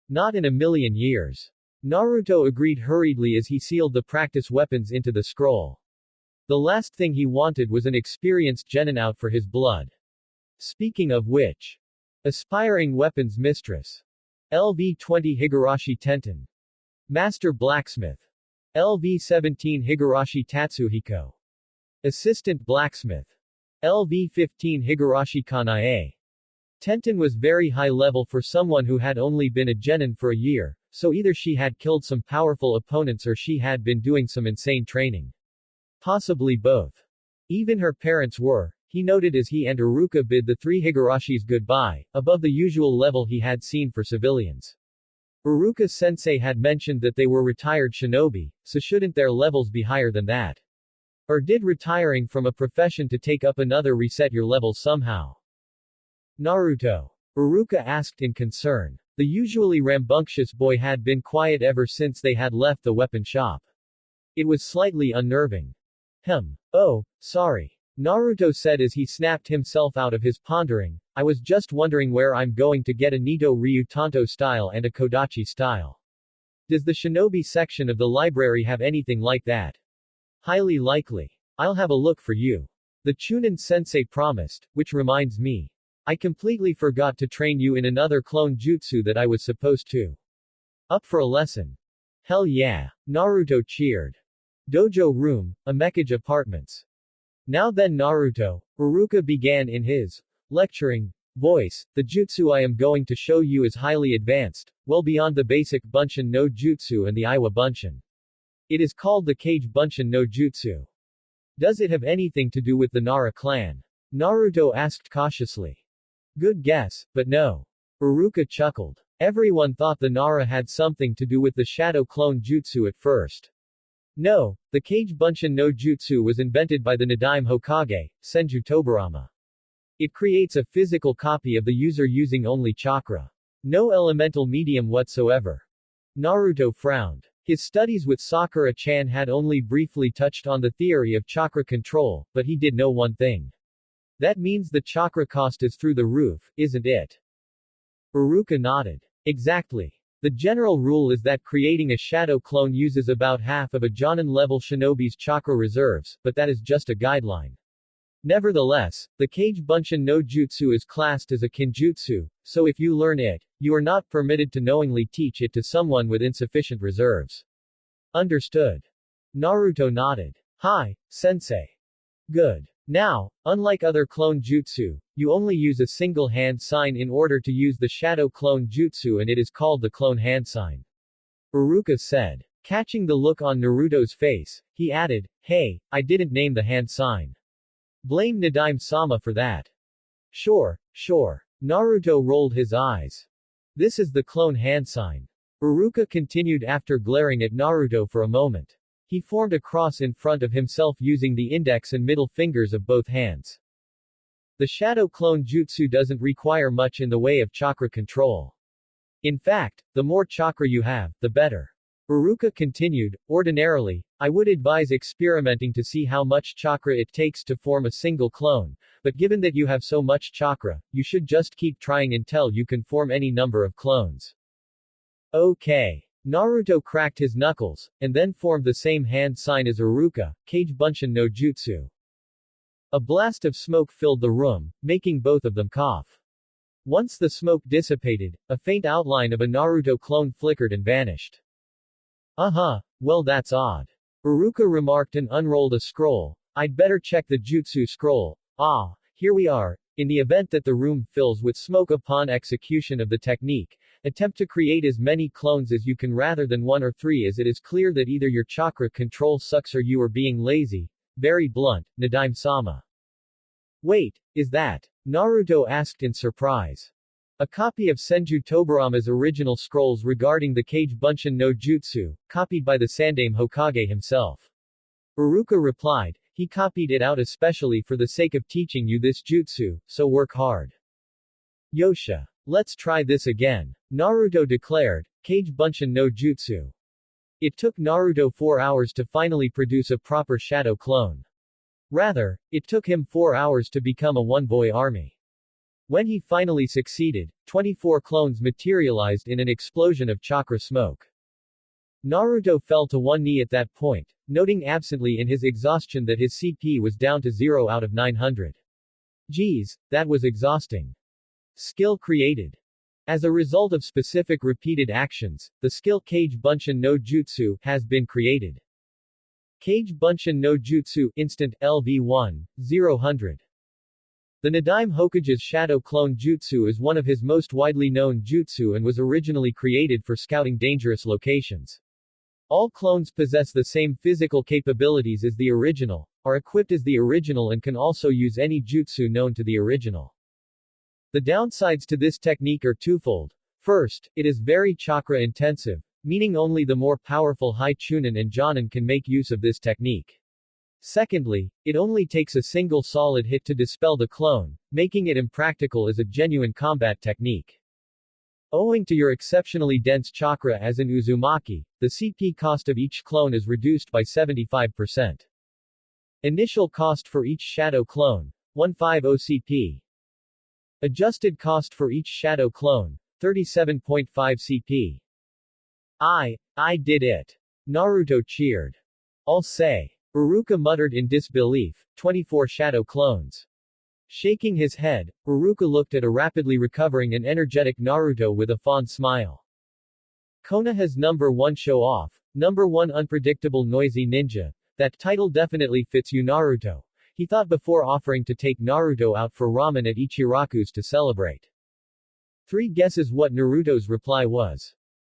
Not in a million years. Naruto agreed hurriedly as he sealed the practice weapons into the scroll. The last thing he wanted was an experienced genin out for his blood. Speaking of which. Aspiring weapons mistress. LV-20 Higurashi Tenten. Master blacksmith. LV-17 Higurashi Tatsuhiko. Assistant blacksmith. LV-15 Higurashi Kanae. Tenten was very high level for someone who had only been a genin for a year, so either she had killed some powerful opponents or she had been doing some insane training. Possibly both. Even her parents were, he noted as he and Iruka bid the 3 Higurashis goodbye, above the usual level he had seen for civilians. Iruka-sensei had mentioned that they were retired shinobi, so shouldn't their levels be higher than that? Or did retiring from a profession to take up another reset your levels somehow? Naruto. Iruka asked in concern. The usually rambunctious boy had been quiet ever since they had left the weapon shop. It was slightly unnerving. Oh, sorry. Naruto said as he snapped himself out of his pondering, I was just wondering where I'm going to get a Nito Ryu Tanto style and a Kodachi style. Does the shinobi section of the library have anything like that? Highly likely. I'll have a look for you. The Chunin sensei promised, which reminds me. I completely forgot to train you in another clone jutsu that I was supposed to. Up for a lesson. Hell yeah. Naruto cheered. Dojo room, Amekage apartments. Now then Naruto, Iruka began in his lecturing voice, the jutsu I am going to show you is highly advanced, well beyond the basic Bunshin no Jutsu and the Iwa Bunshin. It is called the Kage Bunshin no Jutsu. Does it have anything to do with the Nara clan? Naruto asked cautiously. Good guess, but no. Iruka chuckled. Everyone thought the Nara had something to do with the Shadow Clone Jutsu at first. No, the Kage Bunshin no Jutsu was invented by the Nadaime Hokage, Senju Tobarama. It creates a physical copy of the user using only chakra. No elemental medium whatsoever. Naruto frowned. His studies with Sakura-chan had only briefly touched on the theory of chakra control, but he did know one thing. That means the chakra cost is through the roof, isn't it? Iruka nodded. Exactly. The general rule is that creating a shadow clone uses about half of a Jonin-level shinobi's chakra reserves, but that is just a guideline. Nevertheless, the Kage Bunshin no Jutsu is classed as a kinjutsu, so if you learn it, you are not permitted to knowingly teach it to someone with insufficient reserves. Understood. Naruto nodded. Hi, sensei. Good. Now, unlike other clone jutsu, you only use a single hand sign in order to use the shadow clone jutsu, and it is called the clone hand sign. Iruka said. Catching the look on Naruto's face, he added, hey, I didn't name the hand sign. Blame Nadime-sama for that. Sure. Naruto rolled his eyes. This is the clone hand sign. Iruka continued after glaring at Naruto for a moment. He formed a cross in front of himself using the index and middle fingers of both hands. The shadow clone jutsu doesn't require much in the way of chakra control. In fact, the more chakra you have, the better. Iruka continued, ordinarily, I would advise experimenting to see how much chakra it takes to form a single clone, but given that you have so much chakra, you should just keep trying until you can form any number of clones. Okay. Naruto cracked his knuckles, and then formed the same hand sign as Iruka, Kage Bunshin no Jutsu. A blast of smoke filled the room, making both of them cough. Once the smoke dissipated, a faint outline of a Naruto clone flickered and vanished. Well that's odd. Iruka remarked and unrolled a scroll. I'd better check the jutsu scroll. Here we are. In the event that the room fills with smoke upon execution of the technique, attempt to create as many clones as you can rather than 1 or 3, as it is clear that either your chakra control sucks or you are being lazy. Very blunt, Nadime-sama. Wait, is that? Naruto asked in surprise. A copy of Senju Tobarama's original scrolls regarding the Kage Bunshin no Jutsu, copied by the Sandaime Hokage himself. Iruka replied, he copied it out especially for the sake of teaching you this jutsu, so work hard. Yosha. Let's try this again. Naruto declared, Kage Bunshin no Jutsu. It took Naruto 4 hours to finally produce a proper shadow clone. Rather, it took him 4 hours to become a one-boy army. When he finally succeeded, 24 clones materialized in an explosion of chakra smoke. Naruto fell to one knee at that point, noting absently in his exhaustion that his CP was down to 0 out of 900. Geez, that was exhausting. Skill created. As a result of specific repeated actions, the skill Kage Bunshin no Jutsu has been created. Kage Bunshin no Jutsu Instant LV1, 0-100. The Nadime Hokage's Shadow Clone Jutsu is one of his most widely known jutsu and was originally created for scouting dangerous locations. All clones possess the same physical capabilities as the original, are equipped as the original, and can also use any jutsu known to the original. The downsides to this technique are twofold. First, it is very chakra intensive, meaning only the more powerful high chunin and jonin can make use of this technique. Secondly, it only takes a single solid hit to dispel the clone, making it impractical as a genuine combat technique. Owing to your exceptionally dense chakra as in Uzumaki, the CP cost of each clone is reduced by 75%. Initial cost for each shadow clone, 150 CP. Adjusted cost for each shadow clone, 37.5 CP. I did it. Naruto cheered. I'll say. Iruka muttered in disbelief, 24 shadow clones. Shaking his head, Iruka looked at a rapidly recovering and energetic Naruto with a fond smile. Konoha's number 1 show off, number 1 unpredictable noisy ninja, that title definitely fits you Naruto, he thought before offering to take Naruto out for ramen at Ichiraku's to celebrate. 3 guesses what Naruto's reply was.